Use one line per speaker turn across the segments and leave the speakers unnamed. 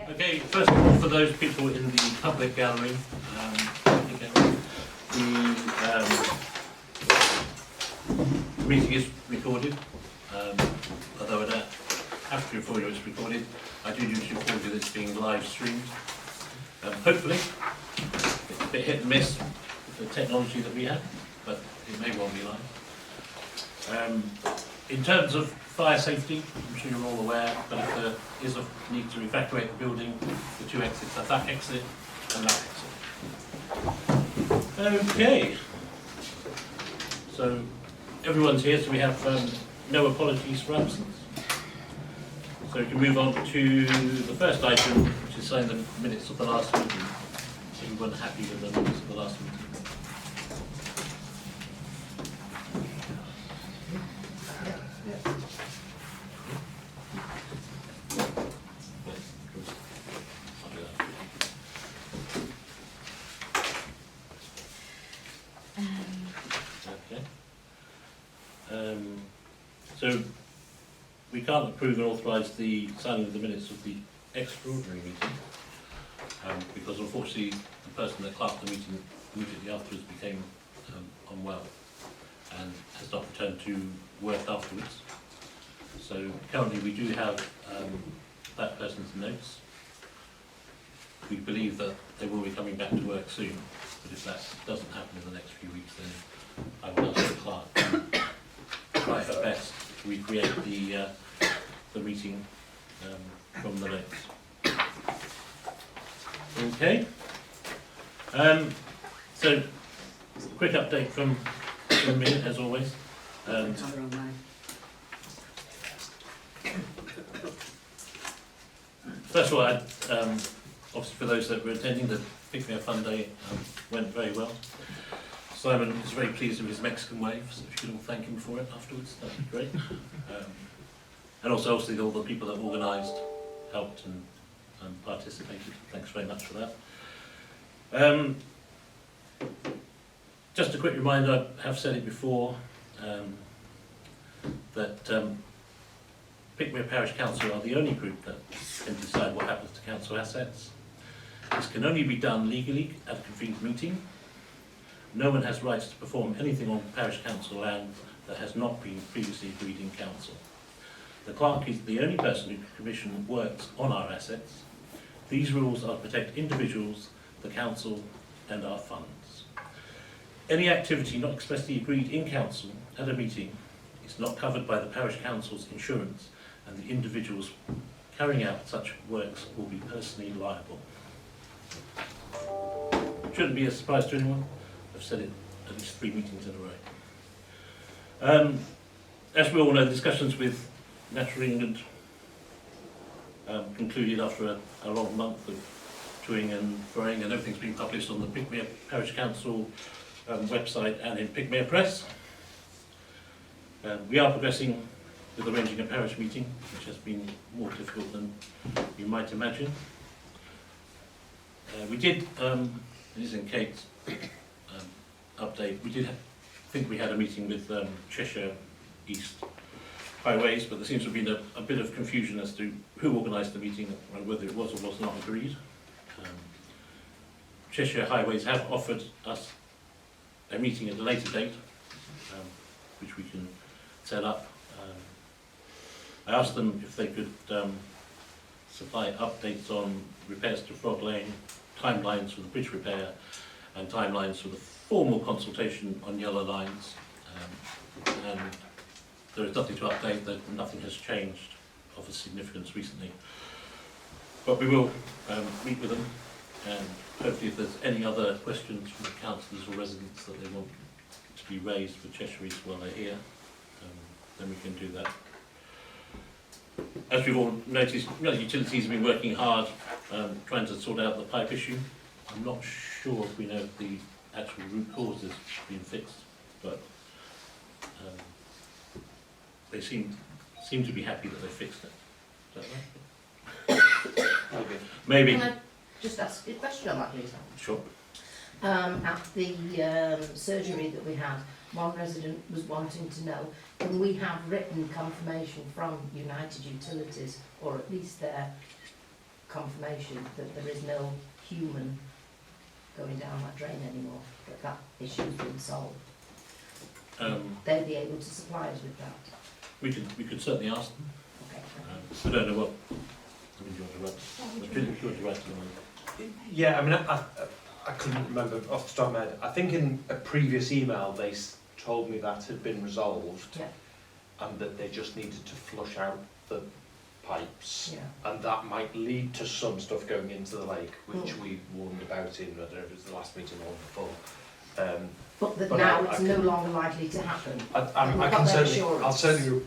Okay, first of all, for those people in the public gallery, the meeting is recorded. Although I don't have to inform you it's recorded, I do need to inform you that it's being live streamed. Hopefully, it's a bit hit and miss with the technology that we have, but it may well be live. In terms of fire safety, I'm sure you're all aware, but if there is a need to evacuate the building, the two exits are that exit and that exit. Okay. So everyone's here, so we have no apologies for absence. So we can move on to the first item, which is signing the minutes of the last meeting. Is everyone happy with the minutes of the last meeting? So we can't approve and authorise the signing of the minutes of the extraordinary meeting because unfortunately the person that clerked the meeting immediately afterwards became unwell and has not returned to work afterwards. So currently we do have that person's notes. We believe that they will be coming back to work soon, but if that doesn't happen in the next few weeks, then I will ask the clerk to try her best to recreate the meeting from the notes. Okay. So quick update from me as always. First of all, obviously for those that were attending, the Pickmere Fun Day went very well. Simon is very pleased with his Mexican wave, so if you could all thank him for it afterwards, that would be great. And also obviously all the people that organised, helped and participated. Thanks very much for that. Just a quick reminder, I have said it before, that Pickmere Parish Council are the only group that can decide what happens to council assets. This can only be done legally at a convened meeting. No one has rights to perform anything on parish council land that has not been previously agreed in council. The clerk is the only person who can commission works on our assets. These rules are to protect individuals, the council and our funds. Any activity not expressly agreed in council at a meeting is not covered by the parish council's insurance, and the individuals carrying out such works will be personally liable. Shouldn't be a surprise to anyone. I've said it at least 3 meetings in a row. As we all know, discussions with Natural England concluded after a long month of toing and throwing, and everything's been published on the Pickmere Parish Council website and in Pickmere Press. We are progressing with arranging a parish meeting, which has been more difficult than you might imagine. We did, this is in Kate's update, we did think we had a meeting with Cheshire East Highways, but there seems to have been a bit of confusion as to who organised the meeting and whether it was or was not agreed. Cheshire Highways have offered us a meeting at a later date, which we can set up. I asked them if they could supply updates on repairs to Frog Lane, timelines for the bridge repair, and timelines for the formal consultation on yellow lines. And there is nothing to update, that nothing has changed of a significance recently. But we will meet with them, and hopefully if there's any other questions from the councillors or residents that they want to be raised with Cheshire East while they're here, then we can do that. As we've all noticed, utilities have been working hard trying to sort out the pipe issue. I'm not sure if we know if the actual root cause has been fixed, but they seem to be happy that they fixed it. Is that right? Okay. Maybe.
Can I just ask a question on that, please?
Sure.
At the surgery that we had, one resident was wanting to know, can we have written confirmation from United Utilities, or at least their confirmation that there is no human going down that drain anymore, that that issue's been solved. They'd be able to supply us with that.
We could certainly ask them.
Okay.
I don't know what. I mean, do you want to write? Do you want to write to them?
Yeah, I mean, I couldn't remember off the top of my head. I think in a previous email they told me that had been resolved,
Yeah.
and that they just needed to flush out the pipes,
Yeah.
and that might lead to some stuff going into the lake, which we warned about in, I don't know if it was the last meeting or before.
But that
But
now
I
it's no longer likely to happen.
I
We've
can
got their
certainly,
assurance.
I'll certainly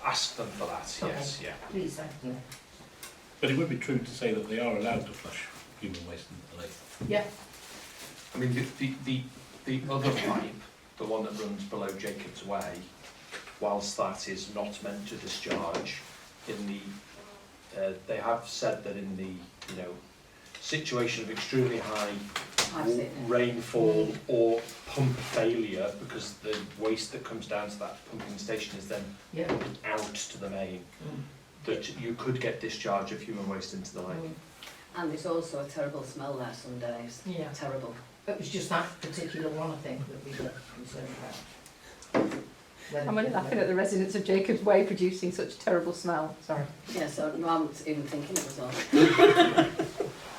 ask them for that.
Okay.
Yes, yeah.
Please, thank you.
But it would be true to say that they are allowed to flush human waste into the lake.
Yeah.
I mean, the other pipe, the one that runs below Jacob's Way, whilst that is not meant to discharge, in the they have said that in the situation of extremely high rainfall or pump failure, because the waste that comes down to that pumping station is then
Yeah.
pumped out to the main, that you could get discharge of human waste into the lake.
And there's also a terrible smell there some days.
Yeah.
Terrible.
It was just that particular one, I think, that we were concerned about.
I'm only laughing at the residents of Jacob's Way producing such terrible smell. Sorry.
Yeah, so no, I'm not even thinking it was all.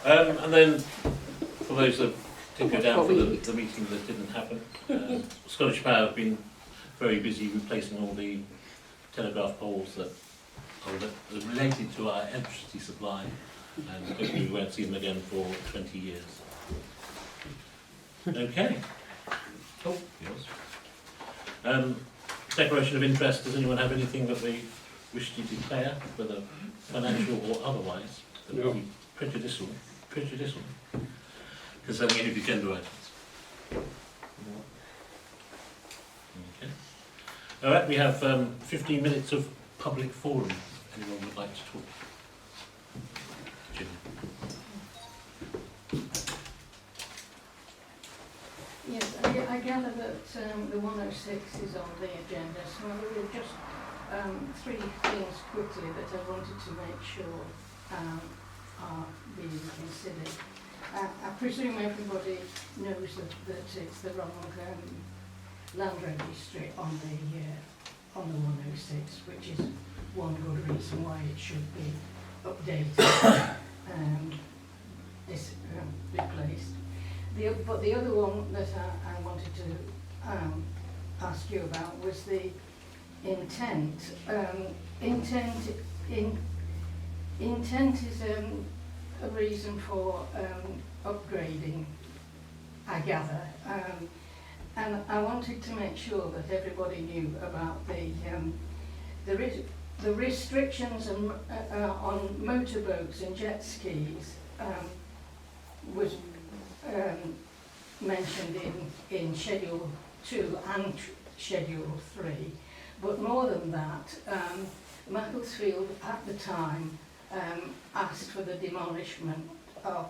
And then, for those that didn't go down
What
for
we
the
eat.
meeting that didn't happen, Scottish Power have been very busy replacing all the telegraph poles that are related to our electricity supply, and hopefully we won't see them again for 20 years. Okay. Oh, yours. Declaration of interest, does anyone have anything that they wish to declare, whether financial or otherwise, that would be prejudicial concerning any of the agenda items? Okay. All right, we have 15 minutes of public forum. Anyone would like to talk? Jim.
Yes, I gather that the 106 is on the agenda, so there were just three things quickly that I wanted to make sure are being considered. I presume everybody knows that it's the wrong land registry on the 106, which is one good reason why it should be updated and replaced. But the other one that I wanted to ask you about was the intent. Intent is a reason for upgrading, I gather. And I wanted to make sure that everybody knew about the restrictions on motorboats and jet skis was mentioned in Schedule 2 and Schedule 3. But more than that, Macclesfield at the time asked for the demolishment of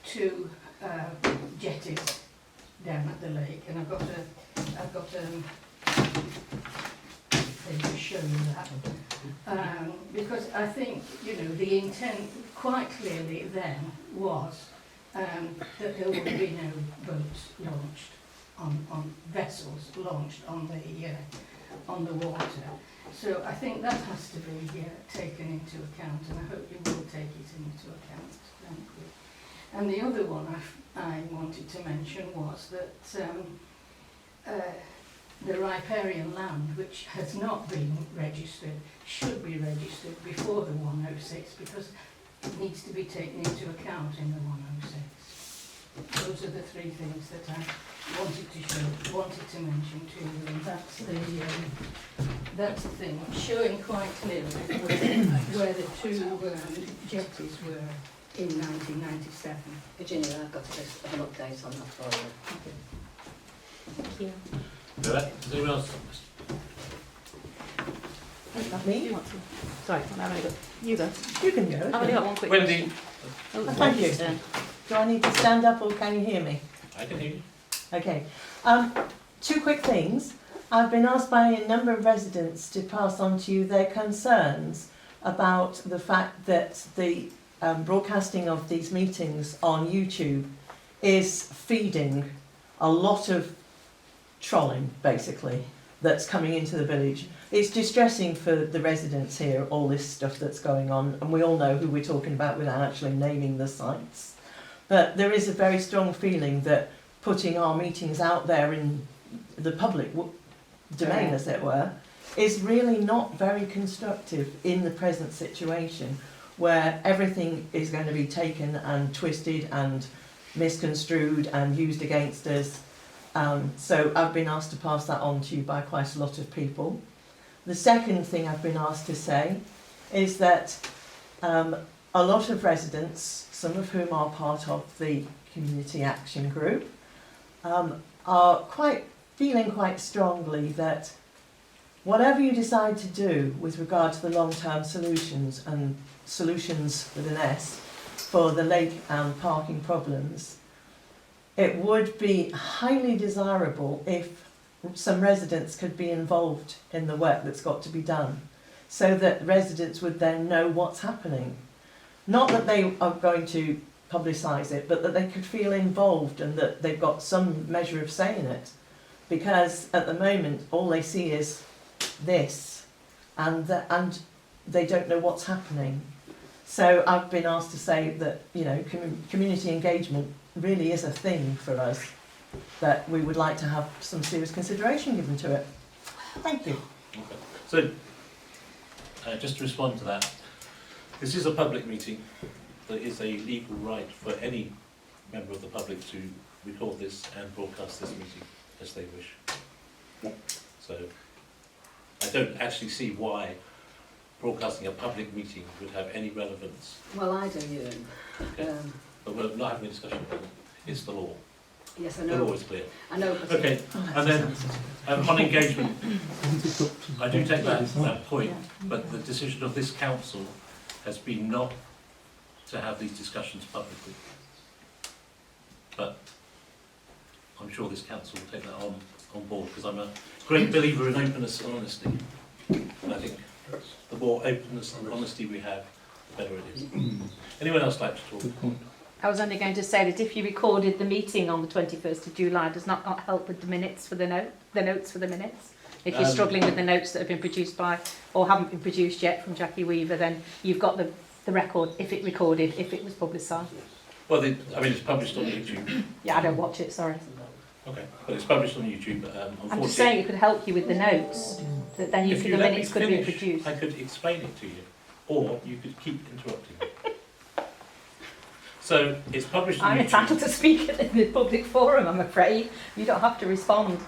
two jetties down at the lake, and I've got a thing to show you that. Because I think, the intent quite clearly then was that there would be no boats launched on vessels launched on the water. So I think that has to be taken into account, and I hope you will take it into account. Thank you. And the other one I wanted to mention was that the riparian land, which has not been registered, should be registered before the 106, because it needs to be taken into account in the 106. Those are the three things that I wanted to mention to you, and that's the thing, showing quite clearly where the two jetties were in 1997.
Virginia, I've got a list of an update on that for you.
Thank you.
All right, is anyone else?
Not me? Sorry, I've only got, you go.
You can go.
I've only got one quick
Wendy.
question. Oh,
Thank you.
Wendy's turn.
Do I need to stand up or can you hear me?
I can hear you.
Okay. Two quick things. I've been asked by a number of residents to pass on to you their concerns about the fact that the broadcasting of these meetings on YouTube is feeding a lot of trolling, basically, that's coming into the village. It's distressing for the residents here, all this stuff that's going on, and we all know who we're talking about without actually naming the sites. But there is a very strong feeling that putting our meetings out there in the public domain, as it were, is really not very constructive in the present situation, where everything is going to be taken and twisted and misconstrued and used against us. So I've been asked to pass that on to you by quite a lot of people. The second thing I've been asked to say is that a lot of residents, some of whom are part of the community action group, are feeling quite strongly that whatever you decide to do with regard to the long-term solutions, and solutions with an S, for the lake and parking problems, it would be highly desirable if some residents could be involved in the work that's got to be done, so that residents would then know what's happening. Not that they are going to publicise it, but that they could feel involved and that they've got some measure of say in it. Because at the moment, all they see is this, and they don't know what's happening. So I've been asked to say that, you know, community engagement really is a thing for us, that we would like to have some serious consideration given to it. Thank you.
Okay. So, just to respond to that, this is a public meeting. There is a legal right for any member of the public to record this and broadcast this meeting as they wish. So, I don't actually see why broadcasting a public meeting would have any relevance.
Well, I do, Ewan.
Okay. But we're not having a discussion about it. It's the law.
Yes, I
The
know.
law is clear.
I know, but
Okay, and then on engagement, I do take that point, but the decision of this council has been not to have these discussions publicly. But I'm sure this council will take that on board, because I'm a great believer in openness and honesty. And I think the more openness and honesty we have, the better it is. Anyone else like to talk?
I was only going to say that if you recorded the meeting on the 21st of July, does not help with the minutes for the notes for the minutes. If you're struggling with the notes that have been produced by, or haven't been produced yet from Jackie Weaver, then you've got the record, if it recorded, if it was publicised.
Well, I mean, it's published on YouTube.
Yeah, I don't watch it, sorry.
Okay, but it's published on YouTube. Unfortunately,
I'm just saying it could help you with the notes, that then
if
the
you let me
minutes could be
finish,
produced.
I could explain it to you, or you could keep interrupting me. So it's published on
I'm
YouTube.
entitled to speak in the public forum, I'm afraid. You don't have to respond.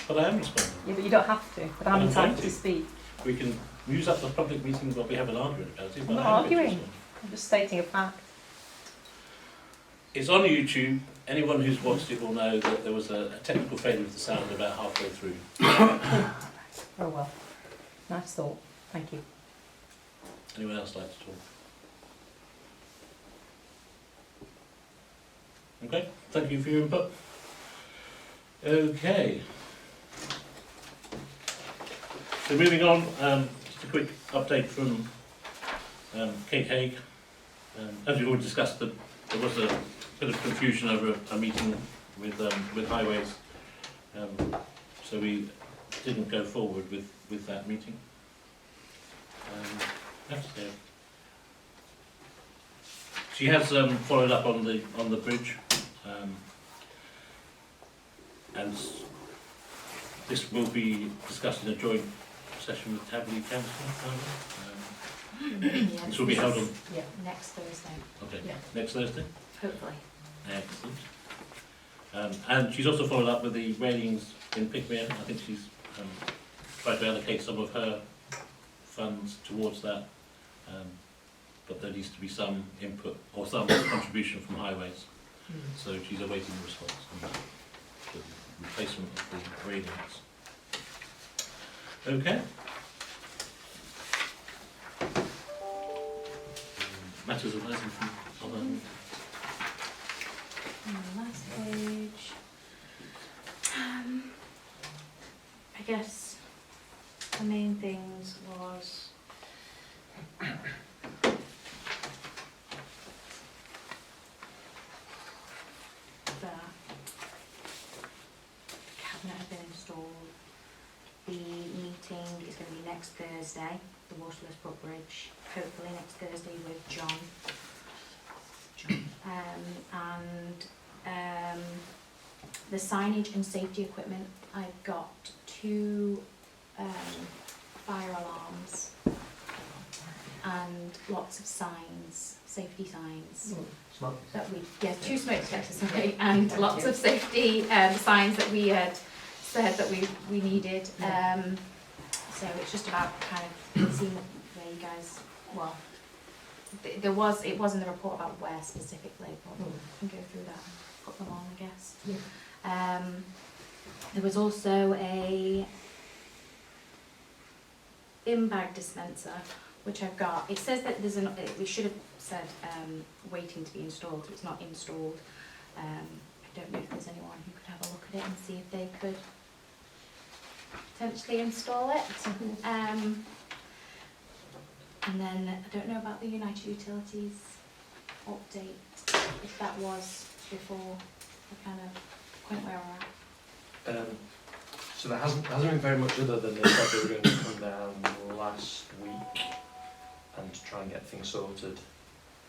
But I am responding.
Yeah, but you don't have to. But I'm
I'm
entitled
going
to speak.
We can use up the public meeting while we have an argument about it.
I'm
But
not
I am going to
arguing.
respond.
I'm just stating a fact.
It's on YouTube. Anyone who's watched it will know that there was a technical failure with the sound about halfway through.
Oh well. Nice thought. Thank you.
Anyone else like to talk? Okay, thank you for your input. Okay. So moving on, just a quick update from Kate Hague. As we've already discussed, there was a bit of confusion over a meeting with highways, so we didn't go forward with that meeting. She has followed up on the bridge, and this will be discussed in a joint session with Tabley Council. This will be held on
next Thursday,
next Thursday.
hopefully.
Excellent. And she's also followed up with the railings in Pickmere. I think she's tried to allocate some of her funds towards that, but there needs to be some input or some contribution from highways. So she's awaiting a response on that, the replacement of the railings. Okay. Matters arising from other.
On the last page, I guess the main things was That cabinet has been installed. The meeting is going to be next Thursday, the Waterless Brook Bridge, hopefully next Thursday with John. The signage and safety equipment, I've got 2 fire alarms and lots of signs, safety signs. That we, yeah, 2 smoke detectors, sorry, and lots of safety signs that we had said that we needed. So it's just about kind of seeing where you guys, well, it was in the report about where specifically, but we can go through that and put them on, I guess.
Yeah.
There was also a bin bag dispenser, which I've got. It says that there's we should have said waiting to be installed, so it's not installed. I don't know if there's anyone who could have a look at it and see if they could potentially install it. And then I don't know about the United Utilities update, if that was before the kind of point where we're at.
So there hasn't been very much other than they said they were going to come down last week and try and get things sorted.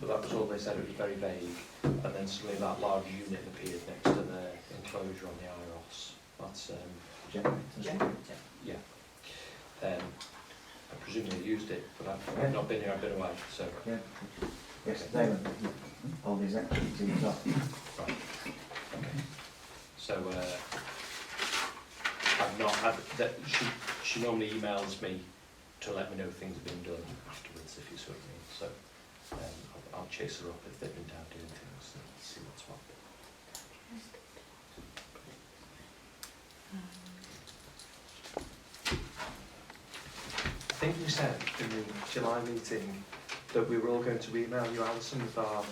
But that was all they said, it was very vague. And then suddenly that large unit appeared next to the enclosure on the IROS. That's, yeah. I presume they used it, but I've not been here, I've been away, so.
Yeah. Yes, they were. All these activities up.
Right. Okay. So, I've not had that. She normally emails me to let me know things have been done afterwards, if you see what I mean. So, I'll chase her up if they've been down doing things and see what's what. I think we said in the July meeting that we were all going to email you, Alison, with our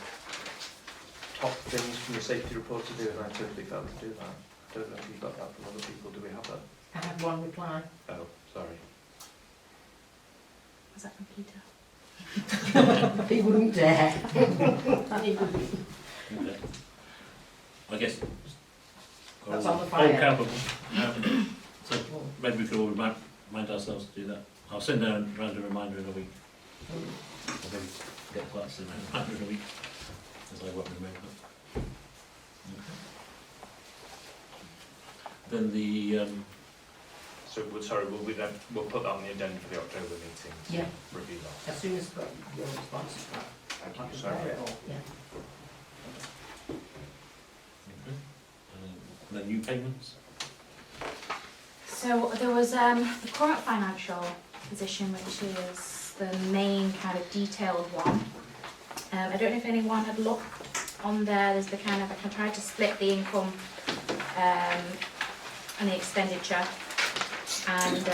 top things from the safety report to do, and I totally failed to do that. I don't know if you've got that from other people. Do we have that?
I had one reply.
Oh, sorry.
Was that from Peter?
He wouldn't dare.
Okay. I guess.
That's on the
all
fire.
capable. So maybe we could all remind ourselves to do that. I'll send around a reminder in a week. I'll maybe get Clerks to send a reminder in a week, as I won't remember. Okay. Then the
So, sorry, we'll put that on the agenda for the October meeting. To
Yeah.
Review that.
As soon as I've got your response to that.
Thank
I'll
you.
prepare
Sorry.
it all, yeah.
okay. The new payments.
So there was the current financial position, which is the main kind of detailed one. I don't know if anyone had looked on there. There's the kind of, I tried to split the income and the expenditure, and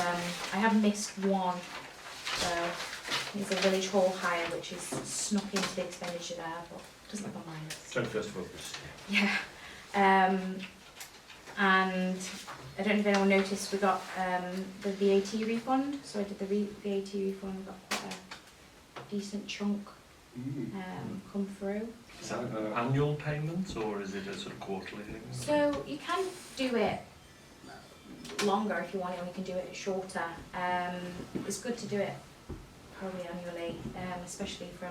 I have missed one. So there's a village hall hire, which is snuck into the expenditure there, but it doesn't look on mine.
21st of August.
Yeah. And I don't know if anyone noticed, we got the VAT refund. So I did the VAT refund, we got quite a decent chunk come through.
Is that an annual payment or is it a sort of quarterly thing?
So you can do it longer if you want it, or you can do it shorter. It's good to do it probably annually, especially for a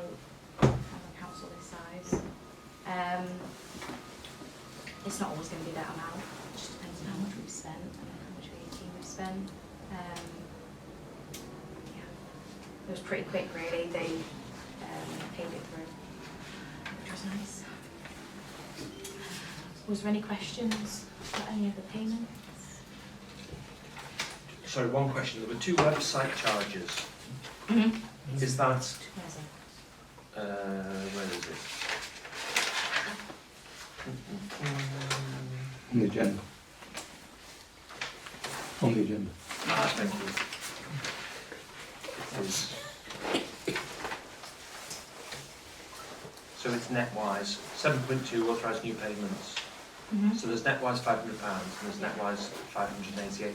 council this size. It's not always going to be that amount. It just depends on how much we've spent and how much VAT we've spent. Yeah, it was pretty quick really. They paid it through, which was nice. Was there any questions about any of the payments?
Sorry, one question. There were 2 website charges.
Mm-hmm.
Is that,
Where's it?
where is it?
On the agenda. On the agenda.
Ah, thank you. It is. So it's netwise, 7.2 authorised new payments.
Mm-hmm.
So there's netwise £500 and there's netwise £588.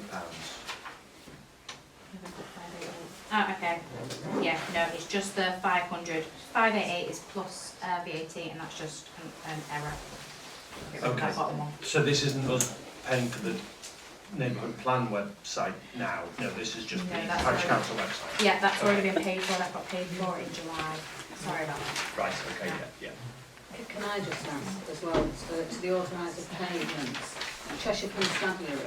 Oh, okay. Yeah, no, it's just the 500. 588 is plus VAT, and that's just an error. Get rid of
Okay.
that bottom one.
So this isn't us paying for the neighbourhood plan website now, no, this is just
No,
the
that's
parish
already-
council website?
Yeah, that's already been paid for. That got paid for in July. Sorry about that.
Right, okay, yeah.
Can I just ask as well, to the authorise of payments, Cheshire Constabulary,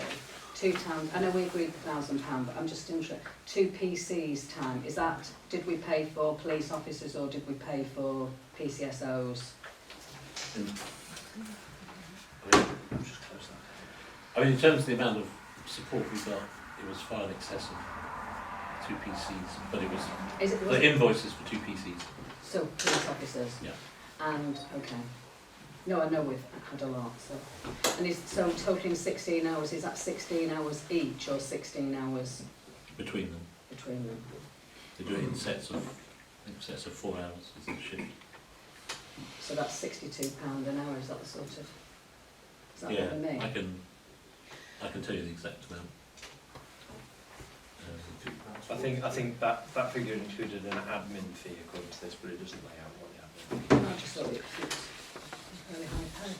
£2, I know we agreed £1,000, but I'm just interested, 2 PCs time, is that, did we pay for police officers or did we pay for PCSOs?
I'll just close that.
I mean, in terms of the amount of support we got, it was far in excess of 2 PCs, but it was
Is it, was
the
it
invoices for 2 PCs.
still police officers?
Yeah.
And, okay. No, I know we've had a lot, so. And is, so totaling 16 hours, is that 16 hours each or 16 hours
Between them,
between them?
they do it in sets of, I think sets of 4 hours is the shift.
So that's £62 an hour, is that the sort of, is that
Yeah,
what we mean?
I can tell you the exact amount.
I think that figure included an admin fee according to this, but it doesn't lay out what the admin fee
I just thought it was very high pay.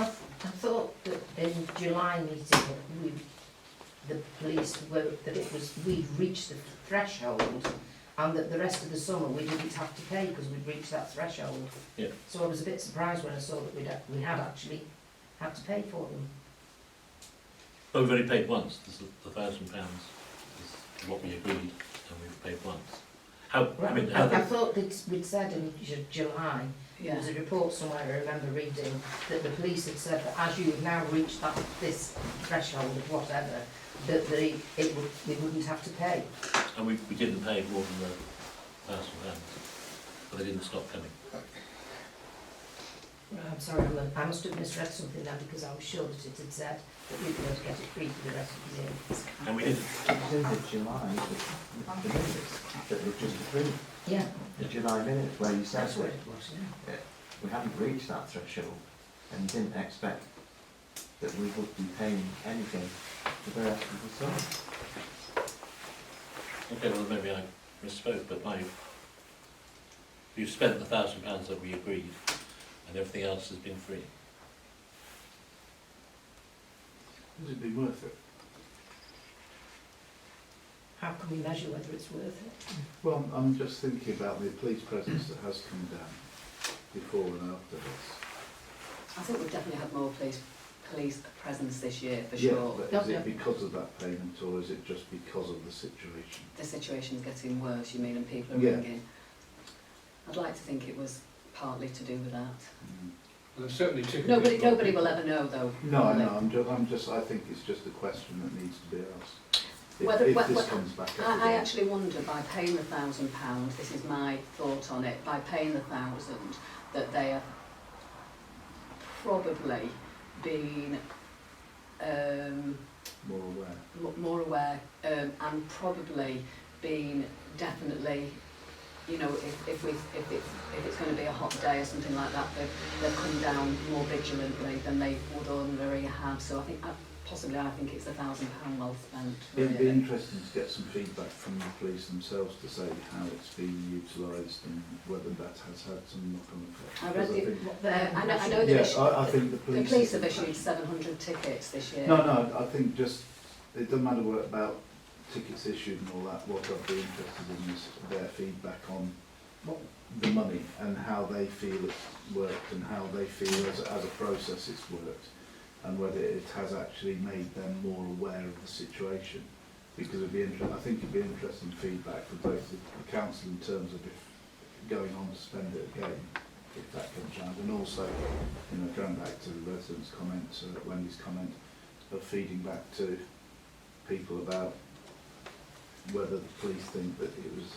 I thought that in July meeting that the police we'd reached the threshold, and that the rest of the summer we didn't have to pay because we'd reached that threshold.
Yeah.
So I was a bit surprised when I saw that we had actually had to pay for them.
But we've only paid once, this is the £1,000 is what we agreed, and we've paid once.
I thought that we'd said in July, there
Yeah.
was a report somewhere I remember reading, that the police had said that as you have now reached this threshold of whatever, that we wouldn't have to pay.
And we didn't pay more than the £1,000, but they didn't stop coming.
I'm sorry, I must have misread something then, because I was sure that it had said that we were going to get it free for the rest of the year.
And we did.
It was in the July, the minutes that were just approved,
Yeah,
the July minutes where you said
that's what
that
it was, yeah.
we hadn't reached that threshold and didn't expect that we would be paying anything for the rest of the summer.
Okay, well maybe I misspoke, but we've spent the £1,000 that we agreed, and everything else has been free.
Has it been worth it?
How can we measure whether it's worth it?
Well, I'm just thinking about the police presence that has come down before and after this.
I think we've definitely had more police presence this year, for
Yeah,
sure.
but is it because of that payment or is it just because of the situation?
The situation's getting worse, you mean, and people are
Yeah.
ringing. I'd like to think it was partly to do with that.
Mm.
Well, there's certainly two.
Nobody will ever know, though.
No, I
will they?
know, I think it's just a question that needs to be asked.
Whether-
If
whether-
this comes back up
I
again.
actually wonder, by paying the £1,000, this is my thought on it, by paying the 1,000, that they are probably been
More aware.
more aware, and probably been definitely, you know, if it's going to be a hot day or something like that, they've come down more vigilantly than they would ordinarily have. So I think I think it's £1,000 well spent.
It'd be
Really.
interesting to get some feedback from the police themselves to say how it's been utilised and whether that has had some knock-on effect.
I
Because
read
think-
I know they've
Yeah,
issued,
I think the
the
police.
police have issued 700 tickets this year.
No, I think just, it doesn't matter what about tickets issued and all that, what I'd be interested in is their feedback on the money and how they feel it's worked and how they feel as a process it's worked, and whether it has actually made them more aware of the situation. Because I think it'd be interesting feedback for both the council in terms of if going on to spend it again, if that comes round, and also, you know, going back to the residents' comment, Wendy's comment, of feeding back to people about whether the police think that it was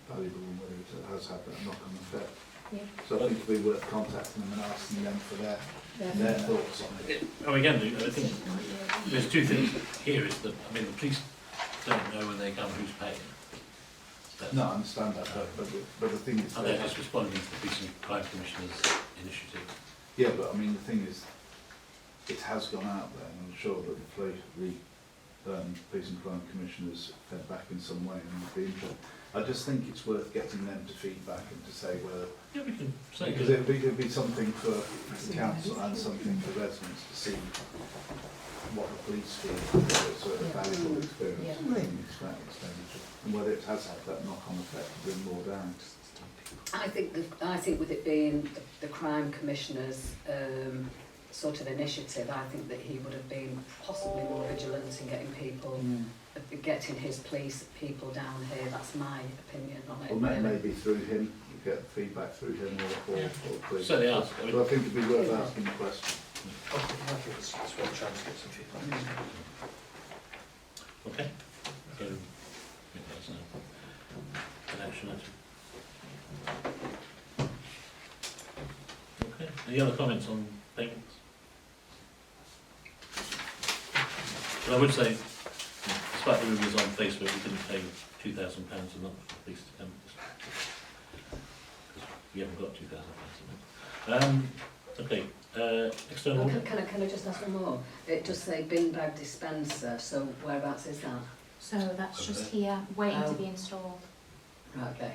valuable and whether it has had that knock-on effect.
Yeah.
So I think it'd be worth contacting them and asking them for their thoughts on it.
Oh, again, I think there's two things here, is that, I mean, the police don't know when they come who's paying. That's-
No, I understand that, but the thing is,
And they're just responding to the Police and Crime Commissioner's initiative.
yeah, but I mean, the thing is, it has gone out there, and I'm sure that the police and crime commissioners fed back in some way and would be interested. I just think it's worth getting them to feedback and to say whether,
Yeah, we can say
because it'd be something for the council and something for residents to see what the police feel is a valuable experience
Yeah.
in expenditure, and whether it has had that knock-on effect to bring more down.
I think with it being the crime commissioner's sort of initiative, I think that he would have been possibly more vigilant in getting people, getting his police people down here. That's my opinion on it.
Or
really.
maybe through him, you get feedback through him or police.
Certainly ask. I mean,
So I think it'd be worth asking the question.
I think it's worth trying to get some feedback.
okay. So, I think that's an action item. Okay. Any other comments on payments? But I would say, despite the rumours on Facebook, we didn't pay £2,000 a month for police to come. Because we haven't got £2,000 a month. Okay, external
Well,
audit.
can I just ask one more? It does say bin bag dispenser, so whereabouts is that?
So that's just here, waiting to
Oh.
be installed.
Right, okay.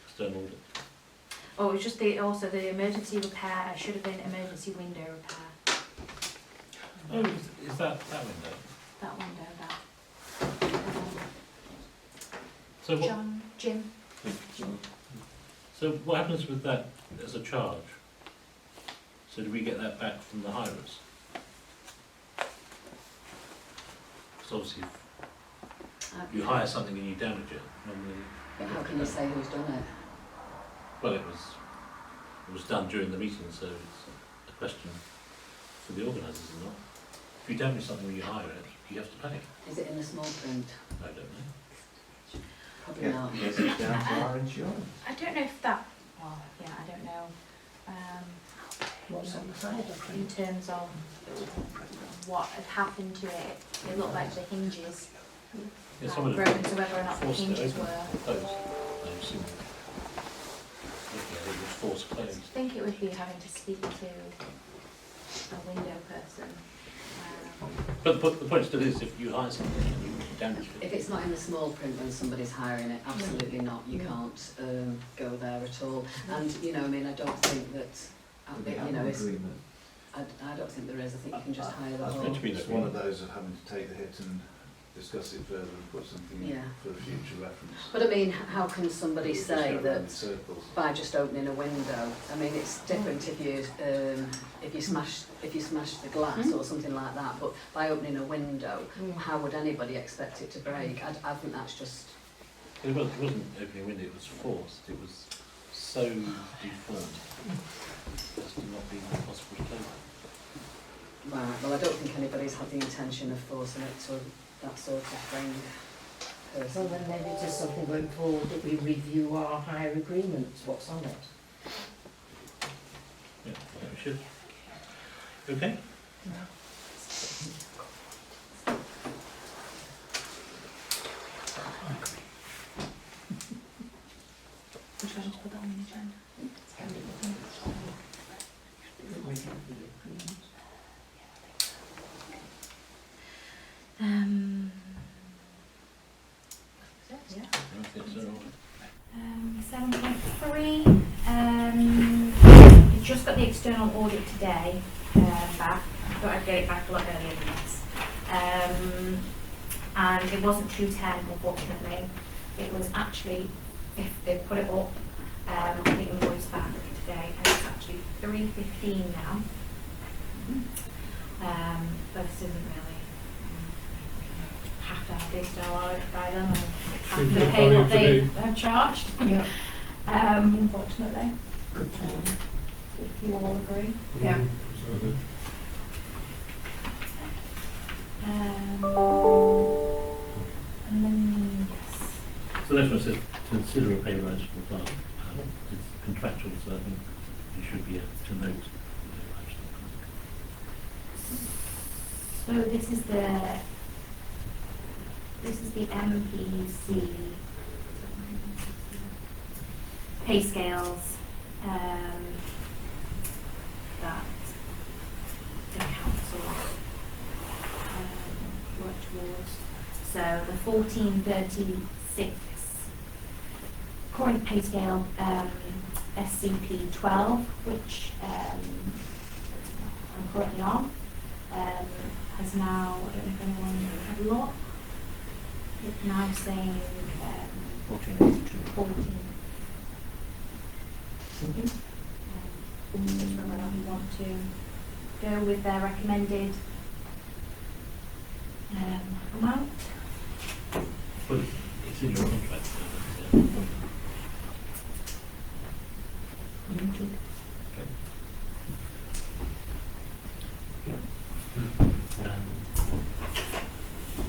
External audit.
Oh, it was just also the emergency repair, it should have been emergency window repair.
Oh, is that window?
That window, that.
So what,
Jim.
so what happens with that as a charge? So do we get that back from the hirers? Because obviously, if you hire something and you damage it, normally.
But how can you say who's done it?
Well, it was done during the meeting, so it's a question for the organisers, isn't it? If you damage something when you hire it, you have to pay.
Is it in the small print?
I don't know.
Probably not.
Yes, it's down to our insurance.
I don't know if that, well, yeah, I don't know.
What's on the side of
In terms of what had happened to it, it looked like the hinges
Yeah,
had
someone
broken, so whether or not the
forced it
hinges
open,
were.
closed, I assume. Looking at it, it was forced
I
closed.
think it would be having to speak to a window person.
But the point still is, if you hire something and you damage it,
If it's not in the small print when somebody's hiring it, absolutely not. You can't go there at all. And, you know, I mean, I don't think that,
Do they have
you know,
an
it's,
agreement?
I don't think there is. I think you can just hire that
That's
all.
meant to be
It's one of those of having to take the hit and discuss it further and put something in
Yeah.
for future reference.
But I mean, how can somebody
Just
say
go round
that
in circles.
by just opening a window? I mean, it's different if you smash the glass or something like that. But by opening a window, how would anybody expect it to break? I think that's just.
it wasn't opening a window, it was forced. It was so deformed as to not be possible to close.
Right, well, I don't think anybody's had the intention of forcing it to that sort of thing.
So
Personally.
then maybe just something going forward that we review our hire agreements, what's on it.
Yeah, I think we should. Okay?
Which one to put that on the agenda? Yeah.
Okay, so,
7.3, we just got the external audit today back. I thought I'd get it back a lot earlier than this. And it wasn't 210, unfortunately. It was actually, if they put it up, the invoice back today, and it's actually 315 now. But this isn't really have to have the external audit by them and have to pay what they have charged.
Yeah.
Unfortunately. If you all agree.
Yeah.
And then, yes.
so next one says, consider a pay rise for the clerk. It's contractual, so I think you should be able to note the pay rise for the clerk.
So this is the MPC pay scales. So the 1436 current pay scale, SCP 12, which I'm currently on, has now, I don't know if anyone had a look, it's now saying 14. Just whether we want to go with their recommended amount.
But it's in your contract.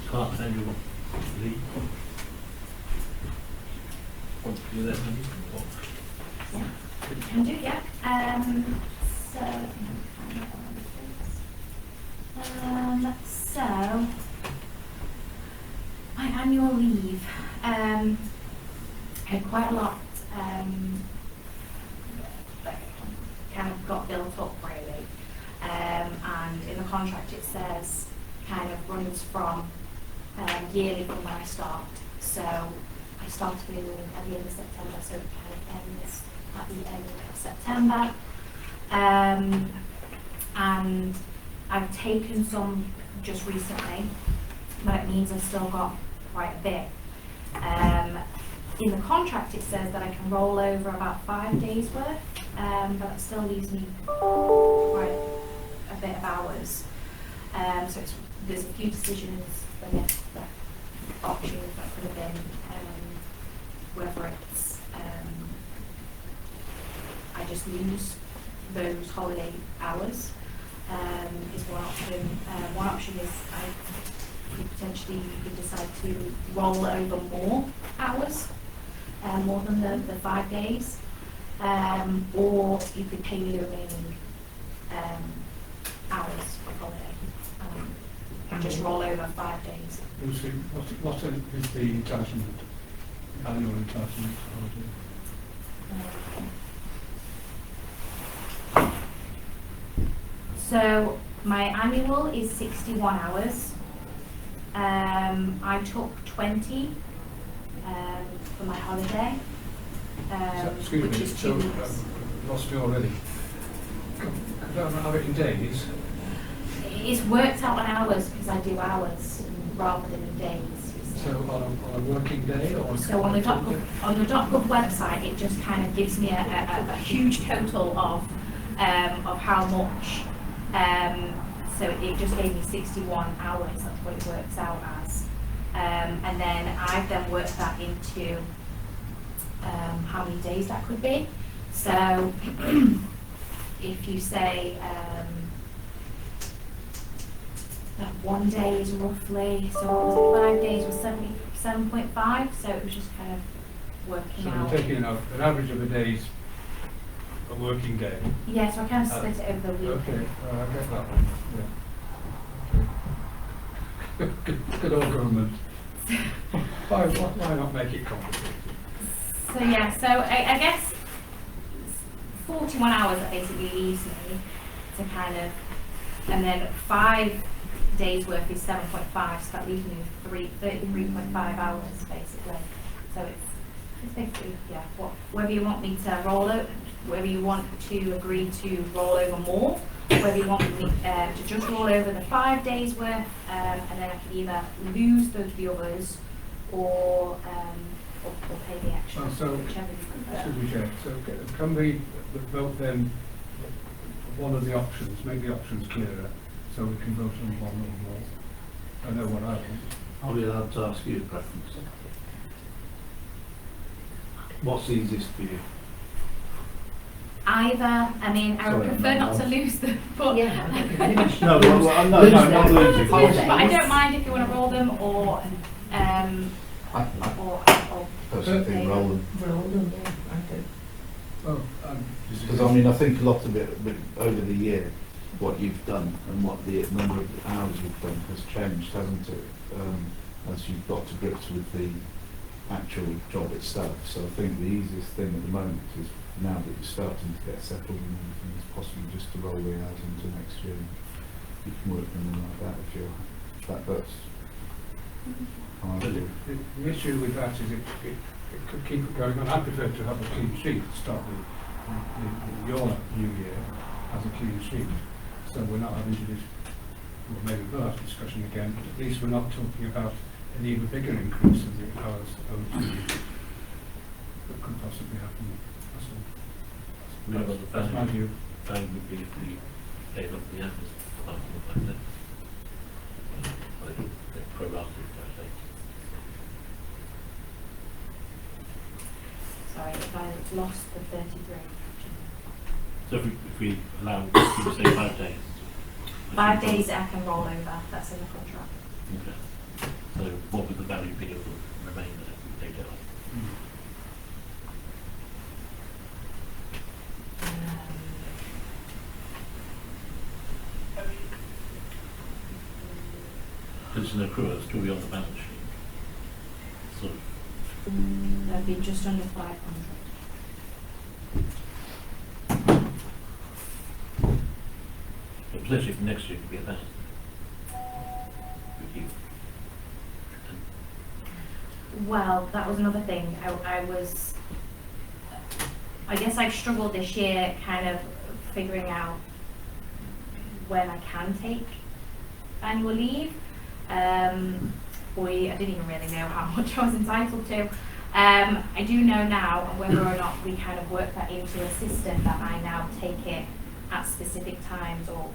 Clerk's annual leave. Want to do that, maybe?
Can do, yeah. So my annual leave, I had quite a lot, kind of got built up really, and in the contract it says kind of runs from yearly from when I start. So I started at the end of September, so it kind of ends at the end of September. And I've taken some just recently, but it means I've still got quite a bit. In the contract it says that I can roll over about 5 days worth, but that still leaves me quite a bit of hours. So there's a few decisions, I guess, that options that could have been, whether it's I just lose those holiday hours is one option. One option is I could potentially decide to roll over more hours, more than the 5 days, or you could pay me the remaining hours for holiday. Just roll over 5 days.
Lucy, what is the entitlement, annual entitlement?
So my annual is 61 hours. I took 20 for my holiday,
Excuse
which
me,
is 2
so
weeks.
I've lost you already. Could I have it in days?
It's worked out on hours because I do hours rather than in days.
So on a working day or?
So on the .gov website, it just kind of gives me a huge total of how much. So it just gave me 61 hours. That's what it works out as. And then I've then worked that into how many days that could be. So if you say that 1 day is roughly, so what was it, 5 days was 77.5, so it was just kind of working
So
out.
you're taking an average of a day's a working day.
Yeah, so I kind of split it over the week.
Okay, I get that one, yeah. Okay. Good old government. Why not make it complicated?
So yeah, so I guess 41 hours that basically leaves me to kind of, and then 5 days worth is 7.5, so that leaves me with 33.5 hours basically. So it's basically, yeah, whether you want me to roll out, whether you want to agree to roll over more, whether you want me to just roll over the 5 days worth, and then I can either lose the others or pay the extra,
So,
whichever you prefer.
should we check? So can we vote then one of the options, make the options clearer, so we can vote on one or more? I know what I want.
I'll be allowed to ask you a preference. What's easiest for you?
Either, I mean, I would
Sorry,
prefer not
no.
to lose them, but
Yeah,
No, not losing.
but I don't mind if you want to roll them or
I
Personally think roll them.
roll them, yeah, I do.
Oh,
Because I mean, I think a lot of it over the year, what you've done and what the number of hours you've done has changed, hasn't it? As you've got to grips with the actual job itself. So I think the easiest thing at the moment is, now that you're starting to get settled and everything, is possibly just to roll the hours into next year. You can work them in like that if that's
The issue with that is it could keep it going on. I prefer to have a clean sheet to start your new year as a clean sheet. So we're not having to well, maybe we'll have discussion again, but at least we're not talking about an even bigger increase in the hours owed to you that could possibly happen. That's all.
We know what the
That's my view.
value would be if we paid off the others apart from the fact that they're pro-rated, I say.
Sorry, if I lost the 33.
So if we allow, you say 5 days.
5 days I can roll over, that's in the contract.
Okay. So what would the value be of the remainder if we take it off? Because it's an accrual, it'll still be on the balance sheet. Sort of.
That'd be just under 500.
But potentially for next year it could be 1,000. With you.
Well, that was another thing. I guess I've struggled this year kind of figuring out when I can take annual leave. I didn't even really know how much I was entitled to. I do know now whether or not we kind of work that into a system that I now take it at specific times, or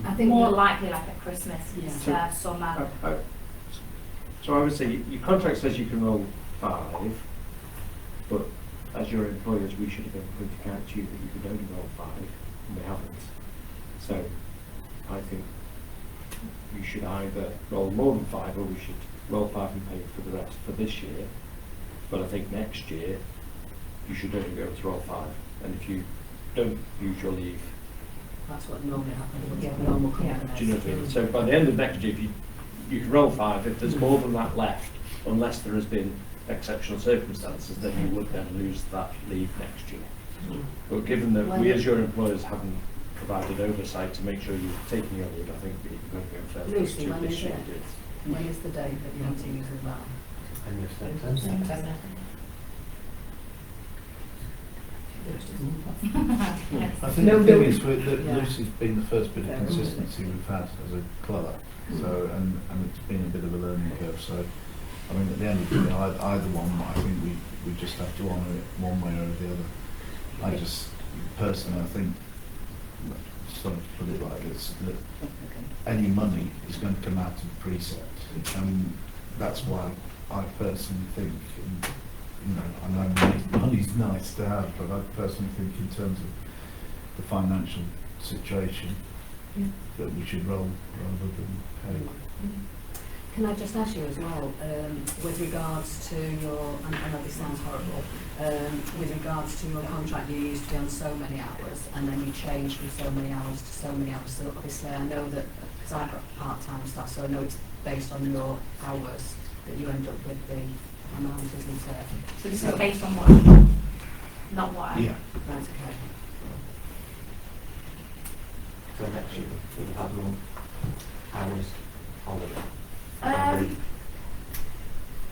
I think
more
that-
likely like at Christmas,
Yeah.
Easter, summer.
So I would say your contract says you can roll 5, but as your employers, we should have been putting to count to you that you could only roll 5, and we haven't. So I think you should either roll more than 5, or we should roll 5 and pay for the rest for this year. But I think next year you should only be able to roll 5, and if you don't use your leave,
That's what normally happens, we get normal companies.
do you know what I mean? So by the end of next year, if you can roll 5, if there's more than that left, unless there has been exceptional circumstances, then you would then lose that leave next year. But given that we as your employers haven't provided oversight to make sure you're taking your leave, I think it won't be unfair for us
Lucy,
to
when
this
is
year.
it? When is the date that you want to use as well?
End of September.
September.
I think
No,
the thing
no.
is that
Yeah.
Lucy's been the first bit of
Fair
consistency we've had as a clerk, so and it's been a bit of a learning curve. So, I mean, at the end of the day, either one, I think we just have to honour it one way or the other. I just personally, I think, sort of put it like this, that any money is going to come out of precept, and that's why I personally think. You know, I know money's nice to have, but I personally think in terms of the financial situation, that we should roll rather than pay.
Can I just ask you as well, with regards to your, I know this sounds horrible, with regards to your contract, you used to be on so many hours, and then you changed from so many hours to so many hours. So obviously I know that, because I've got part-time stuff, so I know it's based on your hours that you end up with the amount, isn't it?
So this is based on what, not what I...
Yeah.
Right, okay.
So next year we'll have more hours holiday.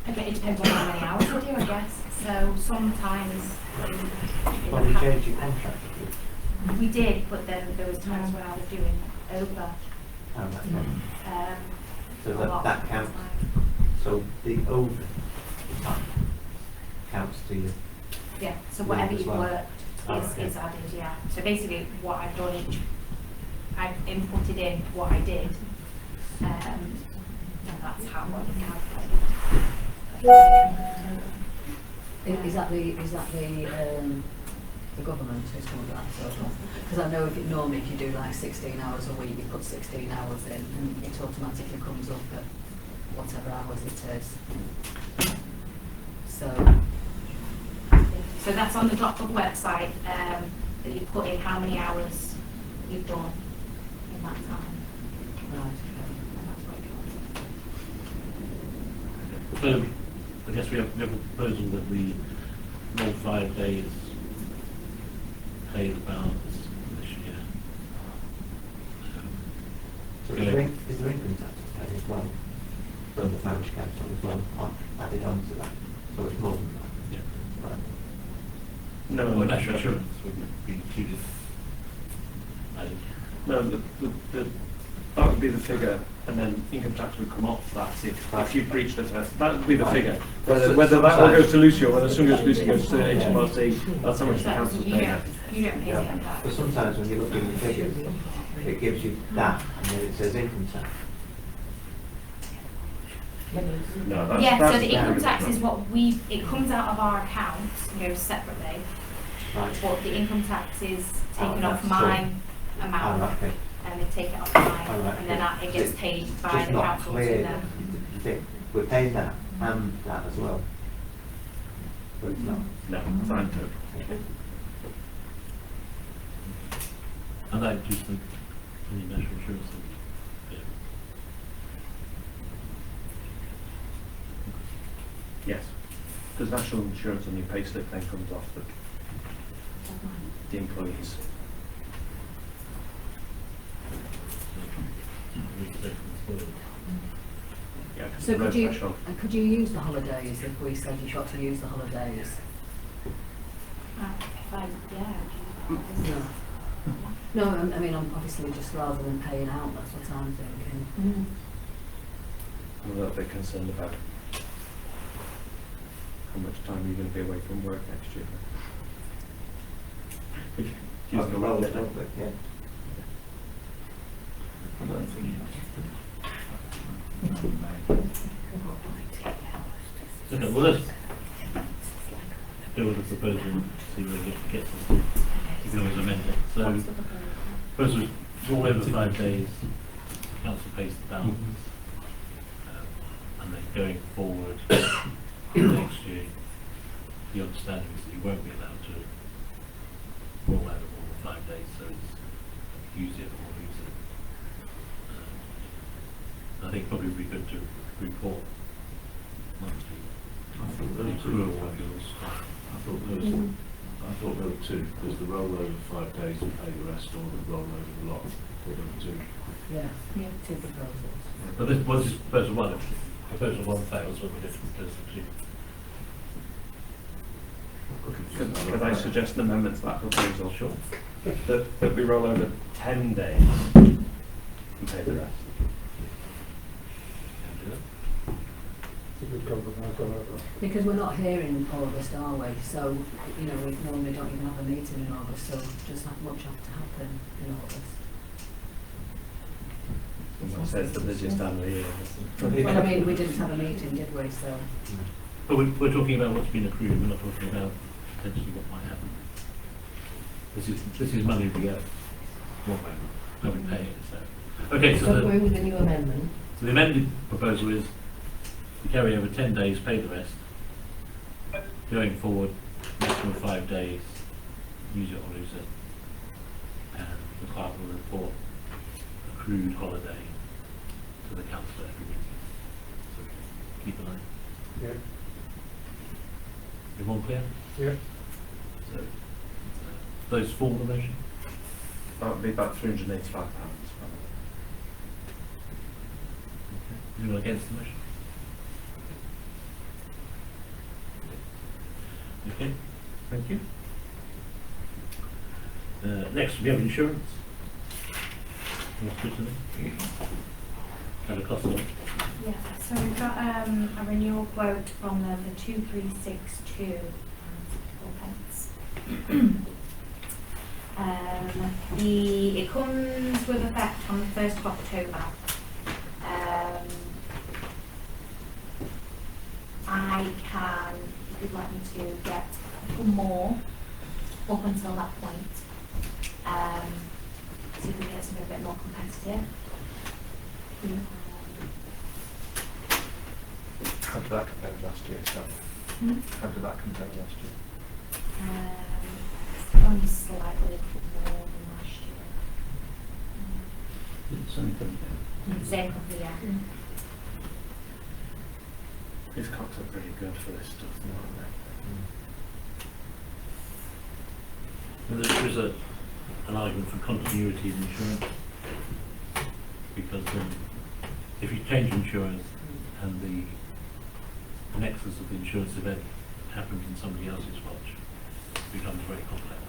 Okay, it depends on how many hours I do, I guess. So sometimes
Well, we changed your contract.
we did, but then there was times when I was doing over.
That's right. So
a lot
that
of
counts.
time.
So the over time counts to you.
Yeah, so whatever
as
you've
well.
worked is added, yeah. So basically what I've done I've inputted in what I did, and that's how I calculate.
Is that the government who's come up with that sort of? Because I know if you do like 16 hours a week, you put 16 hours in, and it automatically comes up at whatever hours it is.
So that's on the Dropbook website, that you put in how many hours you've done in that time.
Right.
And that's what it
So I guess we have a proposal that we roll 5 days, pay the balance this year.
So is there income tax to pay as well? for the parish council as well, added on to that, so it's more than that.
Yeah.
Right.
No,
Or
the-
national insurance would be included. I think.
No, that would be the figure, and then income tax would come off that if you breached the test. That would be the figure. Whether that all goes to Lucy or whether some goes to Lucy goes to HMRC, that's how much the council's paying.
You don't pay
Yeah.
them that.
But sometimes when you look at the figures, it gives you that, and then it says income tax.
No, that's
Yeah, so
that's
the income
very
tax
different.
is what it comes out of our accounts, goes separately,
Right.
but the income tax is taken
Oh,
off
that's
my
Oh,
amount,
right, okay.
and they take it off mine,
Oh, right,
and then
okay.
it gets paid by
Just
the
not
council to
clear
them.
that you think we're paying that and that as well. But it's not.
No, fine too.
And that just the national insurance. Yeah.
Yes, because national insurance on your payslip then comes off the employees. Yeah, 'cause
So
the road
could you,
threshold.
could you use the holidays if we said you've got to use the holidays? No. No, I mean, I'm obviously just rather than paying out, that's what I'm thinking.
I'm a little bit concerned about how much time you're going to be away from work next year. Use the
Well,
holiday.
but yeah. I don't think
Okay, well, let's go with the proposal and see where it gets us. You can always amend it. So, proposal is all over 5 days, council pays the balance, and then going forward next year, the understanding is that you won't be allowed to roll over more than 5 days, so it's use it or lose it. I think probably would be good to report monthly.
I thought there
The
were
accrual
two.
of your staff.
I thought there were two. There's the rollover 5 days and pay the rest, or the rollover a lot. I thought there were two.
Yeah, two proposals.
But this was proposal one. If proposal one fails, what we different proposal two?
Could I suggest an amendment to that proposal?
Sure.
That we roll over 10 days and pay the rest.
Can do that.
Because we're not here in August, are we? So, you know, we normally don't even have a meeting in August, so does that much have to happen in August?
Someone says the busiest time of the year.
Well, I mean, we didn't have a meeting, did we? So,
But we're talking about what's been accrued. We're not talking about potentially what might happen. This is money we get. What way? How we pay it. So okay.
So
So
going with the new amendment,
the amended proposal is we carry over 10 days, pay the rest. Going forward, maximum 5 days, use it or lose it. And the clerk will report accrued holiday to the council every meeting. So keep an eye.
Yeah.
Everyone clear?
Yeah.
So those form the motion?
That would be about £385.
Anyone against the motion? Okay, thank you. Next, we have insurance. What's good to know? Have a cost of it.
Yeah, so we've got a renewal quote from them for 2362 pence. It comes with effect on the 1st of October. I can, if you'd like me to, get a couple more up until that point. See if we can get something a bit more competitive.
How did that compare with last year? How did that compare with last year?
It's only slightly more than last year.
Same thing.
Same company, yeah.
These cocks are pretty good for this stuff, aren't
There is an argument for continuity of insurance, because if you change insurance and the nexus of the insurance event happens in somebody else's watch, it becomes very complex.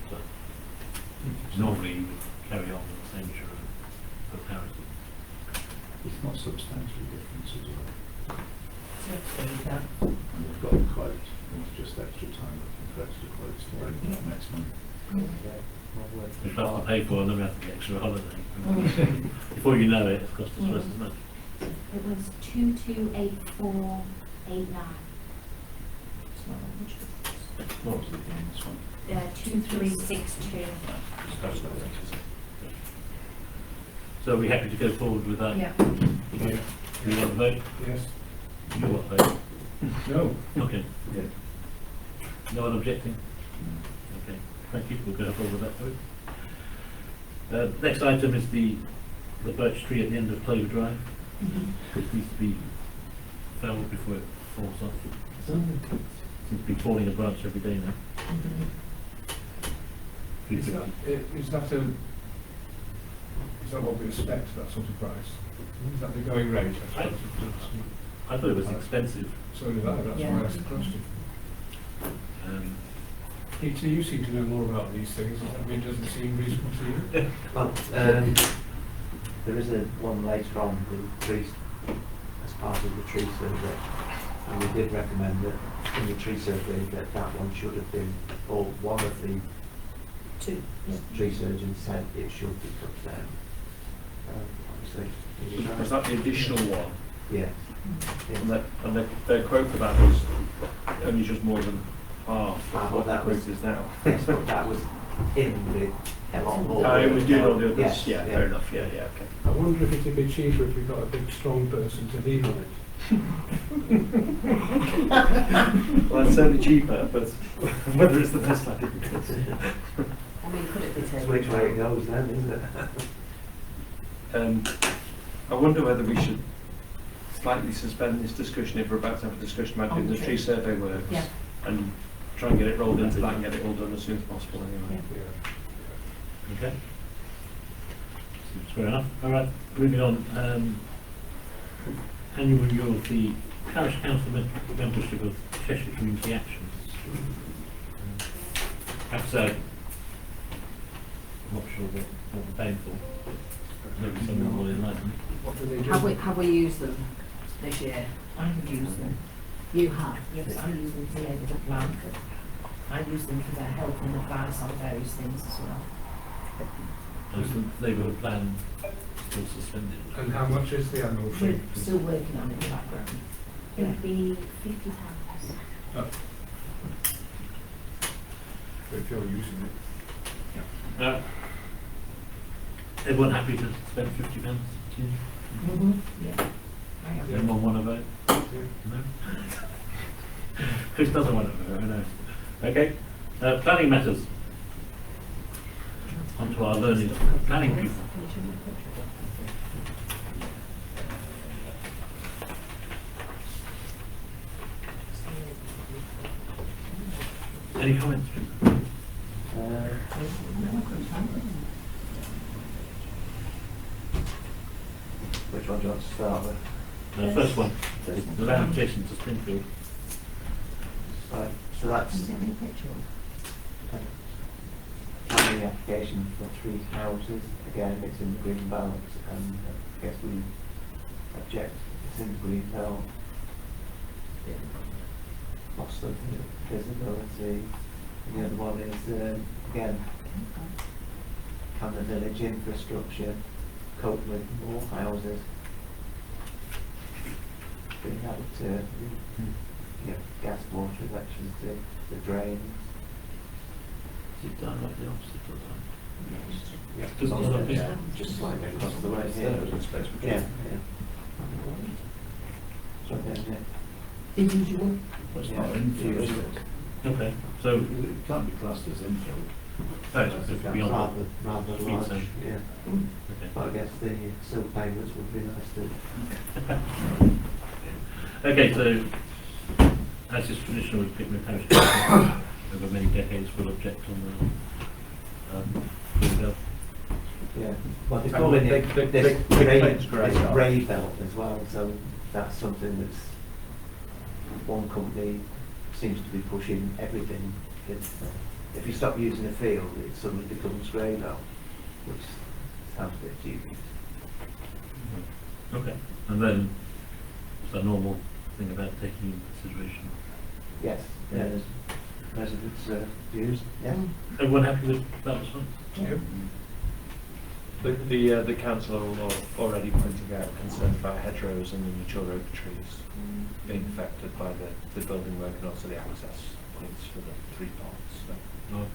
So normally you would carry on with the same insurance for parity.
It's not substantially different as well.
So you can.
And we've got a quote, it's just extra time looking for extra quotes to open up next month.
If that's to pay for, and then we have to get extra holiday. Before you know it, it's cost us twice as much.
It was 228489.
What was the thing on this one?
2362.
So are we happy to go forward with that?
Yeah.
Okay. Do you want to vote?
Yes.
You want to vote?
No.
Okay. No one objecting? Okay, thank you, we'll go forward with that vote. Next item is the birch tree at the end of Clover Drive. It needs to be felled before it falls off. Seems to be falling a branch every day now.
Is that what we expect, that sort of price? Is that the going rate?
I thought it was expensive.
So did I, that's why I asked the question. Peter, you seem to know more about these things. I mean, does it seem reasonable to you?
Well, there is one later on, the tree, as part of the tree survey, and we did recommend that in the tree survey that one should have been, or one of the tree surgeons said it should be cut down. Obviously.
Was that the additional one?
Yeah.
And their quote for that was only just more than half of what
that
the quote
was-
is now.
Yes, but that was in with a lot more.
Oh, it was doing all the others,
Yes,
yeah, fair enough, yeah, okay.
I wonder if it'd be cheaper if we got a big, strong person to lean on it.
Well, it's certainly cheaper, but whether it's the best idea.
I mean, could it be
That's
taken?
which way it goes then, isn't it?
I wonder whether we should slightly suspend this discussion if we're about to have a discussion about doing the tree survey works.
Yeah.
And try and get it rolled into that and get it all done as soon as possible anyway.
Okay. Seems fair enough. All right, moving on. Annual renewal of the Parish Council membership of Cheshire Community Action. I have to say, I'm not sure what we're paying for. Maybe someone will enlighten me.
What do they do?
Have we used them this year?
I have used them.
You have?
Yes, I use them for the plan. I use them for their help and advice on various things as well.
Has the neighbourhood plan still suspended?
And how much is the annual fee?
We're still working on it in the background.
It would be £50.
Oh. If you're using it.
Everyone happy to spend £50?
Yeah. I am.
Anyone want to vote? No? Chris doesn't want to vote, I know. Okay, planning matters. On to our learning planning people. Any comments?
Which one do you want to start with?
The first one, the land adjacent to Springfield.
Right, so that's planning application for 3 houses. Again, it's in the green belt, and I guess we object. It's in the green belt. Loss of visibility. And the other one is again, can the village infrastructure cope with more houses? Being able to gas, water, electricity, the drains.
Is it done like the opposite of that?
Yeah,
Just on the
yeah, just like across the way here. Yeah, yeah. So then,
The usual.
It's
Yeah.
not infield.
Okay, so,
It can't be classed as infield.
oh, it's beyond.
rather
Green
large,
zone.
yeah.
Okay.
But I guess the silt pavements would be nice to.
Okay, so as is traditional with Pickmere Parish Council, over many decades, will object on the green belt.
Yeah, well, they
And
call it
they
this
claim it's grey belt.
grey belt as well, so that's something that's, one company seems to be pushing everything. If you stop using a field, it suddenly becomes radar, which sounds a bit stupid.
Okay. And then, is that a normal thing about taking into consideration?
Yes, there's residents' views, yeah.
Everyone happy with that response?
Yep.
The council are already pointing out concerns about hedgerows and the mature oak trees being affected by the building work and also the access points for the 3 parts. So,
No.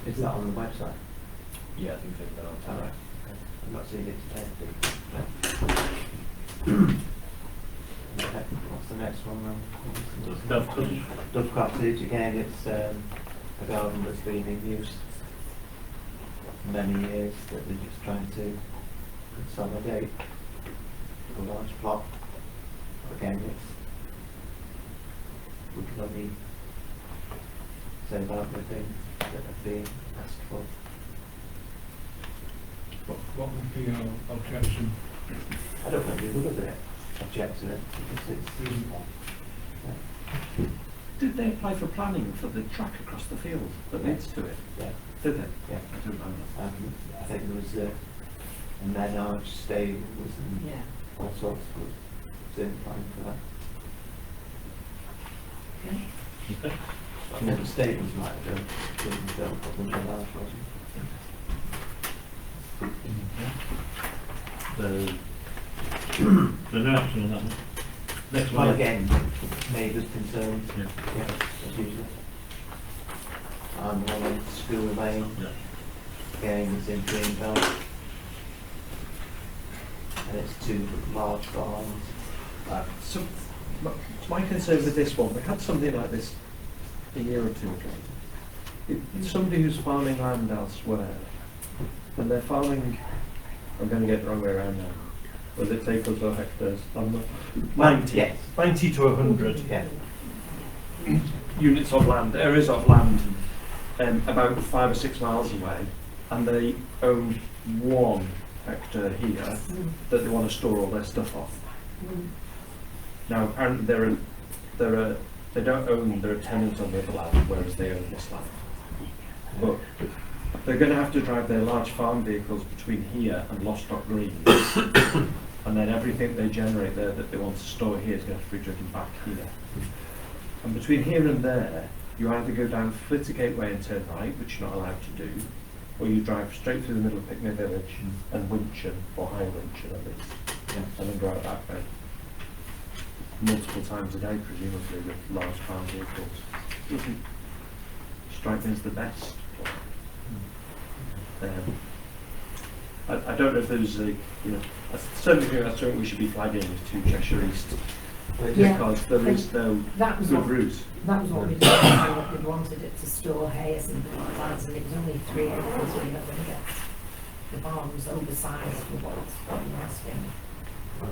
Is that on the website?
yeah, I think they've been on
All
time.
right. I'm not seeing it today. Okay, what's the next one then?
Dove Cottage?
Dove Cottage, again, it's a garden that's been in use for many years, that we're just trying to consolidate a large plot. Again, we can only say about the things that have been asked for.
What would be our objection?
I don't think we would have object to it, because it's reasonable.
Did they apply for planning for the track across the field that leads to it?
Yeah.
Did they?
Yeah.
I don't know.
I think there was a menage stables and
Yeah.
all sorts of things planning for that.
Okay.
Okay.
I think the stables might have been built up in the menage, wasn't
So, no action on that one. Next
it? Well,
one.
again, neighbours concerned,
Yeah.
as usual. And one on School Lane,
Yeah.
again, it's in Greenbelt. And it's 2 large farms.
So, my concern with this one, we had something like this a year or 2 ago. It's somebody who's farming land elsewhere, and they're farming, I'm going to get the wrong way around now, was it acres or hectares? 90,
Yes.
90 to 100
Yeah.
units of land, areas of land, about 5 or 6 miles away, and they own 1 hectare here that they want to store all their stuff off. Now, and they don't own, they're a tenant on the other land, whereas they own this land. But they're going to have to drive their large farm vehicles between here and Lostock Green, and then everything they generate there that they want to store here is going to have to be driven back here. And between here and there, you either go down Flittergate Way and turn right, which you're not allowed to do, or you drive straight through the middle of Pickmere Village and Winchon, or High Winchon at least, and then go out that way. Multiple times a day, presumably, with large farm vehicles. Doesn't strike me as the best. I don't know if there's a, I certainly think that's something we should be flagging to Cheshire East,
Yeah.
because there is no
That was
good
what,
route.
that was what we decided, what we wanted it to store hay or something like that, and it was only 3 acres, we're not going to get the barn was oversized for what you're asking.
I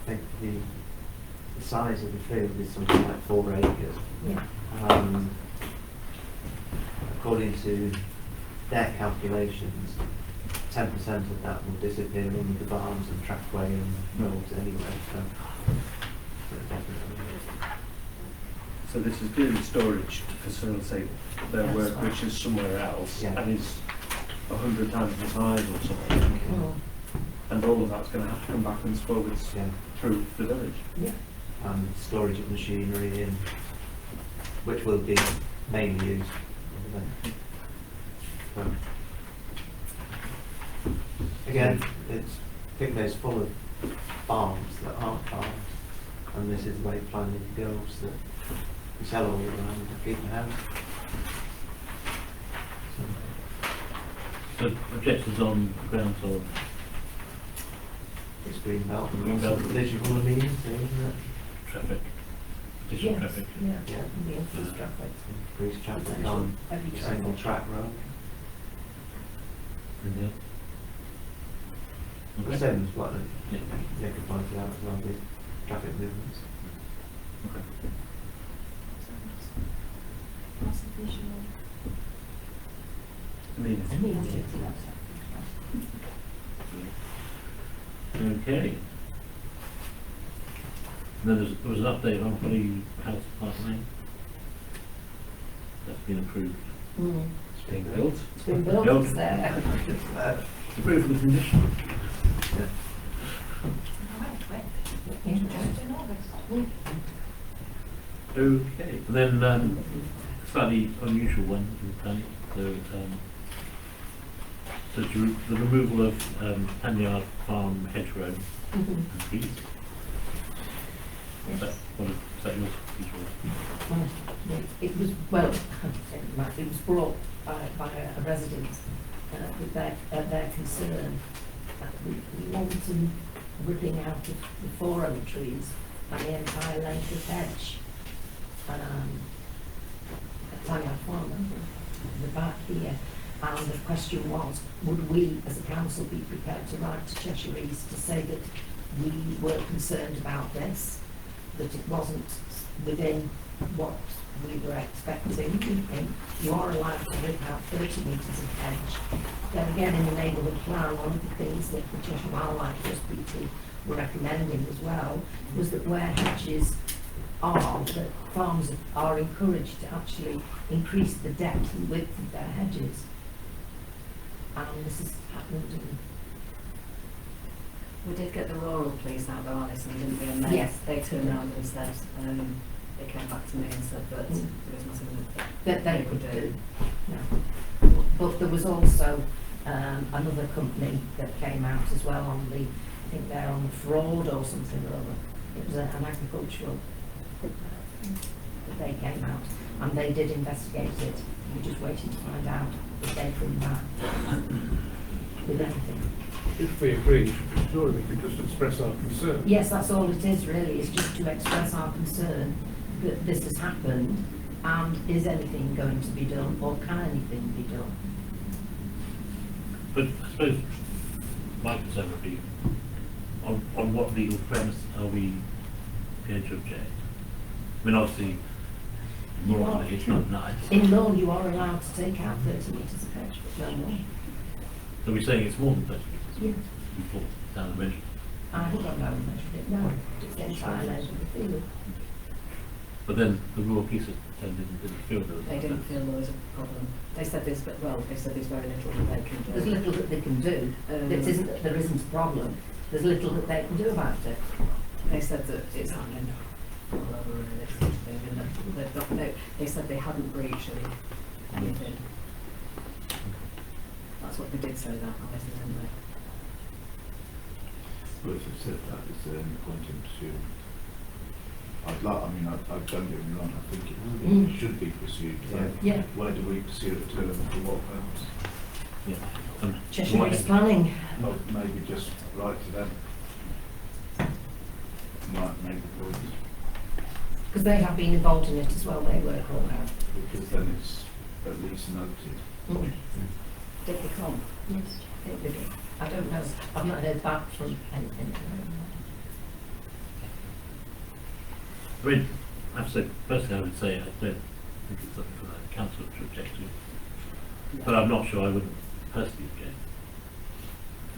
think the size of the field is something like 4 acres.
Yeah.
According to their calculations, 10% of that will disappear in the barns and trackway and roads anyway.
So this is clearly storage to facilitate their
That's
work,
fine.
which is somewhere else,
Yeah.
and is 100 times the size or something.
Well,
And all of that's going to have to come backwards, forwards
Yeah.
through the village.
yeah.
And storage of machinery in, which will be mainly used. Again, Pickmere's full of farms that aren't farms, and this is the way planning goes, that we sell all the land to keep the house.
So objections on the grounds of
It's green belt and
Green belt.
visual amenities, isn't it?
traffic, additional
Yes,
traffic.
yeah.
Yeah.
The increased traffic.
Increased traffic on
Every
a single track road.
Anything else?
The
Okay.
same as what
Yeah.
Nick had pointed out as well, with traffic movements.
Okay.
That's a visual.
Amenity.
Immediately.
Okay. And then there was an update on Holly House Park Lane. That's been approved.
It's being built.
It's been built,
Built.
it's there.
Approved for the condition. Okay, and then slightly unusual one in planning. So the removal of Panyard Farm hedgerow and trees. Is that yours?
It was, well, it was brought by a resident with their concern that we want them ripping out of the 4 other trees and the entire length of hedge. At Panyard Farm, the back here. And the question was, would we as a council be prepared to write to Cheshire East to say that we were concerned about this, that it wasn't within what we were expecting? You are allowed to rip out 30 metres of hedge. Then again, in the neighbourhood plan, one of the things that the Cheshire Wildlife Trust people were recommending as well was that where hedges are, that farms are encouraged to actually increase the depth and width of their hedges. And this has happened in...
We did get the rural police out though, Alison, didn't we? And they,
Yes.
they turned around and said, they came back to me and said that there was nothing
that they could do. No. But there was also another company that came out as well on the, I think they're on the fraud or something or other. It was an agricultural that they came out and they did investigate it. We're just waiting to find out if they come back with anything.
If we agree, surely we could just express our concern.
Yes, that's all it is really, is just to express our concern that this has happened, and is anything going to be done, or can anything be done?
But I suppose my concern would be, on what legal premise are we going to object? I mean, obviously, morally it's not nice.
In law, you are allowed to take out 30 metres of hedge, but no more.
So we're saying it's more than 30 metres?
Yeah.
Before, down the measure.
I don't know who measured it, no, it's the entire length of the field.
But then the rural police didn't feel there was
They didn't feel there was a problem. They said there's, well, they said there's very little that they can do.
There's little that they can do. It isn't that there isn't a problem. There's little that they can do about it.
They said that it's happening all over this sort of thing, and that they said they hadn't breached anything. That's what they did say that, obviously, didn't they?
Well, if it said that, is there any point in pursuing? I don't get me wrong, I think it should be pursued.
Yeah.
Where do we pursue it to and for what purpose?
Yeah.
Cheshire East Planning.
Not maybe just write to them. Might make the point.
Because they have been involved in it as well, they work all out.
Because then it's at least noted.
Did they come?
Yes, I think they did. I don't know. I've not heard back from anything.
I mean, I have to say, personally I would say I don't think it's something for the council to object to.
No.
But I'm not sure I would personally object.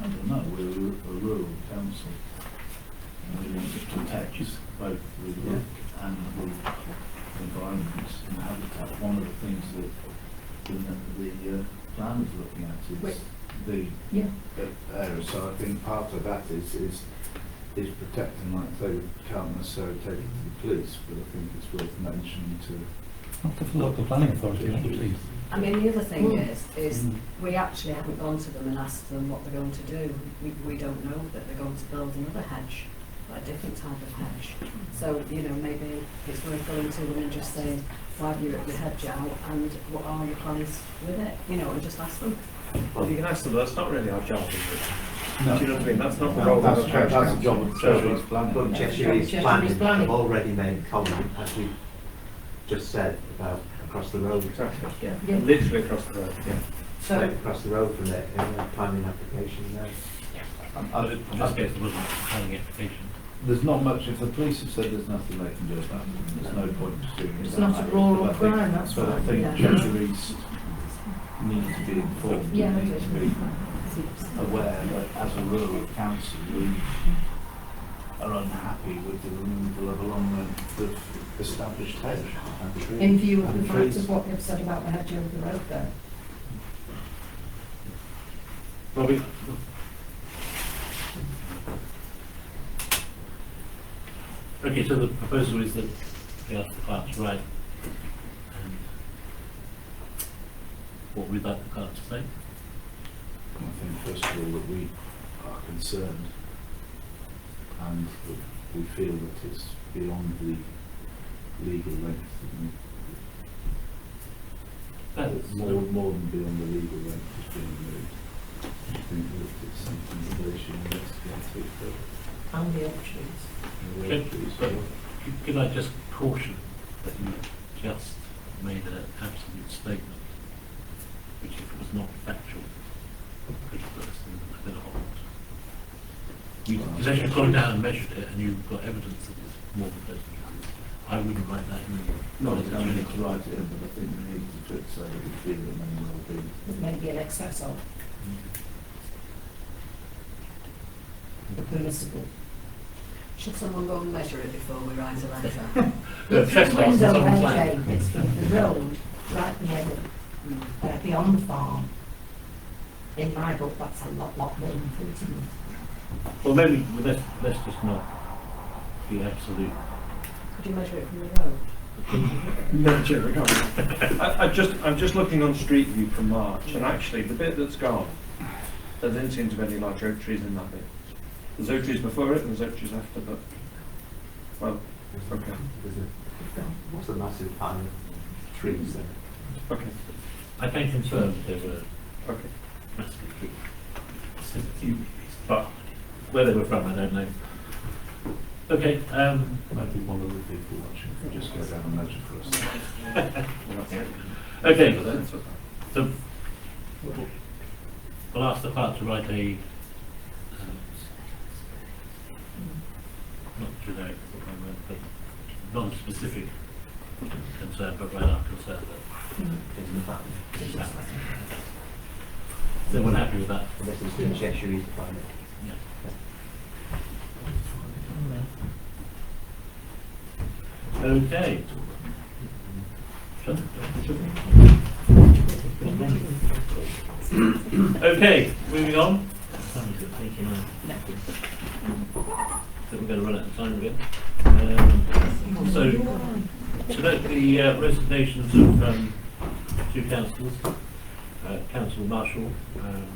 I don't know, we're a rural council. And we want to protect both the look and the environment and habitat. One of the things that the plan is looking at is the area. So I think part of that is protecting, like they can't necessarily take it to the police, but I think it's worth mentioning to
Not the local planning authority, not the police.
I mean, the other thing is we actually haven't gone to them and asked them what they're going to do. We don't know that they're going to build another hedge, a different type of hedge. So, you know, maybe it's worth going to them and just saying, why have you ripped your hedge out and what are your plans with it? You know, and just ask them.
Well, you can ask them, that's not really our job, is it?
No.
Do you know what I mean? That's not the role of the parish
that's the
council.
job of Cheshire East Planning.
But Cheshire East Planning have already made comment, as we just said, about across the road.
Exactly.
Yeah.
Literally across the road. Yeah.
So,
Right across the road from there, in the planning application there.
In this case, there wasn't a planning application.
There's not much, if the police have said there's nothing they can do about it, there's no point pursuing it.
It's not a rural crime, that's
But I
right,
think
yeah.
Cheshire East need to be informed,
Yeah,
need to be aware that as a rural council, we are unhappy with the removal of a long length of established hedge and tree.
In view of
and
the fact
trees.
of what they've said about the hedge over the road there.
Robbie? Okay, so the proposal is that we ask the clerk to write what we'd like the clerk to say.
I think first of all that we are concerned and that we feel that it's beyond the legal length.
That's
More than beyond the legal length is being moved. I think that it's something that they should investigate further.
And the oak trees.
Okay, but could I just caution that you just made an absolute statement, which if it was not factual, could put us in a bit of hot water. You've actually gone down and measured it and you've got evidence that it's more than 30 metres. I wouldn't write that in.
Not that I need to write it in, but I think we need to say that we feel it may well be.
It may be an excess of the permissible.
Should someone go and measure it before we write a letter?
The trespass is
Window
on the
edge,
plan.
it's from the road, right near the, beyond the farm. In my book, that's a lot more than 30 metres.
Well, maybe let's just not be absolute.
Could you measure it from the road?
No, Chair, I can't. I'm just looking on Street View from March, and actually the bit that's gone, there didn't seem to be any large oak trees in that bit. There's oak trees before it and there's oak trees after, but, well, okay.
What's a massive pile of trees there?
Okay,
I can confirm that there were
okay.
massive trees. But where they were from, I don't know. Okay,
Maybe one of the people watching could just go down and measure for us.
okay, so we'll ask the clerk to write a not generic, but non-specific concern, but write our concern that isn't happening. Is everyone happy with that?
Unless it's been Cheshire East Planet.
Yeah. Okay. Okay, moving on. So we're going to run out of time again. So, to note the resignations of two councillors, Councillor Marshall and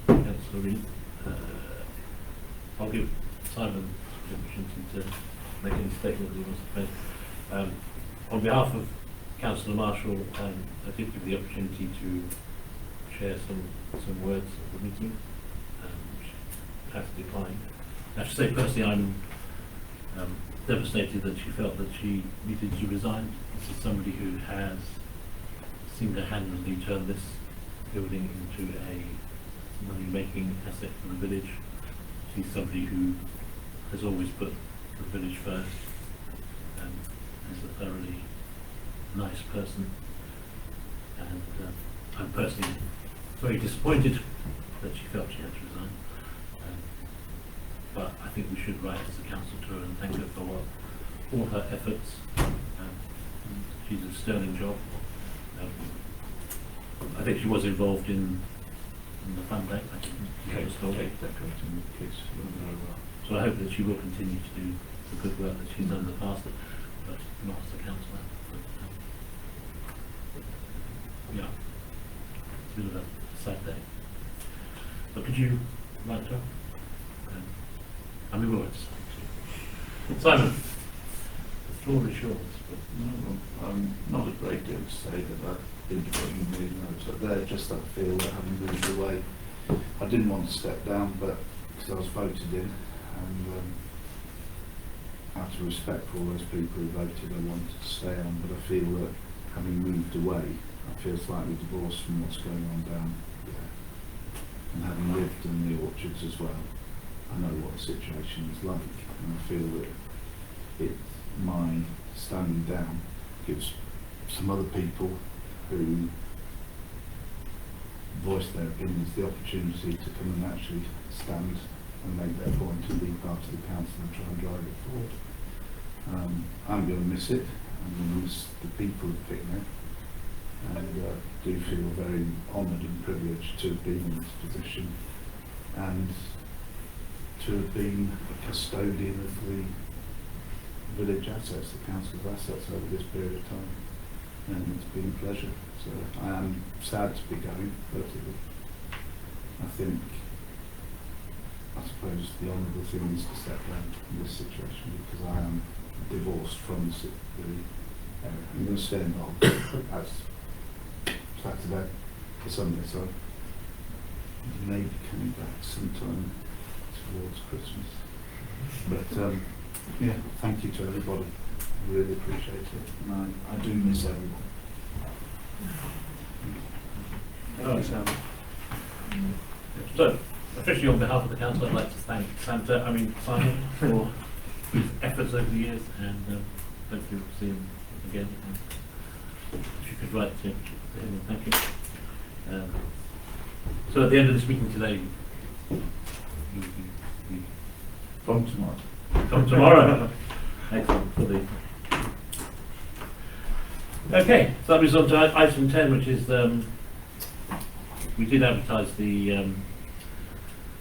Councillor Reid. I'll give Simon the opportunity to make any statement that he wants to make. On behalf of Councillor Marshall, I did give the opportunity to share some words at the meeting, which has declined. I have to say personally I'm devastated that she felt that she needed to resign. This is somebody who has single-handedly turned this building into a money-making asset for the village. She's somebody who has always put the village first and is a thoroughly nice person. And I'm personally very disappointed that she felt she had to resign. But I think we should write as a council to her and thank her for all her efforts. She's a sterling job. I think she was involved in the fund day. I think she was told. So I hope that she will continue to do the good work that she's done in the past, but not as a councillor. Yeah, it's a bit of a sad day. But could you write to her? And we will have to say. Simon, the floor is yours.
Not a great deal to say that I didn't put in the notes, but there just I feel that having moved away, I didn't want to step down, but because I was voted in, and out of respect for all those people who voted, I wanted to stay on, but I feel that having moved away, I feel slightly divorced from what's going on down there. And having lived in the orchards as well, I know what the situation is like, and I feel that my standing down gives some other people who voice their opinions the opportunity to come and actually stand and make their point and be part of the council and try and drive it forward. I'm going to miss it. I'm going to miss the people of Pickmere, and do feel very honoured and privileged to have been in this position and to have been a custodian of the village assets, the council's assets over this period of time, and it's been a pleasure. So I am sad to be going, but I think, I suppose the honourable thing is to step down from this situation because I am divorced from the area. I'm going to stay involved as Saturday or Sunday, so I may be coming back sometime towards Christmas. But yeah, thank you to everybody. I really appreciate it, and I do miss everyone.
So, officially on behalf of the council, I'd like to thank Simon for his efforts over the years, and hopefully we'll see him again. And if you could write to him, thank you. So at the end of this meeting today,
From tomorrow.
From tomorrow. Excellent. For the okay, so that brings on to item 10, which is we did advertise the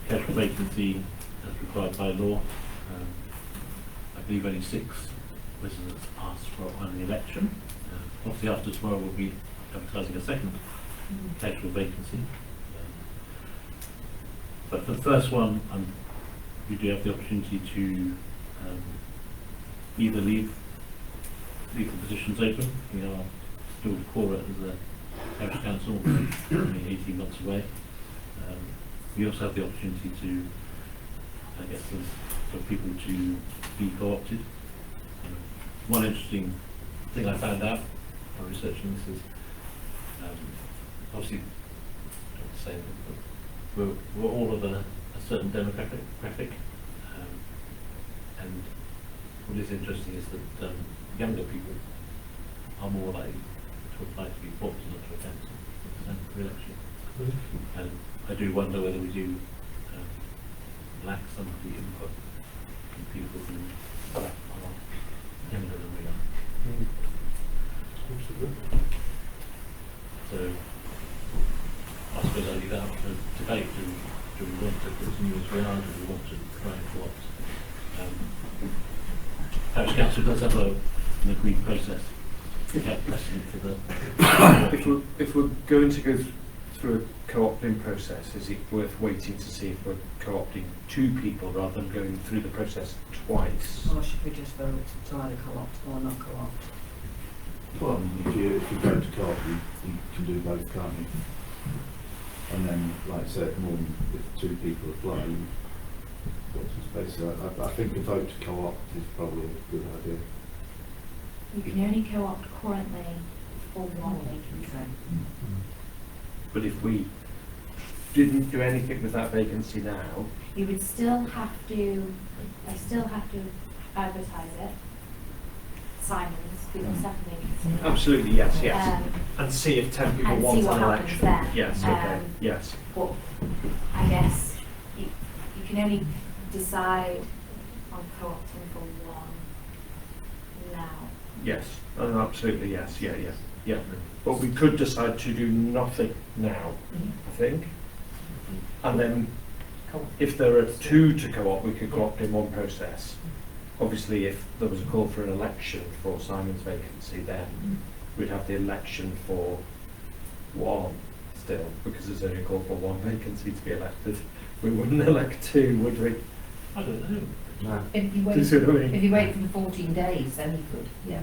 casual vacancy as required by law. I believe only 6 residents asked for on the election. Obviously after tomorrow we'll be advertising a second casual vacancy. But for the first one, you do have the opportunity to either leave the positions open. We are still core as a parish council, only 18 months away. We also have the opportunity to, I guess, for people to be co-opted. One interesting thing I found out while researching this is, obviously, I don't say that, but we're all of a certain demographic, and what is interesting is that younger people are more likely to apply to be appointed not to a council and re-election. And I do wonder whether we do lack some of the input from people who are younger than we are. So I suppose I leave that up for debate. Do we want to continue as we are? Do we want to try and co-opt? Parish Council does have an agreed process. We have precedent for the.
If we're going to go through a co-opting process, is it worth waiting to see if we're co-opting 2 people rather than going through the process twice?
Or should we just vote to either co-opt or not co-opt?
Well, if you go to co-op, you can do both, can't you? And then, like I said, more than if 2 people apply, I think a vote to co-opt is probably a good idea.
You can only co-opt currently for 1 vacancy.
But if we didn't do anything with that vacancy now,
You would still have to, I still have to advertise it. Simon's, because second vacancy.
absolutely, yes. And see if 10 people
And
want
see what
an
happens
election.
then.
Yes, okay, yes.
But I guess you can only decide on co-opting for 1 now.
Yes, absolutely, yes, yeah. But we could decide to do nothing now, I think. And then if there are 2 to co-opt, we could co-opt in one process. Obviously, if there was a call for an election for Simon's vacancy, then we'd have the election for 1 still, because there's only a call for 1 vacancy to be elected. We wouldn't elect 2, would we?
I don't know.
No.
If you
Do you see what I mean?
wait for the 14 days, then you could, yeah.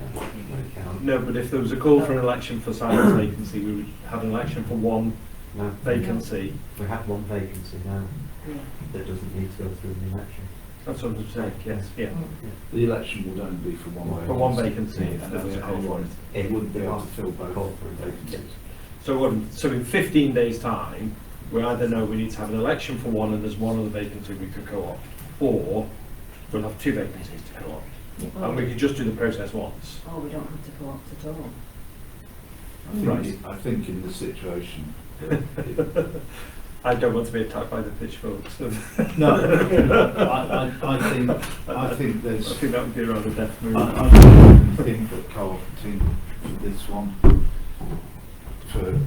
No, but if there was a call for an election for Simon's vacancy, we would have an election for 1
No.
vacancy.
We have 1 vacancy now
Yeah.
that doesn't need to go through an election.
That's what I'm saying, yes, yeah.
The election would only be for 1 vacancy.
For 1 vacancy, if
And
there was a
that's
call for it.
It wouldn't be able to fill both
Call for a
vacancies.
So in 15 days' time, we either know we need to have an election for 1 and there's 1 other vacancy we could co-opt, or we'll have 2 vacancies to co-opt. And we could just do the process once.
Or we don't have to co-opt at all.
I think in this situation,
I don't want to be attacked by the pitchforks. So.
No, I think there's.
I think that would be a rather death move.
I think that co-opting for this one, for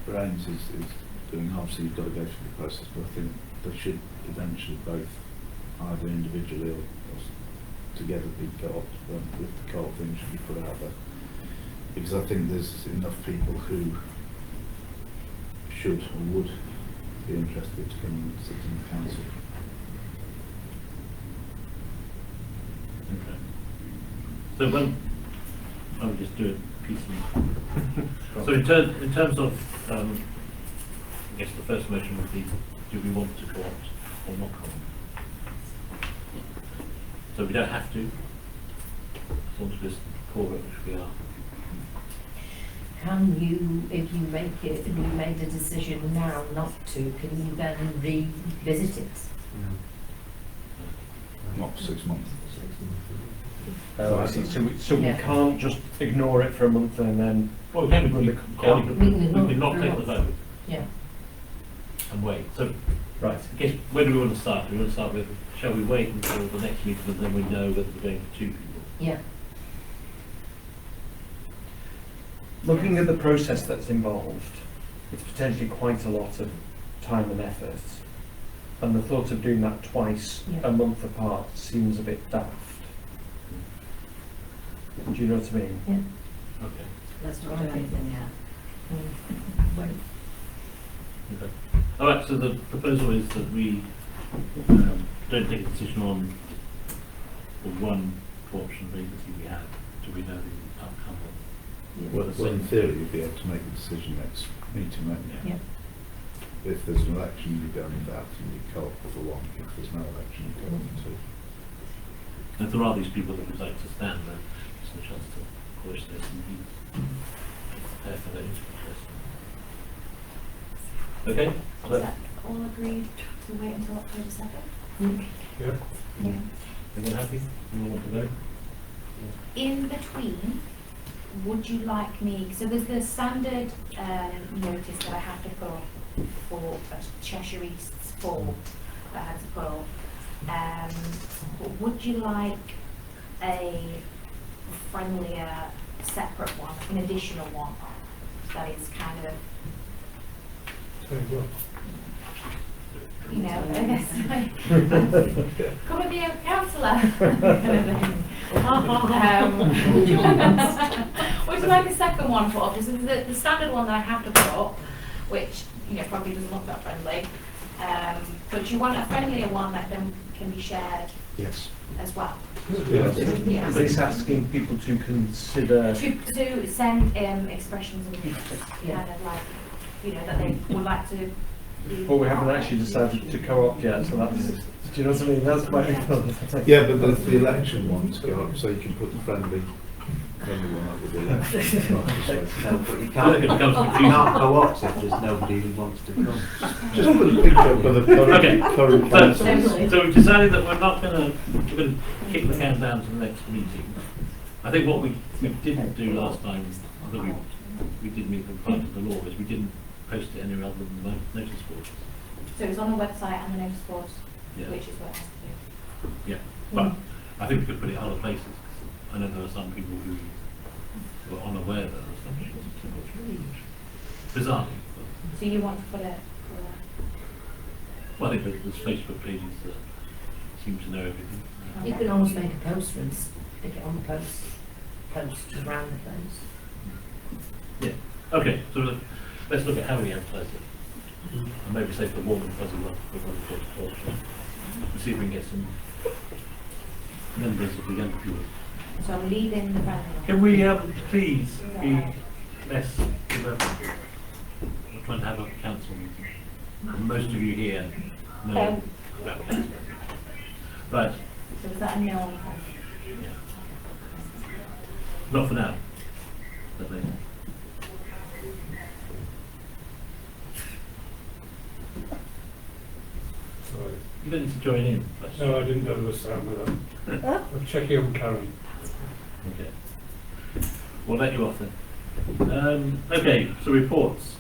Brains is doing, obviously you've got to go through the process, but I think they should eventually both, either individually or together, be co-opted, with the co-op thing should be put out there. Because I think there's enough people who should or would be interested to come and sit in the council.
Okay. So when, I'll just do it piecemeal. So in terms of, I guess the first motion would be, do we want to co-opt or not co-opt? So we don't have to, as long as we're core, which we are.
Can you, if you make it, if you made a decision now not to, can you then revisit it?
Not 6 months.
Oh, I see. So
Yeah.
we can't just ignore it for a month and then.
Well, we can not take the vote
Yeah.
and wait. So
Right.
I guess where do we want to start? We want to start with, shall we wait until the next meeting and then we know whether we're going for 2 people?
Yeah.
Looking at the process that's involved, it's potentially quite a lot of time and effort. And the thought of doing that twice
Yeah.
a month apart seems a bit daft. Do you know what I mean?
Yeah.
Okay.
Let's not do anything yet.
Wait.
Okay. All right. So the proposal is that we don't take a decision on the one co-option vacancy we have till we know the outcome of.
Well, in theory, you'd be able to make a decision next meeting, won't you?
Yeah.
If there's an election, you go with that, and you co-op for one. If there's no election, you co-op for two.
And if there are these people that would like to stand, then there's a chance to polish their CVs. Prepare for those. Okay?
Is that all agreed to wait until October 2nd?
Yeah.
Yeah.
Everyone happy? You want to vote?
In between, would you like me, so there's the standard notice that I have to put up for Cheshire East's fall that I had to put up. But would you like a friendlier, separate one, an additional one that is kind of, you know, I guess like, come and be a councillor. Would you like a second one put up? Just the standard one that I have to put up, which probably doesn't look that friendly. But you want a friendlier one that then can be shared
Yes.
as well.
Yeah. Is this asking people to consider?
To send expressions of kind of like, that they would like to.
Well, we haven't actually decided to co-op yet, so that's. Do you know what I mean? That's quite.
Yeah, but there's the election one to go up, so you can put the friendly one up with the election.
No, but you can't co-opt if there's nobody who wants to come.
Just put a picture up of the current council.
So we've decided that we're going to kick the can down to the next meeting. I think what we didn't do last time, that we did meet compliant with the law, is we didn't post it anywhere other than the notice board.
So it's on the website and the notice boards,
Yeah.
which is what it has to do.
Yeah, but I think we could put it other places. I know there are some people who were unaware that there was something bizarre.
So you want to put it?
Well, I think there's Facebook pages that seem to know everything.
You can almost make a poster and stick it on the post around the place.
Yeah. Okay. So let's look at how we advertise it, and maybe say the warm and fuzzy one we're going to talk and see if we can get some members of the young people.
So I'm leaving the friendly one.
Can we please be less irreverent? We're trying to have a council meeting. And most of you here know about council. Right.
So is that a no on friendly?
Yeah. Not for now. But later.
Sorry.
You don't need to join in.
No, I didn't understand that. I'm checking on Karen.
Okay. We'll let you off then. Okay, so reports.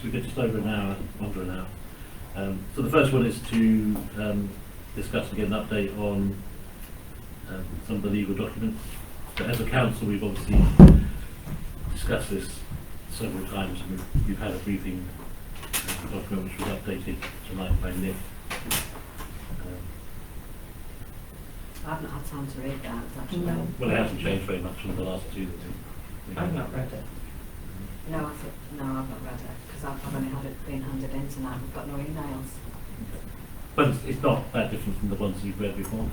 we've got just over an hour, under an hour. So the first one is to discuss and get an update on some of the legal documents. But as a council, we've obviously discussed this several times, and we've had a briefing document which was updated tonight by Nick.
I haven't had time to read that, actually.
No.
Well, it hasn't changed very much from the last two.
I've not read it.
No, I've not read it, because I've only had it being handed in tonight. We've got no emails.
But it's not that different from the ones you've read before.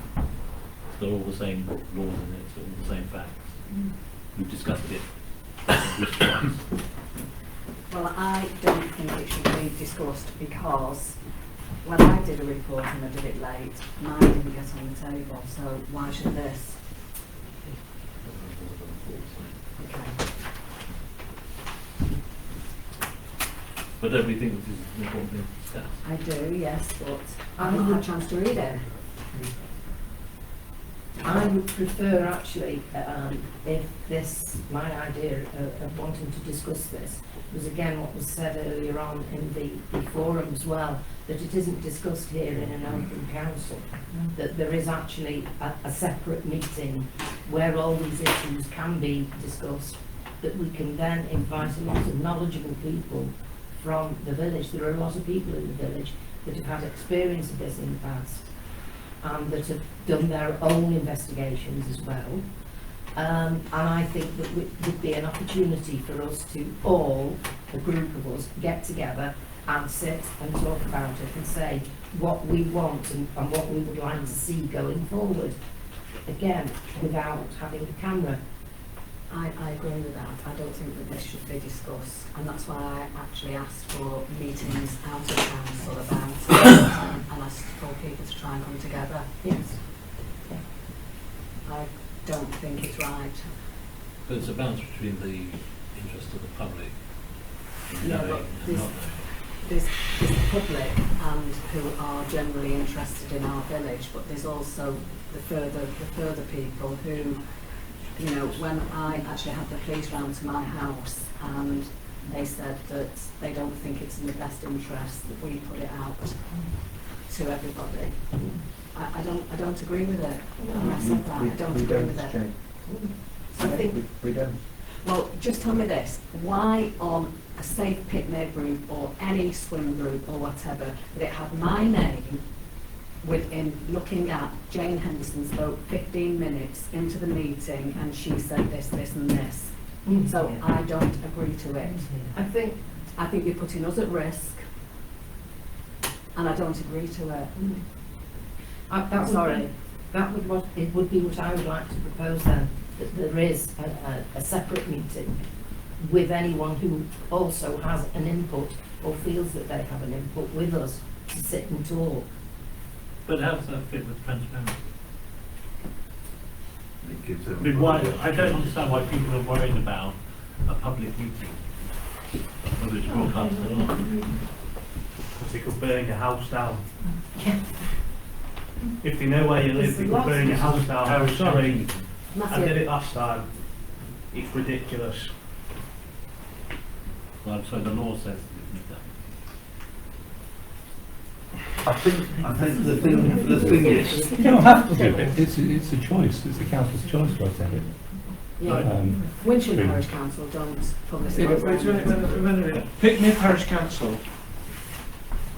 They're all the same laws in it, it's all the same facts. We've discussed it just twice.
Well, I don't think it should be discussed because when I did a report and I did it late, mine didn't get on the table, so why should this? Okay.
But don't we think this is an important thing to discuss?
I do, yes, but I've not had a chance to read it.
I would prefer actually, if this, my idea of wanting to discuss this was again what was said earlier on in the forum as well, that it isn't discussed here in an open council, that there is actually a separate meeting where all these issues can be discussed, that we can then invite a lot of knowledgeable people from the village. There are a lot of people in the village that have had experience of this in the past, and that have done their own investigations as well. And I think that would be an opportunity for us to all, a group of us, get together and sit and talk about it and say what we want and what we would like to see going forward. Again, without having a camera.
I agree with that. I don't think that this should be discussed, and that's why I actually asked for meetings out of council about it, and asked for people to try and come together.
Yes.
I don't think it's right.
But it's a balance between the interest of the public in
Yeah,
knowing
but
and not
there's the public and who are generally interested in our village, but there's also the further people who, you know, when I actually had the police round to my house and they said that they don't think it's in the best interest that we put it out to everybody. I don't agree with it. I said that. I don't agree with it. So I think
We don't.
well, just tell me this, why on a Safe Pickmere group or any swim group or whatever, that it had my name within looking at Jane Henderson's vote 15 minutes into the meeting and she said this, this and this. So I don't agree to it.
I think
you're putting us at risk and I don't agree to it.
that
Sorry.
it would be what I would like to propose then, that there is a separate meeting with anyone who also has an input or feels that they have an input with us to sit and talk.
But how does that fit with transparency?
It gives
I
them.
mean, why, I don't understand why people are worried about a public meeting, whether it's broadcast or not.
Because they could burn your house down. If they know where you live, they could burn your house down.
Oh, sorry.
I did it last time. It's ridiculous.
Well, so the law says you need that.
I think the thing is,
You don't have to do it. It's a choice. It's the council's choice to attend it.
Yeah. Winchell Parish Council don't publicise their
Pickmere Parish Council.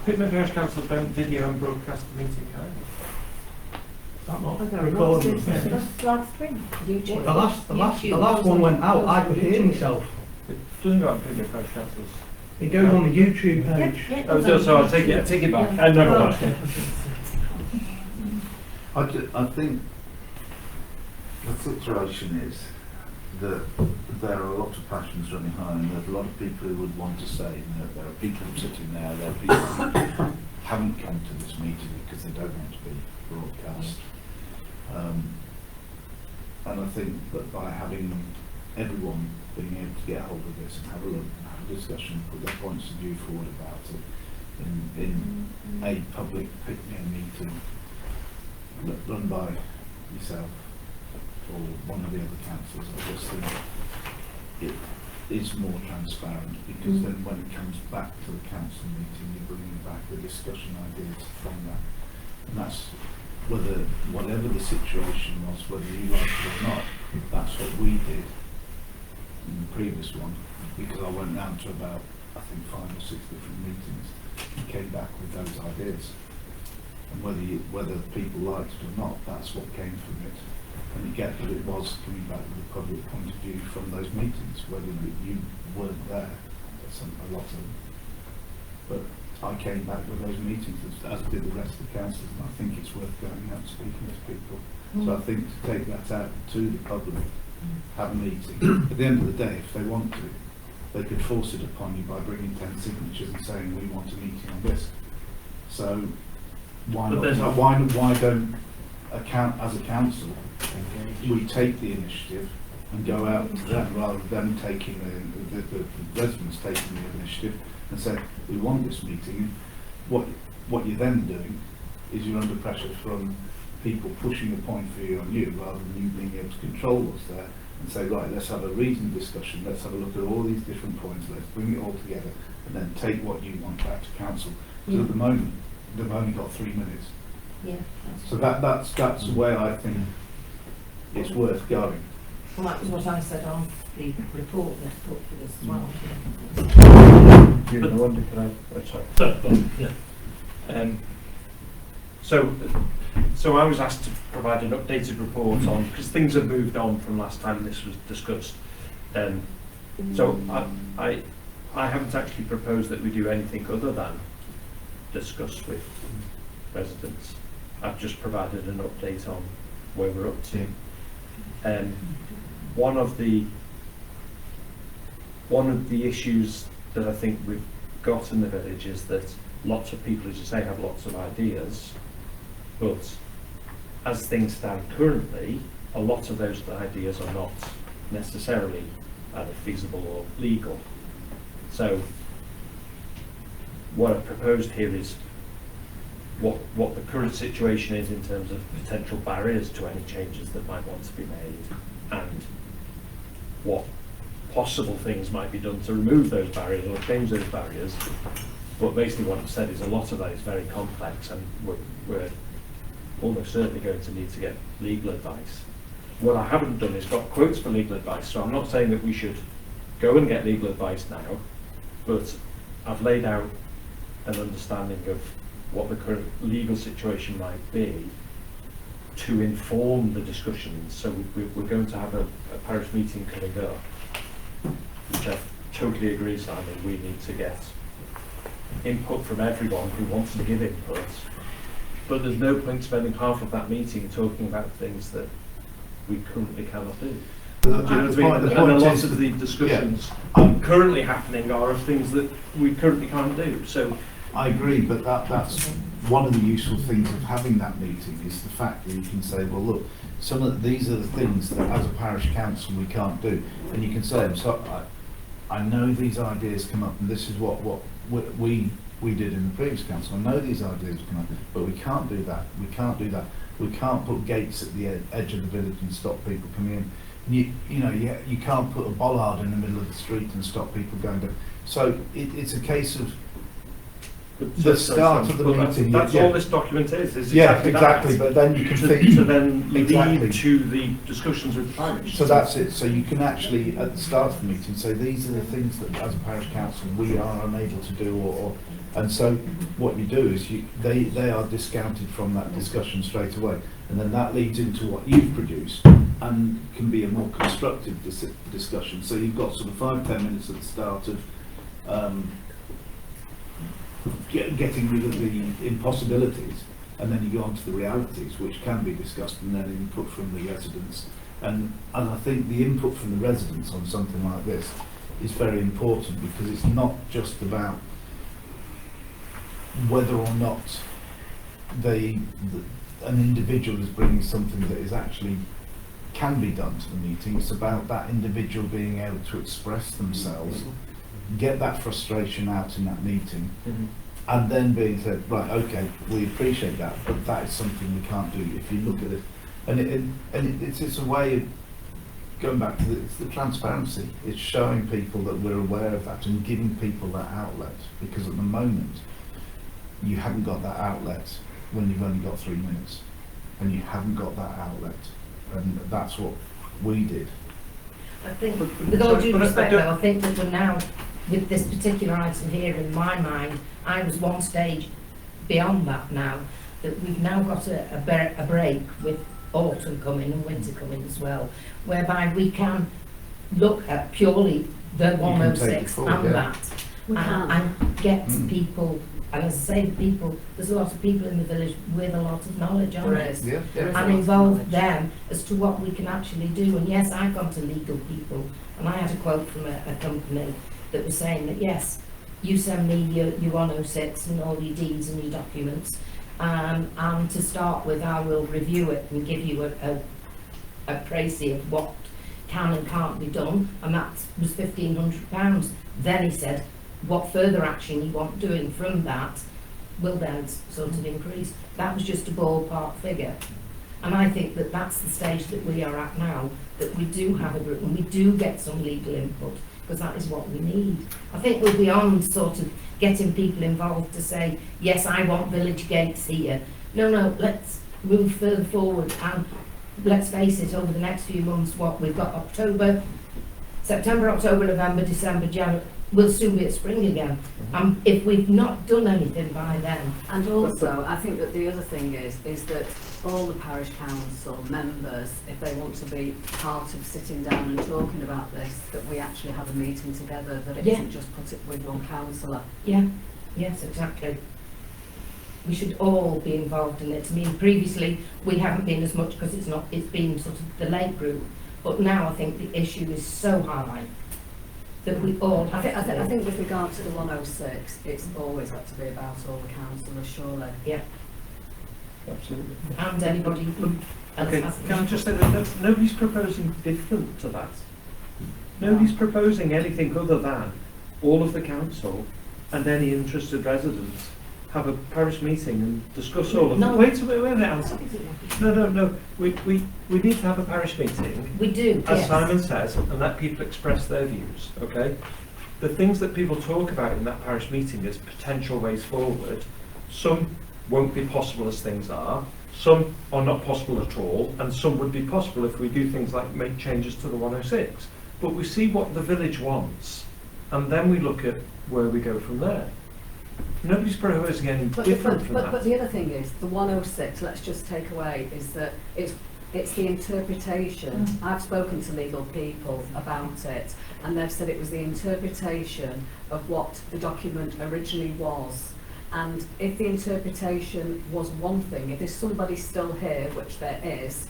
Pickmere Parish Council don't video and broadcast the meeting, can they? Is that not recorded?
YouTube.
The
last one went out, I could hear myself.
It doesn't go on Pickmere Parish Council's.
It goes on the YouTube page.
Oh, so I'll take it back. Never mind.
I think the situation is that there are a lot of passions running high, and there's a lot of people who would want to say, you know, there are people sitting there, there are people who haven't come to this meeting because they don't want to be broadcast. And I think that by having everyone being able to get hold of this and have a look, and have a discussion, put their points of view forward about it in a public Pickmere meeting run by yourself or one of the other councils, I just think is more transparent, because then when it comes back to the council meeting, you're bringing back the discussion ideas from that. And that's whatever the situation was, whether you liked it or not, that's what we did in the previous one, because I went round to about, I think, 5 or 6 different meetings and came back with those ideas. And whether people liked it or not, that's what came from it. And you get that it was coming back with a public point of view from those meetings, whether you weren't there, a lot of them. But I came back with those meetings, as did the rest of the councillors, and I think it's worth going out and speaking to people. So I think to take that out to the public, have a meeting. At the end of the day, if they want to, they could force it upon you by bringing 10 signatures and saying, we want a meeting on this. So why don't as a council, we take the initiative and go out to them, rather than taking the residents taking the initiative and say, we want this meeting. What you're then doing is you're under pressure from people pushing the point of view on you, rather than you being able to control what's there and say, right, let's have a reasoned discussion, let's have a look at all these different points, let's bring it all together and then take what you want back to council. So at the moment, they've only got 3 minutes.
Yeah.
So that's the way I think it's worth going.
Well, that was what I said on the report that I put for this as well.
June, I wonder, can I, sorry.
So I was asked to provide an updated report on, because things have moved on from last time this was discussed. So I haven't actually proposed that we do anything other than discuss with residents. I've just provided an update on where we're up to. One of the issues that I think we've got in the village is that lots of people, as you say, have lots of ideas, but as things stand currently, a lot of those ideas are not necessarily either feasible or legal. So what I've proposed here is what the current situation is in terms of potential barriers to any changes that might want to be made, and what possible things might be done to remove those barriers or change those barriers. But basically what I've said is a lot of that is very complex, and we're almost certainly going to need to get legal advice. What I haven't done is got quotes for legal advice, so I'm not saying that we should go and get legal advice now, but I've laid out an understanding of what the current legal situation might be to inform the discussions. So we're going to have a parish meeting coming up, which I totally agree, Simon, we need to get input from everyone who wants to give input, but there's no point spending half of that meeting talking about things that we currently cannot do. Do you know what I mean? And a lot of the discussions currently happening are of things that we currently can't do. So
I agree, but that's one of the useful things of having that meeting, is the fact that you can say, well, look, these are the things that as a parish council we can't do, and you can say, I know these ideas come up, and this is what we did in the previous council. I know these ideas come up, but we can't do that. We can't do that. We can't put gates at the edge of the village and stop people coming in. You can't put a bollard in the middle of the street and stop people going down. So it's a case of the start of the meeting.
That's all this document is
exactly. But then you can think
to then lead to the discussions with the parish.
So that's it. So you can actually at the start of the meeting say, these are the things that as a parish council we are unable to do, and so what you do is they are discounted from that discussion straight away, and then that leads into what you've produced and can be a more constructive discussion. So you've got sort of 5-10 minutes at the start of getting rid of the impossibilities, and then you go on to the realities, which can be discussed, and then input from the residents. And I think the input from the residents on something like this is very important, because it's not just about whether or not an individual is bringing something that is actually can be done to the meeting. It's about that individual being able to express themselves, get that frustration out in that meeting, and then being said, right, okay, we appreciate that, but that is something we can't do. If you look at it, and it's a way of going back to it's the transparency. It's showing people that we're aware of that and giving people that outlet, because at the moment you haven't got that outlet when you've only got 3 minutes, and you haven't got that outlet, and that's what we did.
I think, with all due respect though, I think that we're now, with this particular item here in my mind, I was one stage beyond that now, that we've now got a break with autumn coming and winter coming as well, whereby we can look at purely the 106 and that, and get people, and as I say, people, there's a lot of people in the village with a lot of knowledge on it, and involve them as to what we can actually do. And yes, I've gone to legal people, and I had a quote from a company that was saying that yes, you send me your 106 and all your deeds and your documents, and to start with I will review it and give you a précis of what can and can't be done, and that was £1,500. Then he said what further action you want doing from that will then sort of increase. That was just a ballpark figure, and I think that that's the stage that we are at now, that we do have a group and we do get some legal input, because that is what we need. I think we're beyond sort of getting people involved to say, yes, I want village gates here. No, let's move further forward, and let's face it, over the next few months, what we've got September, October, November, December, January, we'll soon be at spring again. If we've not done anything by then.
And also, I think that the other thing is that all the parish council members, if they want to be part of sitting down and talking about this, that we actually have a meeting together, that it isn't just put it with one councillor.
Yeah, yes, exactly. We should all be involved in it. I mean, previously we haven't been as much because it's been sort of the late group, but now I think the issue is so high that we all have to.
I think with regard to the 106, it's always got to be about all the councillors, surely.
Yeah.
Absolutely.
And anybody else
Okay,
has
can I just say that nobody's proposing different to that. Nobody's proposing anything other than all of the council and any interested residents have a parish meeting and discuss all of them. Wait a minute, Alison. No. We need to have a parish meeting.
We do,
as
yes.
Simon says, and let people express their views, okay? The things that people talk about in that parish meeting as potential ways forward, some won't be possible as things are, some are not possible at all, and some would be possible if we do things like make changes to the 106. But we see what the village wants, and then we look at where we go from there. Nobody's proposing any different from that.
But the other thing is, the 106, let's just take away, is that it's the interpretation. I've spoken to legal people about it, and they've said it was the interpretation of what the document originally was. And if the interpretation was one thing, if there's somebody still here, which there is,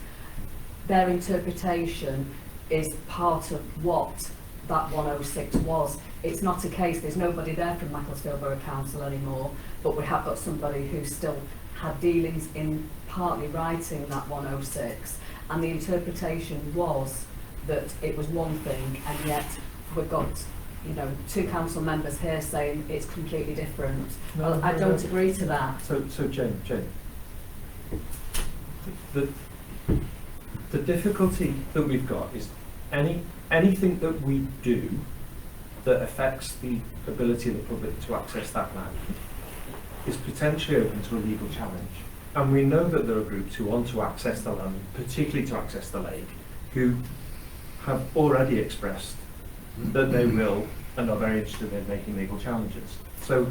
their interpretation is part of what that 106 was. It's not a case, there's nobody there from Macclesfield Borough Council anymore, but we have got somebody who still had dealings in partly writing that 106, and the interpretation was that it was one thing, and yet we've got, you know, 2 council members here saying it's completely different. Well, I don't agree to that.
So Jane, the difficulty that we've got is anything that we do that affects the ability of the public to access that land is potentially open to a legal challenge. And we know that there are groups who want to access the land, particularly to access the lake, who have already expressed that they will and are very interested in making legal challenges. So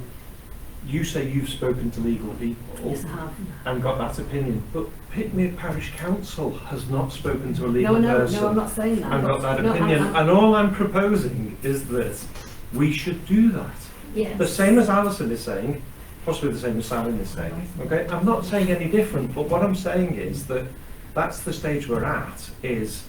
you say you've spoken to legal people
Yes, I have.
and got that opinion, but Pickmere Parish Council has not spoken to a legal person
No, I'm not saying that.
and got that opinion. And all I'm proposing is that we should do that.
Yes.
The same as Alison is saying, possibly the same as Simon is saying. Okay, I'm not saying any different, but what I'm saying is that that's the stage we're at, is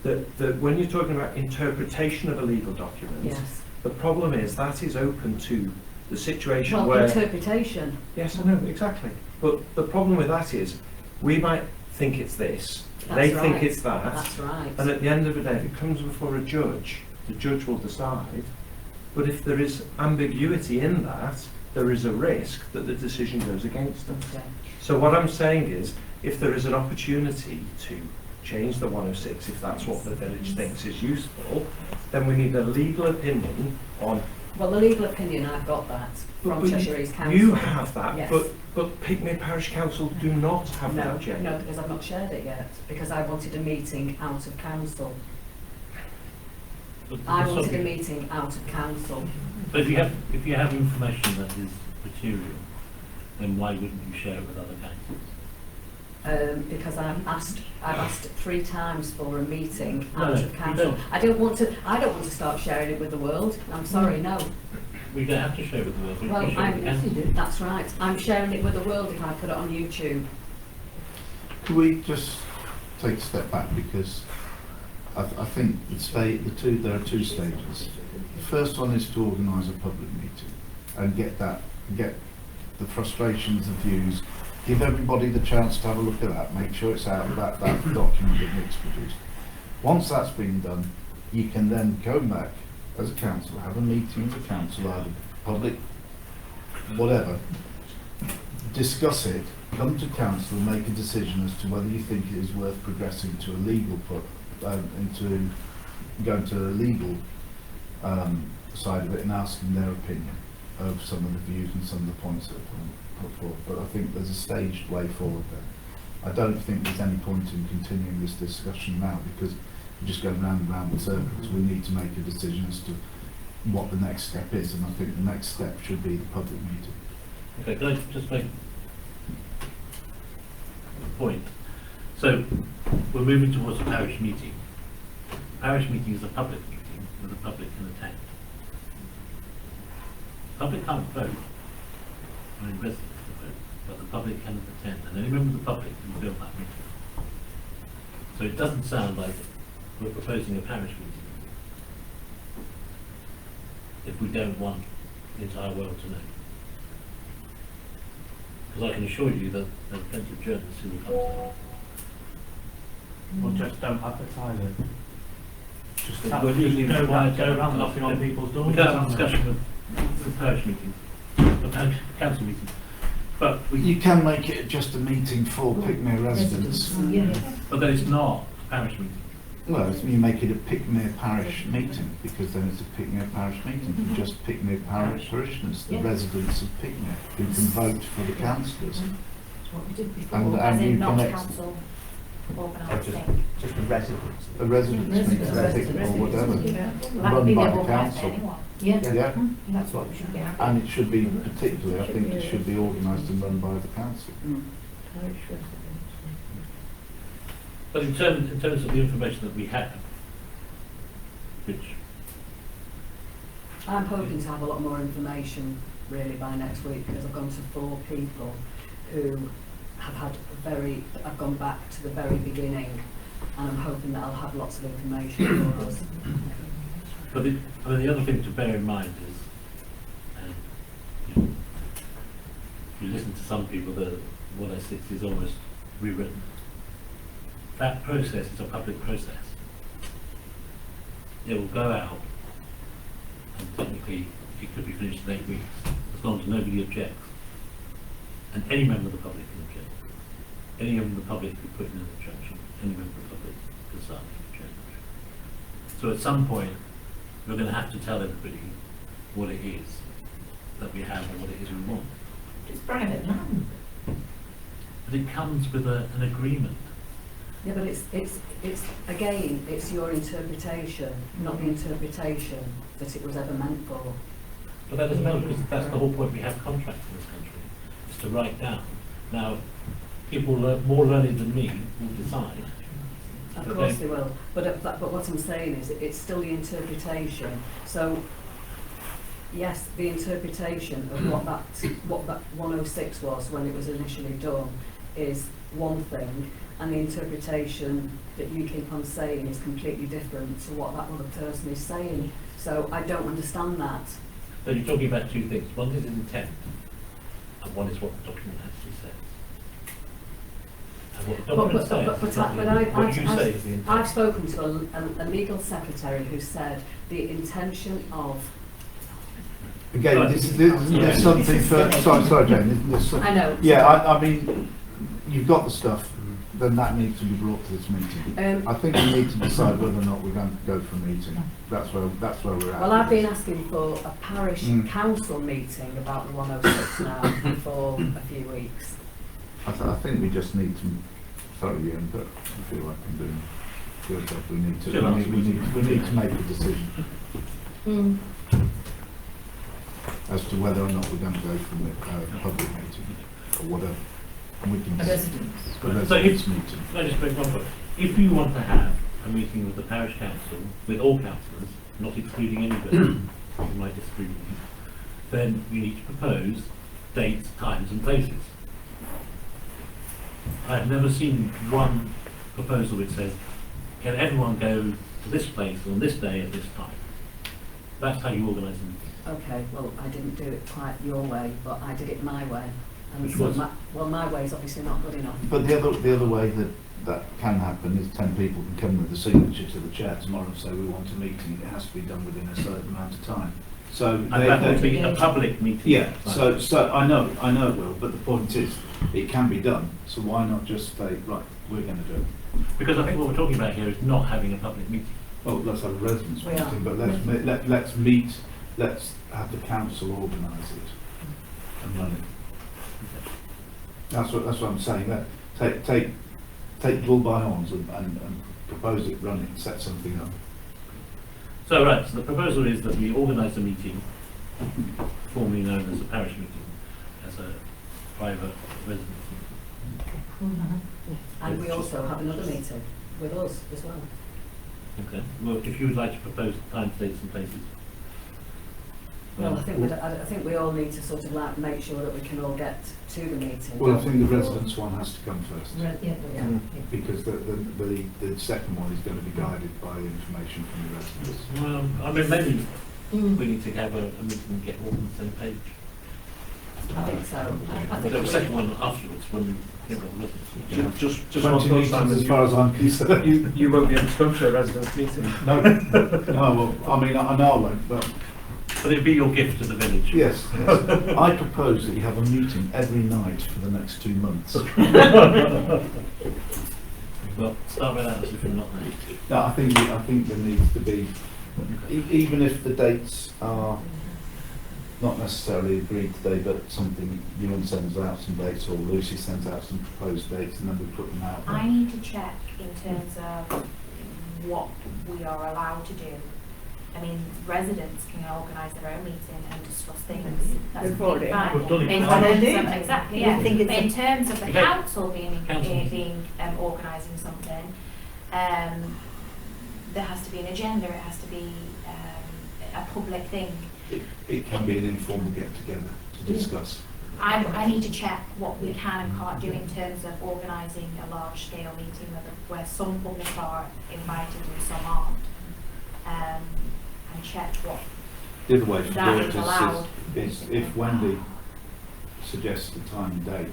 that when you're talking about interpretation of a legal document,
Yes.
the problem is that is open to the situation
Well,
where...
interpretation.
Yes, I know, exactly. But the problem with that is, we might think it's this, they
That's
think
right.
it's that,
That's right.
and at the end of the day, if it comes before a judge, the judge will decide. But if there is ambiguity in that, there is a risk that the decision goes against them.
Okay.
So what I'm saying is, if there is an opportunity to change the 106 if that's what the village thinks is useful, then we need a legal opinion on.
Well, the legal opinion, I've got that from
But
Cheshire East Council.
you have that,
Yes.
but Pickmere Parish Council do not have
No,
that yet.
no, because I've not shared it yet, because I wanted a meeting out of council. I wanted a meeting out of council.
But if you have information that is material, then why wouldn't you share it with other councils?
Because I've asked 3 times for a meeting
No,
out
no,
of
you
council.
don't.
I don't want to start sharing it with the world. I'm sorry, no.
We don't have to share it with the world. We
Well,
can share it with the council.
that's right. I'm sharing it with the world if I put it on YouTube.
Could we just take a step back, because I think there are 2 stages. The first one is to organise a public meeting and get the frustrations, the views, give everybody the chance to have a look at that, make sure it's out of that document that Nick's produced. Once that's been done, you can then go back as a council, have a meeting as a council, either public, whatever, discuss it, come to council, make a decision as to whether you think it is worth progressing to a legal into going to a legal side of it and asking their opinion of some of the views and some of the points that have been put forward. But I think there's a staged way forward there. I don't think there's any point in continuing this discussion now, because we're just going round and round in circles. We need to make a decision as to what the next step is, and I think the next step should be the public meeting.
Okay, can I just make a point? So, we're moving towards a parish meeting. Parish meeting is a public meeting where the public can attend. Public can't vote, I mean residents can vote, but the public can attend, and any member of the public can fill that meeting. So it doesn't sound like we're proposing a parish meeting if we don't want the entire world to know. Because I can assure you that there are plenty of journalists who will come to that.
Well, just don't advertise it. Just
Well, you
go
don't-
around knocking on people's doors.
We can have a discussion with the parish meeting, the parish council meeting, but
You can make it just a meeting for Pickmere residents.
but then it's not a parish meeting.
Well, you make it a Pickmere parish meeting, because then it's a Pickmere parish meeting for just Pickmere parish parishioners, the residents of Pickmere, who can vote for the councillors.
That's what we did before,
And
as
you
in not
connect-
council
Or
organising.
just the residents.
A residents meeting, or whatever, run by the council.
Yeah.
Yeah,
That's what we should be having.
and it should be particularly, I think it should be organised and run by the council.
But in terms of the information that we have, which
I'm hoping to have a lot more information really by next week, because I've gone to 4 people who have gone back to the very beginning, and I'm hoping that I'll have lots of information for us.
But the other thing to bear in mind is, you know, if you listen to some people, the 106 is almost rewritten. That process is a public process. It will go out, and technically it could be finished in 8 weeks, as long as nobody objects. And any member of the public can object. Any member of the public could put in an objection. Any member of the public could start an objection. So at some point, we're going to have to tell everybody what it is that we have and what it is we want.
It's private land.
But it comes with an agreement.
Yeah, but it's again, it's your interpretation, not the interpretation that it was ever meant for.
But that doesn't matter, because that's the whole point. We have contracts in this country, is to write down. Now, people more learned than me will decide.
Of
But
course
they-
they will, but what I'm saying is it's still the interpretation. So yes, the interpretation of what that 106 was when it was initially done is one thing, and the interpretation that you keep on saying is completely different to what that other person is saying. So I don't understand that.
So you're talking about 2 things. One is intent, and one is what the document actually says. And what the document says is not what you say is the intent.
I've spoken to a legal secretary who said the intention of.
Again,
Right.
there's something for, sorry Jane, there's some,
I know.
yeah, I mean, you've got the stuff, then that needs to be brought to this meeting. I think we need to decide whether or not we're going to go for a meeting. That's where we're at.
Well, I've been asking for a parish council meeting about the 106 now for a few weeks.
I think we just need to, sorry Ian, but I feel like I'm doing good stuff. We need to make a decision as to whether or not we're going to go for a public meeting or whatever. And we can
So if, I just make one point. If you want to have a meeting with the parish council, with all councillors, not excluding anybody who might disagree with you, then you need to propose dates, times and places. I've never seen one proposal which says, can everyone go to this place on this day at this time? That's how you organise them.
Okay, well, I didn't do it quite your way, but I did it my way. And
Which
so
was?
my way is obviously not good enough.
But the other way that can happen is 10 people can come with a signature to the chair tomorrow and say we want a meeting. It has to be done within a certain amount of time. So
And that would be a public meeting.
yeah. So I know it will. But the point is, it can be done. So why not just say right, we're going to do it?
Because I think what we're talking about here is not having a public meeting.
Well, let's have a residence
We
meeting,
are.
but let's meet. Let's have the council organise it and run it. That's what I'm saying. That take the bull by horns and propose it, run it, set something up.
So right, so the proposal is that we organise a meeting, formerly known as a parish meeting, as a private residence meeting.
And we also have another meeting with us as well.
Okay. Well, if you would like to propose times, dates and places.
Well, I think we all need to sort of like make sure that we can all get to the meeting.
Well, I think the residence one has to come first,
Yeah.
because the second one is going to be guided by information from the residents.
Well, I mean, maybe we need to have a meeting and get all on the same page.
I think so. I think
The second one afterwards, when we get all the residents.
Just one
20
thought,
meetings
Simon,
as far as I'm concerned.
you won't be able to come to a residence meeting.
No, well, I mean, I know I won't, but
But it'd be your gift to the village.
yes. I propose that you have a meeting every night for the next 2 months.
Well, start with that as if you're not there.
No, I think there needs to be, even if the dates are not necessarily agreed today, but something, Ewan sends out some dates or Lucy sends out some proposed dates and then we put them out.
I need to check in terms of what we are allowed to do. I mean, residents can organise their own meeting and discuss things. That's completely fine.
We've done it.
In
Oh,
terms of, exactly, yeah.
think it's
But in terms of the
Okay.
council being
Council.
organising something, there has to be an agenda. It has to be a public thing.
It can be an informal get-together to discuss.
I need to check what we can and can't do in terms of organising a large-scale meeting where some public are invited and some aren't. And check what
The other way to
that
do
is
it
allowed.
is if Wendy suggests a time and date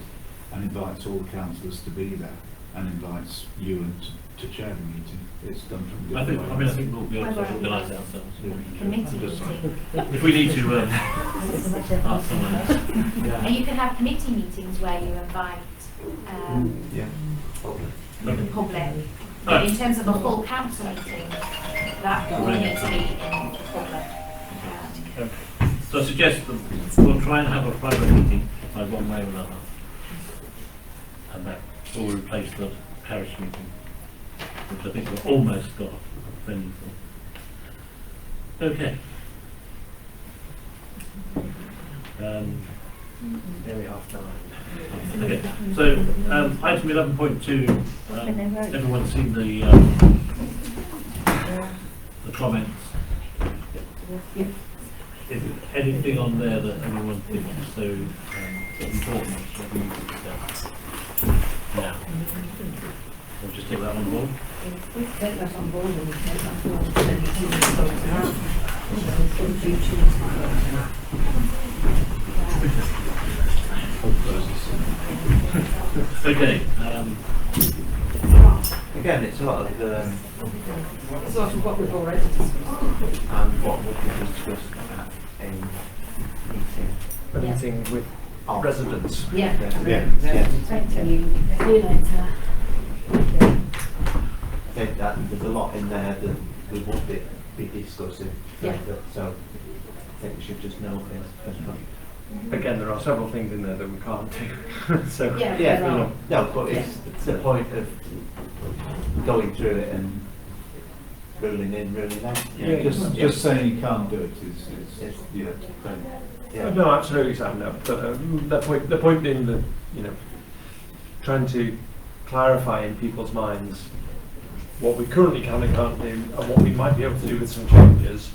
and invites all the councillors to be there and invites Ewan to chair the meeting, it's done from the
I
other
think,
way.
I mean, I think we'll be able to organise it ourselves.
committee
Just
meeting.
If we need to ask someone else.
And you can have committee meetings where you invite
Yeah.
Okay.
public. But in terms of a full council meeting, that will need to be in public.
So I suggest that we'll try and have a private meeting by one way or another. And that will replace the parish meeting, which I think we've almost got a venue for. Okay.
Nearly half 9.
Okay, so item 11.2, everyone's seen the comments. Is there anything on there that anyone thinks is so important that we need to discuss now? We'll just take that on board.
Take that on board and take that on board and
Okay.
Again, it's a lot of
sort of what we've already discussed.
and what would be discussed at a meeting.
A meeting with residents.
Yeah.
Yeah.
Yeah.
Thank you.
See you later.
that there's a lot in there that we would be discussing.
Yeah.
So I think we should just know this.
Again, there are several things in there that we can't do. So
Yeah,
Yeah,
there are.
no, but it's the point of going through it and ruling in, ruling out.
Yeah, just saying you can't do it is yeah.
Yeah.
No, absolutely, Sam. No, but the point being that, you know, trying to clarify in people's minds what we currently can and can't do, and what we might be able to do with some changes,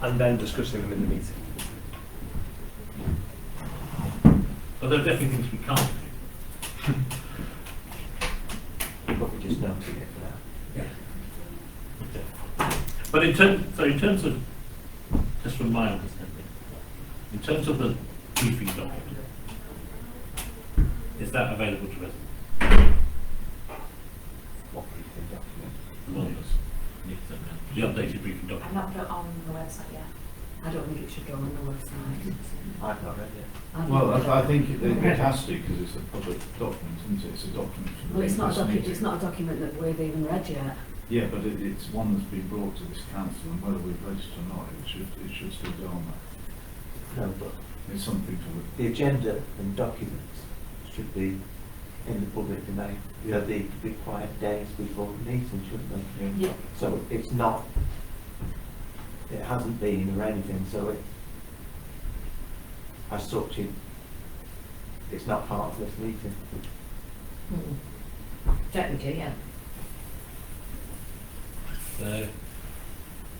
and then discussing them in the meeting.
But there are definitely things we can't do.
But we just noting it for now.
But in terms of, just from my understanding, in terms of the briefing document, is that available to residents?
What briefing document?
The lawyers need to know. The updated briefing
I've
document.
not put it on the website yet.
I don't think it should go on the website.
I've not read it.
Well, I think it has to because it's a public document, isn't it? It's a document. For the
Well, it's not,
business meeting.
it's not a document that we've even read yet.
Yeah, but it's one that's been brought to this council, and whether we've read it or not, it should still go on there.
No, but
It's something to
the agenda and documents should be in the public domain.
Yeah.
They need to be quiet days before the meeting, shouldn't they?
Yeah.
So it's not, it hasn't been or anything, so it, as such, it's not part of this meeting.
Technically, yeah.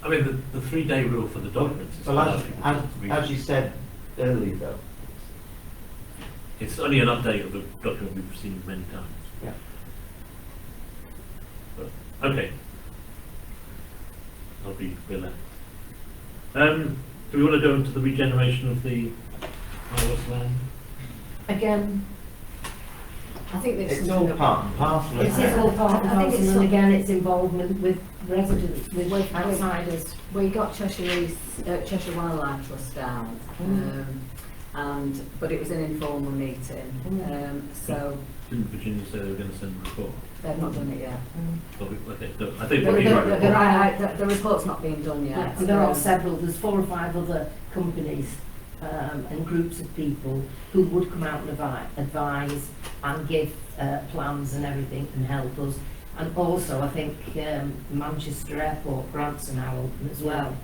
I mean, the 3-day rule for the documents is
Well,
allowed people to read.
as you said earlier though,
It's only an update of a document we've received many times.
yeah.
But, okay. I'll be relaxed. Do we want to go into the regeneration of the Iris land?
Again, I think this
It's
is
all part and parcel.
It
isn't
is
it?
all part of
I think
the
it's
and
some-
again, it's involvement with residents, with outsiders.
we got Cheshire Wildlife Trust down, but it was an informal meeting, so
Didn't Virginia say they were going to send a report?
they've not done it yet.
Well, okay, I think what you
The report's not being done yet.
Yeah, there are several, there's 4 or 5 other companies and groups of people who would come out and advise and give plans and everything and help us. And also, I think Manchester Airport grants are now open as well.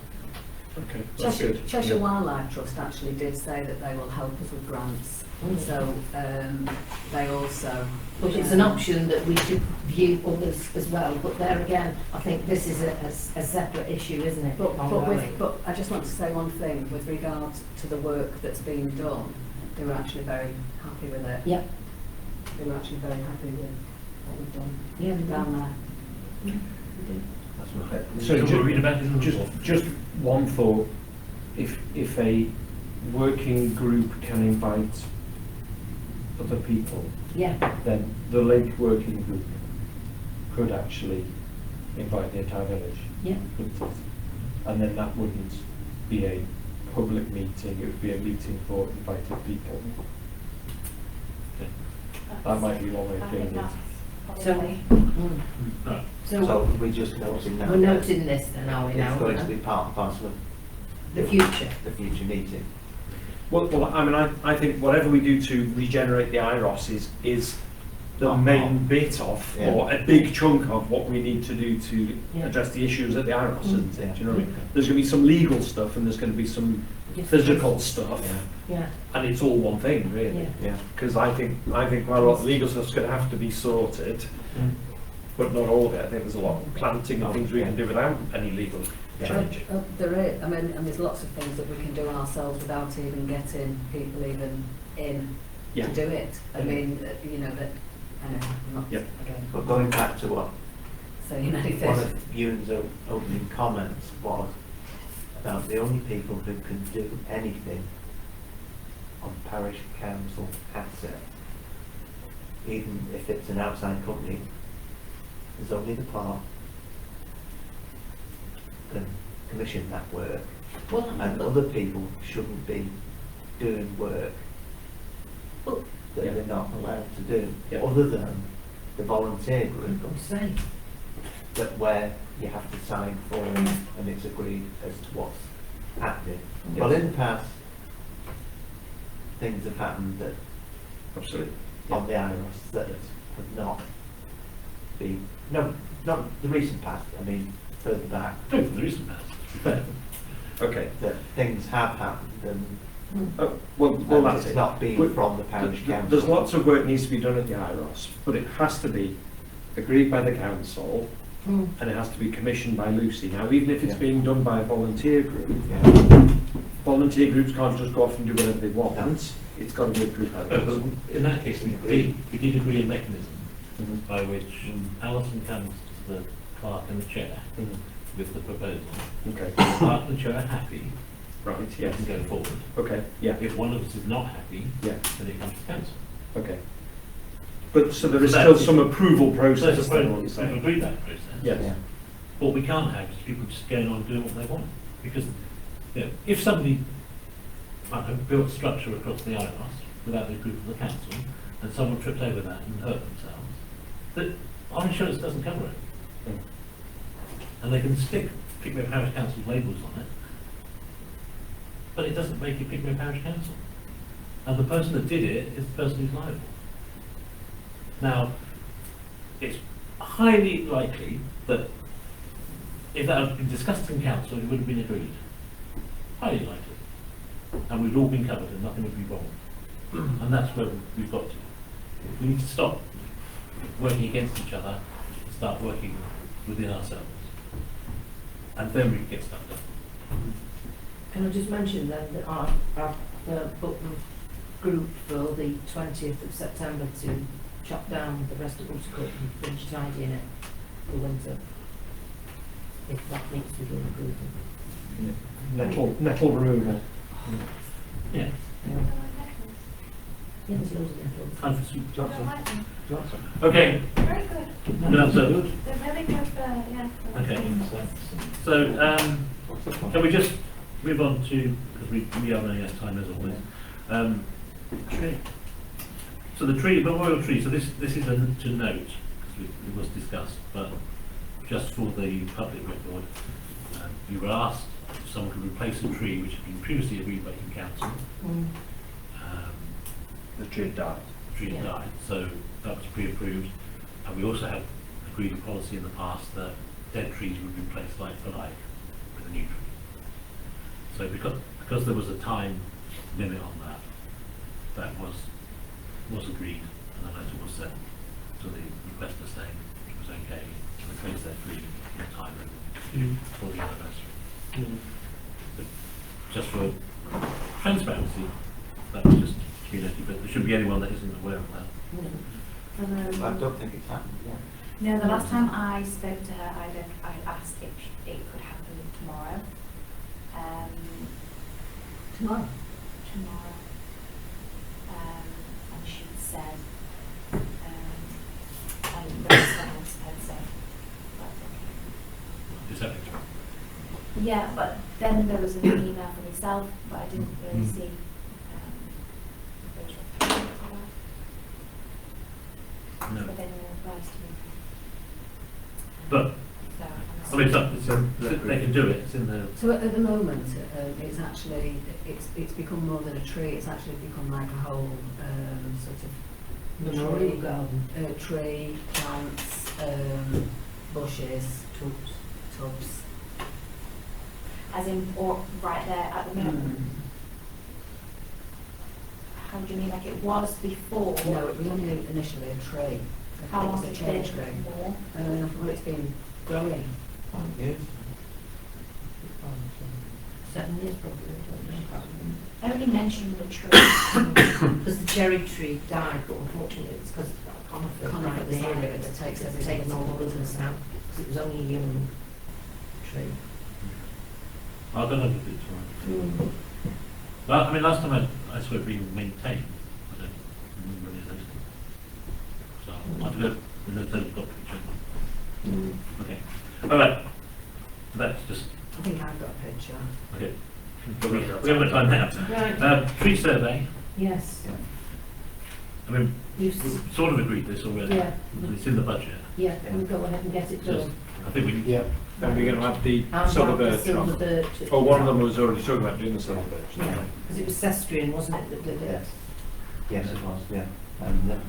Okay, that's good.
Cheshire Wildlife Trust actually did say that they will help us with grants. So they also...
But it's an option that we should view others as well. But there again, I think this is a separate issue, isn't it?
But I just want to say one thing with regard to the work that's been done. They were actually very happy with it.
Yeah.
They were actually very happy with what we've done
Yeah,
down there.
That's right.
So
So we'll read about it in the report.
just one thought, if a working group can invite other people,
Yeah,
then the link working group could actually invite the entire village.
yeah.
couldn't it? And then that wouldn't be a public meeting, it would be a meeting for invited people. That might be one way of doing it.
So,
Right.
So we're just noting that.
we're noting this then, are we now?
It's going to be part and parcel of
The future.
the future meeting.
Well, I mean, I think whatever we do to regenerate the IROS is the
Oh,
main bit of,
yeah.
or a big chunk of what we need to do to
Yeah.
address the issues at the IROS, isn't it? Do you know what I mean?
Yeah.
There's going to be some legal stuff and there's going to be some physical stuff,
Yeah,
and it's all one thing, really.
yeah.
Yeah.
Because I think quite a lot of legal stuff's going to have to be sorted, but not all of it. I think there's a lot of planting and things we can do without any legal change.
There is, I mean, and there's lots of things that we can do ourselves without even getting people even in
Yeah.
to do it. I mean, you know, that, I know, I'm not,
Yeah.
again,
But going back to what
saying anything.
one of Ewan's opening comments was about the only people who can do anything on parish council asset, even if it's an outside company, is only the clerk can commission that work,
Well,
and other people shouldn't be doing work
Well-
that
Yeah.
they're not allowed to do,
Yeah.
other than the volunteer group.
I'm going to say,
that where you have to sign forms and it's agreed as to what's happening. Well, in the past, things have happened that
Absolutely.
on the IROS that have not been, no, not the recent past, I mean further back,
No, for the recent past, to be fair.
Okay.
that things have happened and,
Well,
and
that's
it's
it.
not been
But
from the parish council.
There's lots of work needs to be done at the IROS, but it has to be agreed by the council and it has to be commissioned by Lucy. Now, even if it's
Yeah.
being done by a volunteer group,
Yeah.
volunteer groups can't just go off and do whatever they want. It's got to be approved by the
But
council.
in that case, we did agree a mechanism
Mhm.
by which Alison comes to the clerk and the chair
Mhm.
with the proposal.
Okay.
The clerk and the chair are happy,
Right,
we
yes.
can go forward.
Okay, yeah,
If one of us is not happy,
yeah,
then it comes to council.
okay. But, so there is
So
still
that's-
some approval
So
process,
it's
then, what you're
we've
saying?
agreed that process.
Yes.
Yeah.
What we can't have is people just going on doing what they want. Because if somebody, I don't know, built a structure across the IROS without the approval of the council, and someone tripped over that and hurt themselves, that our insurance doesn't cover it.
Mm.
And they can stick Pickmere Parish Council labels on it, but it doesn't make it Pickmere Parish Council. And the person that did it is the person who's liable. Now, it's highly likely that if that had been discussed in council, it would have been agreed. Highly likely. And we'd all been covered and nothing would be wrong. And that's where we've got to. We need to stop working against each other and start working within ourselves. And then we can get stuff done.
Can I just mention then that I've booked the group for the 20th of September to chop down the rest of Bruce Court and finish tidying it for winter. If that needs to be approved.
Nettle removal.
Yeah.
Yeah, there's loads of them.
Time for soup.
Johnson.
Okay.
Very good.
No, so,
They're really good for, yeah.
okay. So, can we just move on to, because we are running out of time as always. Tree. So the tree, memorial tree, so this is to note, because it was discussed, but just for the public record, you were asked if someone could replace a tree which had been previously agreed by the council.
The tree died.
The tree had died, so that was pre-approved. And we also had agreed a policy in the past that dead trees would be replaced like for like with a new tree. So because there was a time limit on that, that was agreed, and a letter was sent to the requester saying it was okay to replace their tree in time for the anniversary. But just for transparency, that was just community, but there shouldn't be anyone that isn't aware of that.
I don't think it's happened yet.
No, the last time I spoke to her, I asked if it could happen tomorrow.
Tomorrow?
Tomorrow. And she said, and the rest of us had said, that's okay.
Is that it?
Yeah, but then there was an email from yourself, but I didn't really see if there was a reply to that.
No.
But then it applies to me.
But,
So,
I mean, they can do it, it's in the,
So at the moment, it's actually, it's become more than a tree, it's actually become like a whole sort of
Memorial garden.
Tree, plants, bushes, tubs.
as in, or right there at the minute. How do you mean, like it was before?
No, it was only initially a tree.
How
It
long
was a
has it
change
been
tree.
more?
Well, it's been growing.
7 years probably.
I only mentioned the tree.
Because the cherry tree died, but unfortunately it's because of that conifer right
Conifer
there
that takes
that's
everything
taken all the
forward.
business out, because it was only a young tree.
I don't know if it's right. But, I mean, last time I saw it being maintained, I don't remember any of those things. So, I don't know, they've got pictures. Okay, all right. That's just,
I think I've got a picture.
okay. We haven't got time now.
Right.
Tree survey,
Yes.
I mean,
You've,
we've sort of agreed this already.
yeah,
It's in the budget.
yeah, we'll go ahead and get it
Just
done.
I think we,
Yeah. Then we're going to have the
And
silver
like the
birch
silver
on.
birch.
Oh, one of them was already talking about doing the silver birch.
Yeah, because it was Sestrian, wasn't it, that did it?
Yes. Yes, it was, yeah. And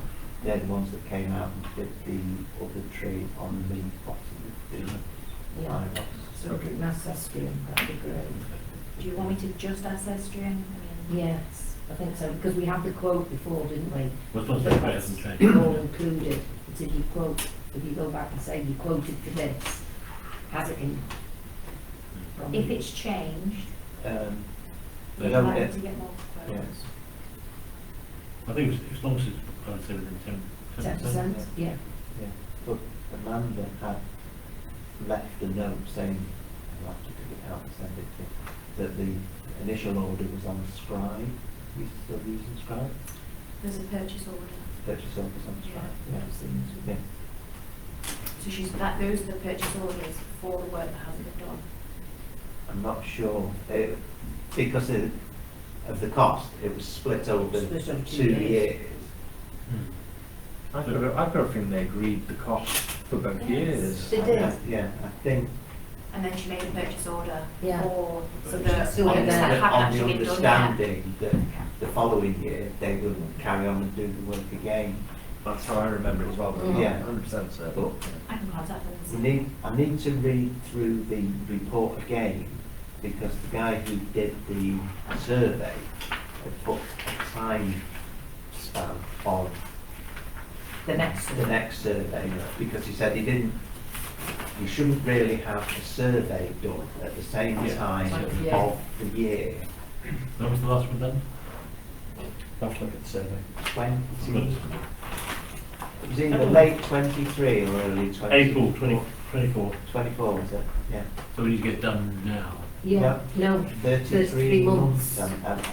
they're the ones that came out and did the other tree on the bottom of the
Yeah.
firebox.
So if it was Sestrian, that'd be great.
Do you want me to just add Sestrian? I mean,
Yes, I think so, because we had the quote before, didn't we?
was not
But
so
that's
hasn't changed.
all included. But if you quote, if you go back and say you quoted for this, has it in?
if it's changed,
They
we'd
don't
like
get,
to get more quotes.
yes.
I think as long as it's, I would say within 10%.
10%? Yeah.
Yeah, but Amanda had left a note saying, I'll have to dig it out and send it to you, that the initial order was on Scribe. We still using Scribe?
There's a purchase order.
Purchase order was on Scribe, yeah. Yeah.
So those are the purchase orders for the work that hasn't been done.
I'm not sure, because of the cost, it was split over
Split over
2
2 years.
years.
I've got a feeling they agreed the cost for both
Yes.
years.
They did.
Yeah, I think
And then she made a purchase order
Yeah.
for, so
But
the
still
items
in
that
there.
haven't
on the
actually been done yet.
understanding that the following year they would carry on and do the work again.
That's how I remember it as well.
Mhm.
Yeah.
100% certain.
But
I can contact them.
I need to read through the report again, because the guy who did the survey had put a time span on
The next
the next survey, because he said you shouldn't really have a survey done at the same
Yeah.
time
Yeah.
of the year.
When was the last one done?
I'll have to look at the survey.
20, it was either late 23 or early 24.
April 2024.
24 was it? Yeah.
So we need to get it done now.
Yeah, no,
33
33
months.
months.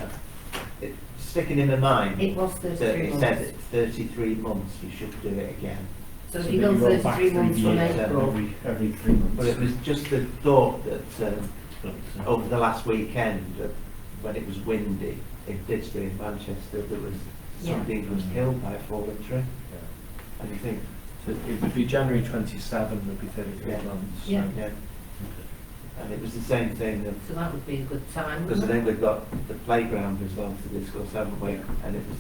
It's sticking in my mind
it was
that
33
it said
months.
it's 33 months you should do it again.
So if
So
you
that
go
you roll back
33
3
months from
years,
April,
every 3 months.
But it was just the thought that
But,
over the last weekend, when it was windy in Didsbury in Manchester, there was
Yeah.
somebody who was killed by a falling tree. And you think,
So it would be January 27 would be 33
Yeah.
months.
Yeah.
yeah. And it was the same thing of,
so that would be a good time.
because I
wouldn't
think we've got the playground as well to discuss, haven't we? And it was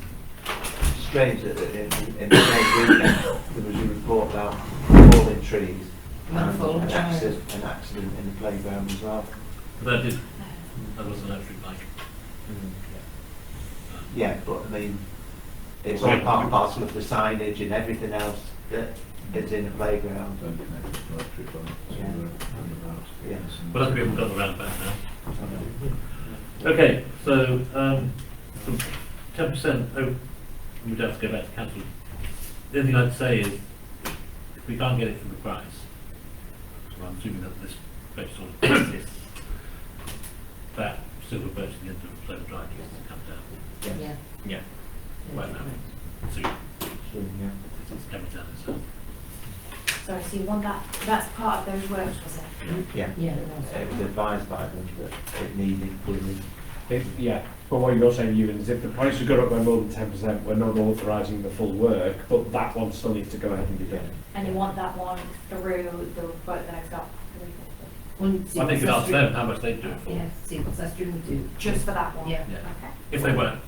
strange that in the same weekend there was a report about falling trees
About falling
an
trees.
accident in the playground as well.
but that was an electric bike.
Yeah, but I mean, it's all part and parcel of the signage and everything else that is in the playground. Yeah.
Well, that's people got the roundabout now. Okay, so 10%, we'd have to go back to council. The only thing I'd say is, if we can't get it for the price, so I'm assuming that this purchase order exists, that silver birch at the end of Clerk Drive needs to come down.
Yeah.
Yeah, right now. Soon.
Yeah.
It's coming down itself.
Sorry, so you want that's part of those works, was it?
Yeah.
Yeah, it was.
It was advised by them that it needed doing.
Yeah, but what you're saying, Ewan, is if the price has gone up by more than 10%, we're not authorising the full work, but that one still needs to go ahead and be done.
And you want that one through the quote that I've got,
Well,
I think it asks them how much they do it for.
Yeah, see what Sestrian would do.
just for that one?
Yeah.
Yeah.
Okay.
If they weren't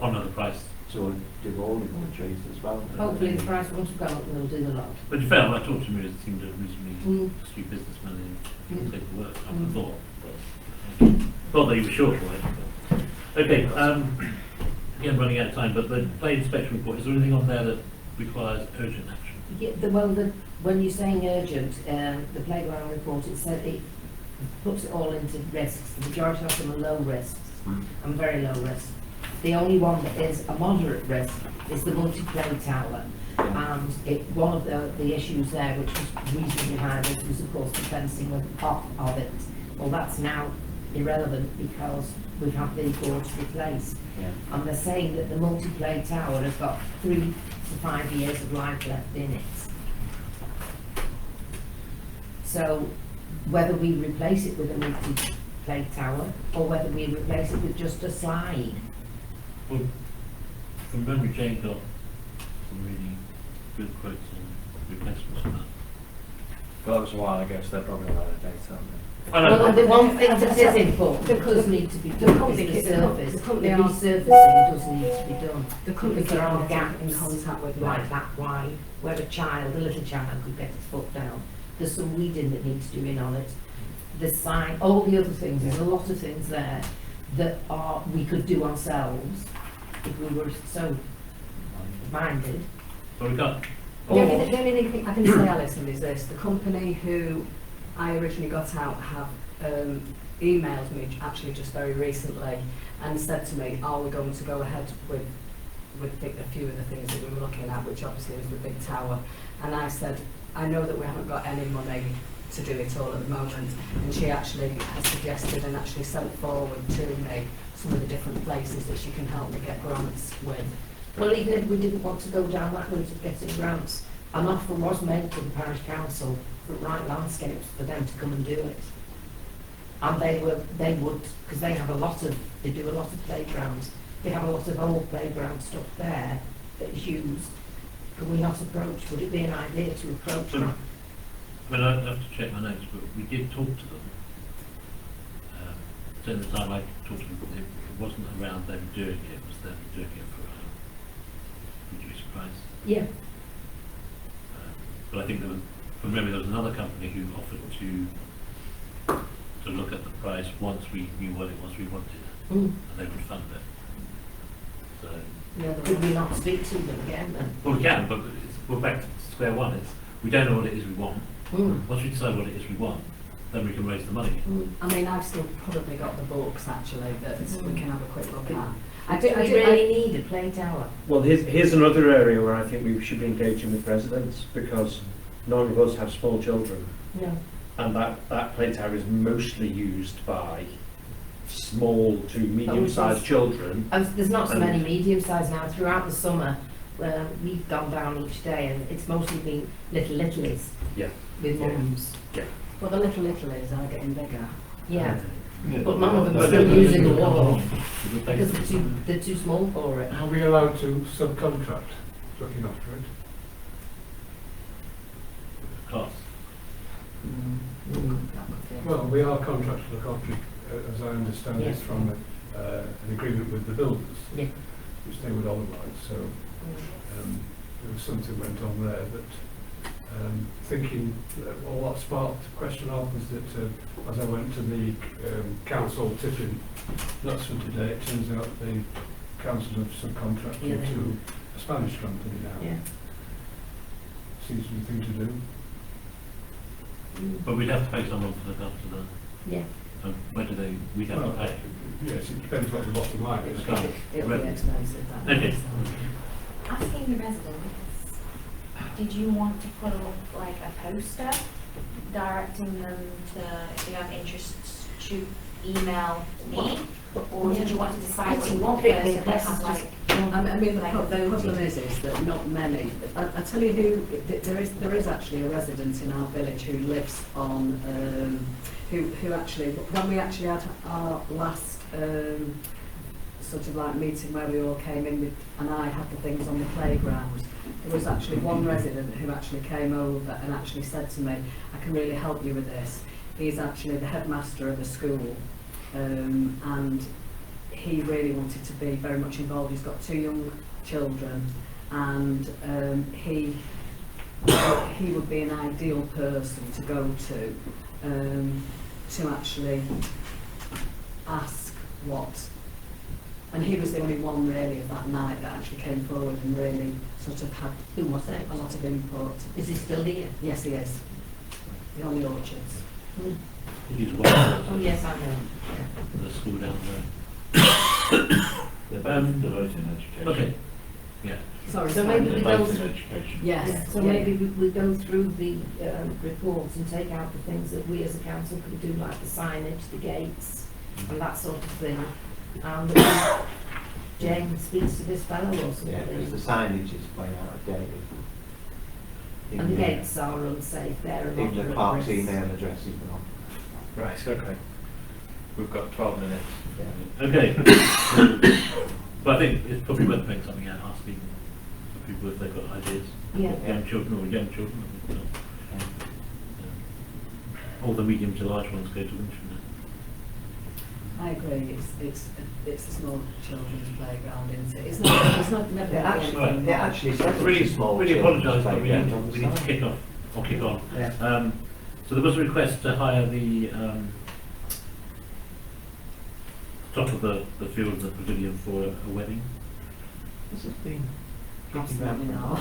on another price.
So do all of the trees as well.
Hopefully the price won't go up and they'll do the lot.
But to be fair, when I talked to him, he seemed a reasonably
Mm.
astute businessman and
Mm.
take the work, I would
Mm.
have thought. Thought that he was short for it. Okay, again, running out of time, but the play inspection report, is there anything on there that requires urgent action?
Yeah, when you're saying urgent, the playground report, it said it puts it all into risks. The majority of them are low risks and very low risk. The only one that is a moderate risk is the multi-play tower. And one of the issues there, which was reasonably high risk, was of course the fencing of it. Well, that's now irrelevant because we've had the boards replaced.
Yeah.
And they're saying that the multi-play tower has got 3 to 5 years of life left in it. So whether we replace it with a multi-play tower or whether we replace it with just a slide.
Well, from memory, Jane got some really good quotes on replacements on that.
Well, that was a while ago, so they're probably not out of date, aren't they?
I know.
Well, the one thing that is
The
important
company-
does need to be
the
done
company-
is the
the
service.
the
The
company are-
resurfacing does need to be done.
The company
Because there are
keep
gaps
in contact with me.
like that wide, where a little child could get its foot down. There's some weeding that needs doing on it. The sign, all the other things, there's a lot of things there that we could do ourselves if we were so minded.
But we can't.
The only thing I can say, Alison, is this: the company who I originally got out have emailed me actually just very recently and said to me, "Are we going to go ahead with a few of the things that we were looking at, which obviously was the big tower?" And I said, "I know that we haven't got any money to do it all at the moment," and she actually has suggested and actually sent forward to me some of the different places that she can help me get grants with.
Well, even if we didn't want to go down that route of getting grants, an offer was made to the parish council for Right Landscapes for them to come and do it. And they would, because they do a lot of playgrounds. They have a lot of old playground stuff there that is used. Could we not approach, would it be an idea to approach them?
I mean, I'd have to check my notes, but we did talk to them. At the time I talked to them, it wasn't around them doing it, it was them doing it for a reduced price.
Yeah.
But I think from memory, there was another company who offered to look at the price once we knew what it was we wanted, and they would fund it. So,
Could we not speak to them again then?
well, we can, but we're back to square one. We don't know what it is we want. Once we decide what it is we want, then we can raise the money.
I mean, I've still probably got the books actually that we can have a quick look at.
Do we really need a play tower?
Well, here's another area where I think we should be engaging with residents, because none of us have small children,
No.
and that play tower is mostly used by small to medium-sized children.
There's not so
And-
many medium-sized now. Throughout the summer, we've gone down each day, and it's mostly been littlies
Yeah.
with
Yeah.
mums.
Well, the littlies are getting bigger.
Yeah, but none of them are still using the wall because
Because
they're too small for it.
Are we allowed to subcontract looking after it?
cost.
Well, we are contracted to look after it, as I understand it,
Yes.
from an agreement with the builders,
Yeah.
which they would otherwise. So there was something went on there that thinking, well, what sparked the question off was that as I went to the council tipping nuts for today, it turns out the council have subcontracted to a Spanish company now.
Yeah.
Seems to be the thing to do.
But we'd have to pay someone to look after the.
Yeah.
Where do they? We'd have to pay.
Yes, it depends what the bottom line is.
Okay.
It'll be expensive. that
Okay.
is.
Asking the residents, did you want to put up like a poster directing them to, if they have interests, to email me? Or did you want to decide what you want first and then have like?
I mean, the
like
problem is that not many. I tell you who, there is actually a resident in our village who lives on, who actually, when we actually had our last sort of like meeting where we all came in with, and I had the things on the playground, there was actually one resident who actually came over and actually said to me, I can really help you with this. He's actually the headmaster of a school, and he really wanted to be very much involved. He's got 2 young children, and he would be an ideal person to go to actually ask what. And he was the only one really of that night that actually came forward and really sort of had
Who was it?
a lot of input.
Is he still here?
Yes, he is. The only orchards.
He's well.
Oh yes, I know.
The school down there.
The voting education.
Okay. Yeah.
Sorry,
So
sorry.
maybe
The
we go
voting
through.
education.
Yes.
So
yeah.
maybe we go through the reports and take out the things that we as a council could do, like the signage, the gates, and that sort of thing. And Jane speaks to this fellow or something.
Yeah, because the signage is way out of date.
And the gates are unsafe. They're a lot
Even the
of
clerk's
risk.
email address is wrong.
Right, okay. We've got 12 minutes.
Okay. But I think it's probably worth putting something out, asking people if they've got ideas.
Yeah.
Young children or young children. all the medium to large ones go to Winchester.
I agree, it's a small children's playground, isn't it? It's not never
It
gonna be
actually,
anything
it
like-
actually says
Really,
it's a small
really
children's
apologise, but we
playground on
need,
the
we need to
side.
kick off, or kick on.
Yeah.
So there was a request to hire the top of the field, the pavilion for a wedding.
This has been kicking
Absolutely
around.
not.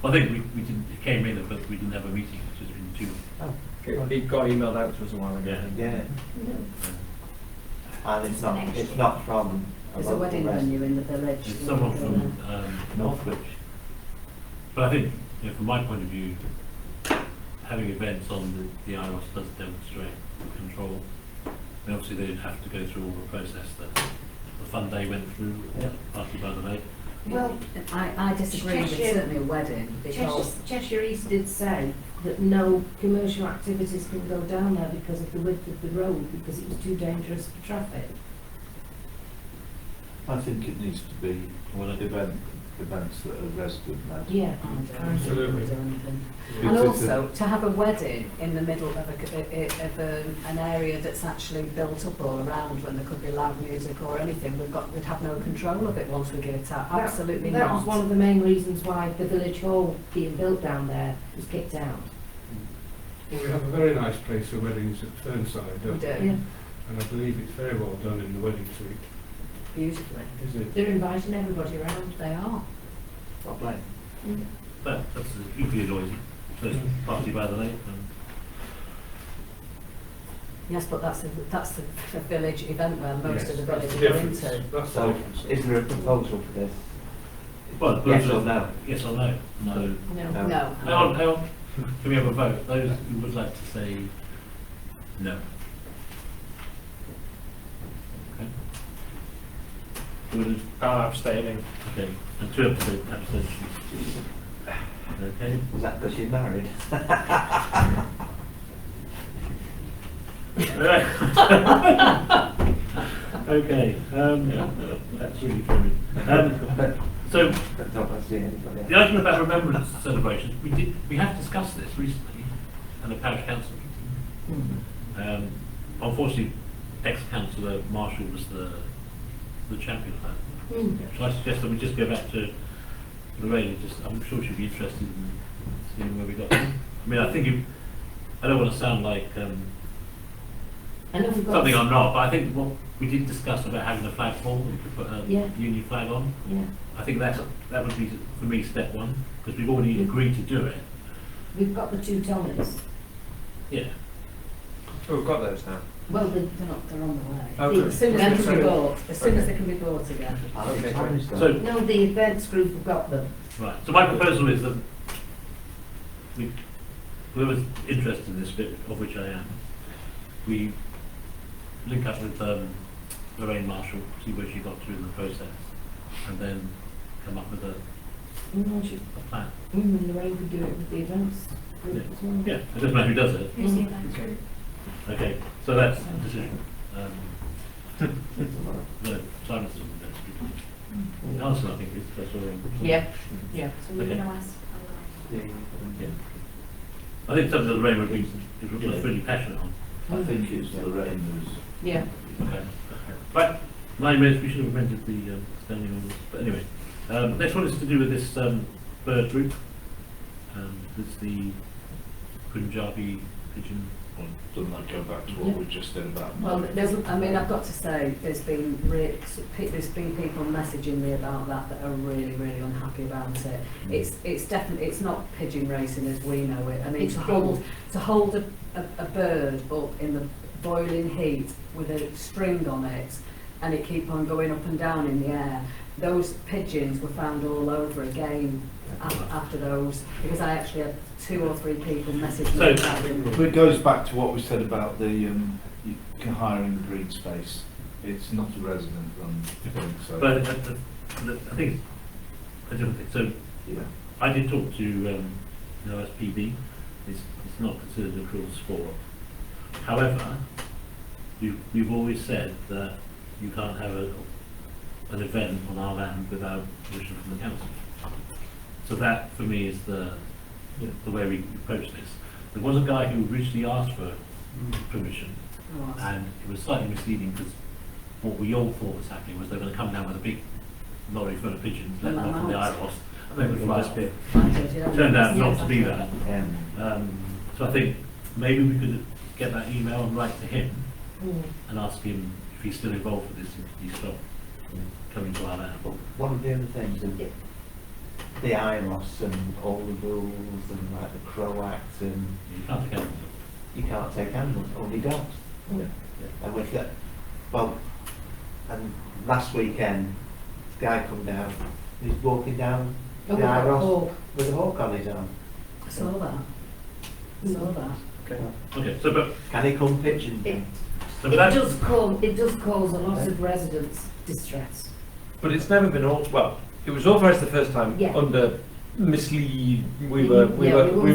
I think we didn't, it came in, but we didn't have a meeting, it's just been too.
It got emailed out to us a while ago.
Yeah.
Yeah, and it's not from
There's a
local
wedding
resident.
venue in the village.
It's someone from Northwich. But I think, you know, from my point of view, having events on the IROS does demonstrate control. And obviously they'd have to go through all the process that the fun day went through,
Yeah.
partly by the lake.
Well,
I disagree with
Cheshire-
certainly a wedding, because
Cheshire East did say that no commercial activities can go down there because of the width of the road, because it was too dangerous for traffic.
I think it needs to be
Well,
events that are resident led.
Yeah.
Absolutely.
And also, to have a wedding in the middle of an area that's actually built up all around, when there could be loud music or anything, we'd have no control of it once we give it out. Absolutely
that
not.
was one of the main reasons why the village hall being built down there was kicked out.
Well, we have a very nice place for weddings at Fernside,
We
don't we?
do,
Yeah.
And I believe it's very well done in the wedding suite.
beautifully.
Is it?
They're inviting everybody around.
They are.
Well played.
But that's equally noisy, so it's partly by the lake.
Yes, but that's a village event where most of the
That's
village
the
are
difference.
into.
That's the
So,
difference.
is there a proposal for this?
Well,
Yes or no?
Yes or no? No.
No.
No.
Hang on, hang on. Can we have a vote? Those who would like to say no. Okay. Would
Abstaining.
okay, and two abstentions. Okay.
Is that because you're married?
Okay, that's really funny. So,
Don't see anybody
the argument about remembrance celebrations, we have discussed this recently at a parish council meeting. Unfortunately, ex-councillor Marshall was the champion of that. So I suggest that we just go back to Lorraine and just, I'm sure she'd be interested in seeing where we got to. I mean, I think I don't want to sound like
I know we've got
something I'm not, but I think what we did discuss about having a flagpole, we could put a
Yeah.
union flag on.
Yeah.
I think that would be, for me, step one, because we've already agreed to do it.
We've got the two Tommies.
Yeah.
Oh, we've got those now.
Well,
They're on the way.
Oh, good.
As soon as they can be
Sorry.
bought, as soon as they can be bought again.
I think
Okay.
Tommy's got
So,
no, the events group have got them.
right, so my proposal is that whoever's interested in this bit, of which I am, we link up with Lorraine Marshall, see where she got to in the process, and then come up with a plan.
And Lorraine could do it with the events group as well.
Yeah, it doesn't matter who does it.
Who's the event group?
Okay, so that's the decision. No, Simon's doing that. Alison, I think, is that's all.
Yeah. Yeah.
So we're
Okay.
going to ask.
Yeah. I think something that Lorraine would be really passionate on.
I think it's Lorraine who's
Yeah.
Okay. Right, 9 minutes, we should have amended the standing orders, but anyway. Next one is to do with this bird group. It's the Punjabi pigeon one.
doesn't that go back to what we just said about
Well,
money?
I mean, I've got to say, there's been people messaging me about that are really, really unhappy about it. It's definitely, it's not pigeon racing as we know it. I mean,
It's
to hold a bird up in the boiling heat with a string on it, and it keep on going up and down in the air. Those pigeons were found all over again after those, because I actually had 2 or 3 people message me about them.
But it goes back to what we said about the hiring the green space. It's not a resident run thing, so.
But I think it's a different thing. So
Yeah.
I did talk to OSPB. It's not considered a cruel sport. However, we've always said that you can't have an event on our land without permission from the council. So that, for me, is the way we approach this. There was a guy who originally asked for permission,
Right.
and it was slightly misleading because what we all thought was happening was they were going to come down with a big lorry full of pigeons, let them off on the IROS, and they would fly off. Turned out not to be that. So I think maybe we could get that email and write to him and ask him if he's still involved with this and can he stop coming to our land.
But one of the other things, the IROS and all the rules and like the Crow Act and
You can't take anything.
you can't take animals, only dogs. And we've got, well, and last weekend, the guy come down, he's walking down the IROS with a hawk on his arm.
I saw that. I saw that.
Okay, so but
Can he come pitching?
so but that,
It does cause a lot of residents distress.
But it's never been well, it was authorised the first time
Yeah.
under mislead, we
weren't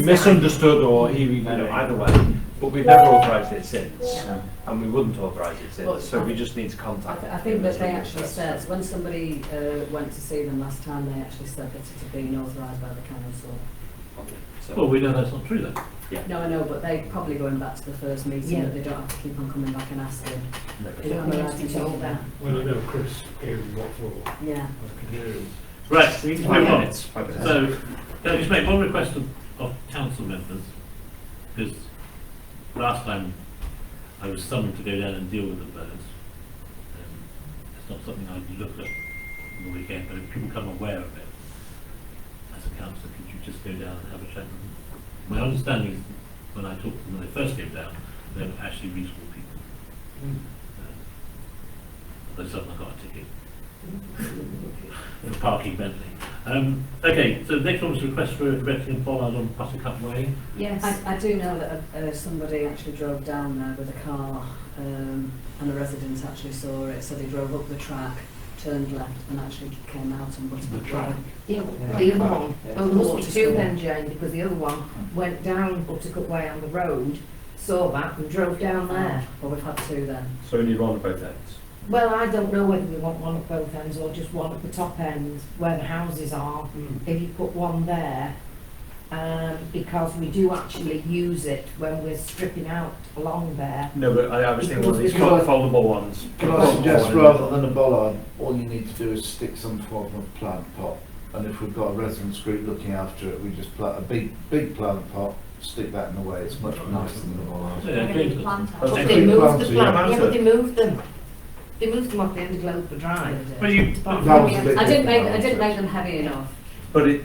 misunderstood or either way, but we've never authorised it since, and we wouldn't authorise it since,
Well,
so we just need to contact them.
I think that they actually said, when somebody went to see them last time, they actually said that it had been authorised by the council.
well, we know that's not true then.
No, I know, but they're probably going back to the first meeting, that they don't have to keep on coming back and asking. They don't have to be told that.
Well, I know Chris gave them what for.
Yeah.
I can hear him.
Right, let's move on.
5 minutes.
So, can I just make one request of council members? Because last time I was summoned to go down and deal with the birds. It's not something I look at on the weekend, but if people become aware of it, as a councillor, could you just go down and have a chat with them? My understanding is, when I talked to them when they first came down, they were actually reasonable people. Although some of them got a ticket. For parking Bentley. Okay, so the next one was a request for erecting a bollard on Buttercup Way.
Yes.
I do know that somebody actually drove down there with a car, and the residents actually saw it, so they drove up the track, turned left and actually came out on Buttercup Way.
Yeah, the other one, well, there must be two then, Jane, because the other one went down Buttercup Way on the road, saw that and drove down there.
Well, we've had two then.
So we need one on both ends.
Well, I don't know whether we want one at both ends or just one at the top end where the houses are. If you put one there, because we do actually use it when we're stripping out along there.
No, but I was thinking one of these
Because-
foldable ones.
Can I suggest rather than a bollard, all you need to do is stick some form of plant pot. And if we've got a residents group looking after it, we just plant a big plant pot, stick that in the way. It's much nicer than the bollard.
Yeah, James does.
But
That's
they
a
moved
plant,
the
yeah.
plant, yeah, but they moved them. They moved them off the end of Glover Drive.
But you,
That was a bit
I didn't
different,
make them heavy enough.
but it,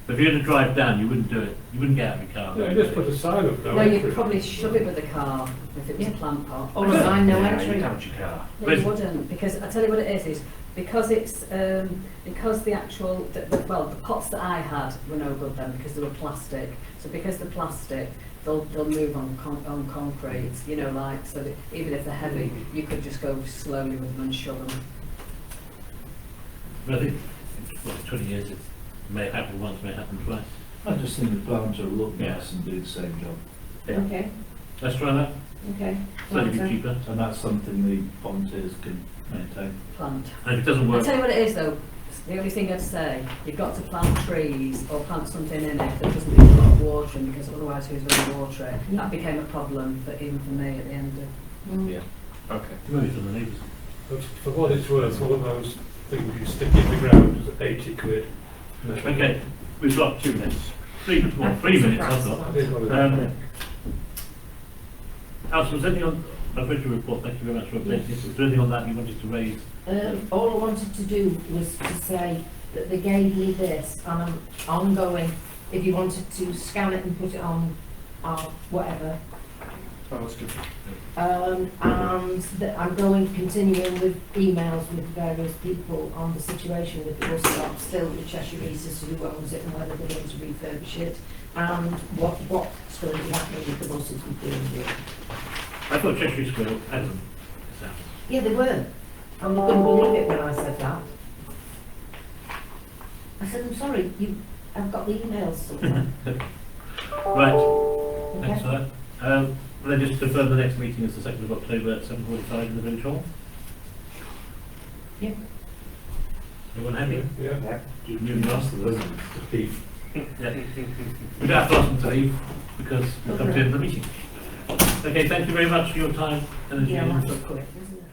if you had to drive down, you wouldn't do it. You wouldn't get out of your car.
Yeah, just put a sign up there.
No, you'd probably shove it with the car if it was a plant pot.
Or a sign no
Yeah,
entry.
you damage your car.
No, you wouldn't, because I tell you what it is because it's because the actual the pots that I had were no good then because they were plastic. So because they're plastic, they'll move on concrete, you know, like so that even if they're heavy, you could just go slowly with them and shove them.
But I think, well, 20 years, it may happen once, may happen twice.
I just think the plants will look
Yeah.
nice and do the same job.
Okay,
Let's try that.
okay.
Slightly
Right,
cheaper.
And that's something the volunteers can maintain.
Plant.
And if it doesn't
I'll
work,
tell you what it is though. The only thing I'd say, you've got to plant trees or plant something in it that doesn't need a lot of watering because otherwise who's going to water it?
Yeah.
That became a problem even for me at the end of.
Mm.
Okay.
move it to the neighbours.
But for what it's worth, one of those things you stick in the ground is 80 quid.
Okay, we've got 2 minutes. 3 minutes, I've got.
I did one of them.
Alison, was there anything on, I've read your report, thank you very much for updating us. Was there anything on that you wanted to raise?
All I wanted to do was to say that they gave me this and I'm ongoing, if you wanted to scan it and put it on whatever.
Oh, that's good.
And that I'm going continuing with emails with various people on the situation with the bus stop, still the Cheshire Easters who owns it and whether they're going to refurbish it and what's going to be happening with the buses we're doing it.
I thought Cheshire School had them.
Yeah, they were. And you couldn't believe it when I said that. I said, I'm sorry, I've got the emails somewhere.
Right, thanks
Okay.
for that. Will I just confirm the next meeting is the 2nd of October at 7:45 in the village hall?
Yeah.
Everyone happy?
Yeah.
Moving on.
The beef
Yeah. We don't have to ask them to leave because we'll come to the end of the meeting. Okay, thank you very much for your time. And
Yeah, that's quick, isn't it?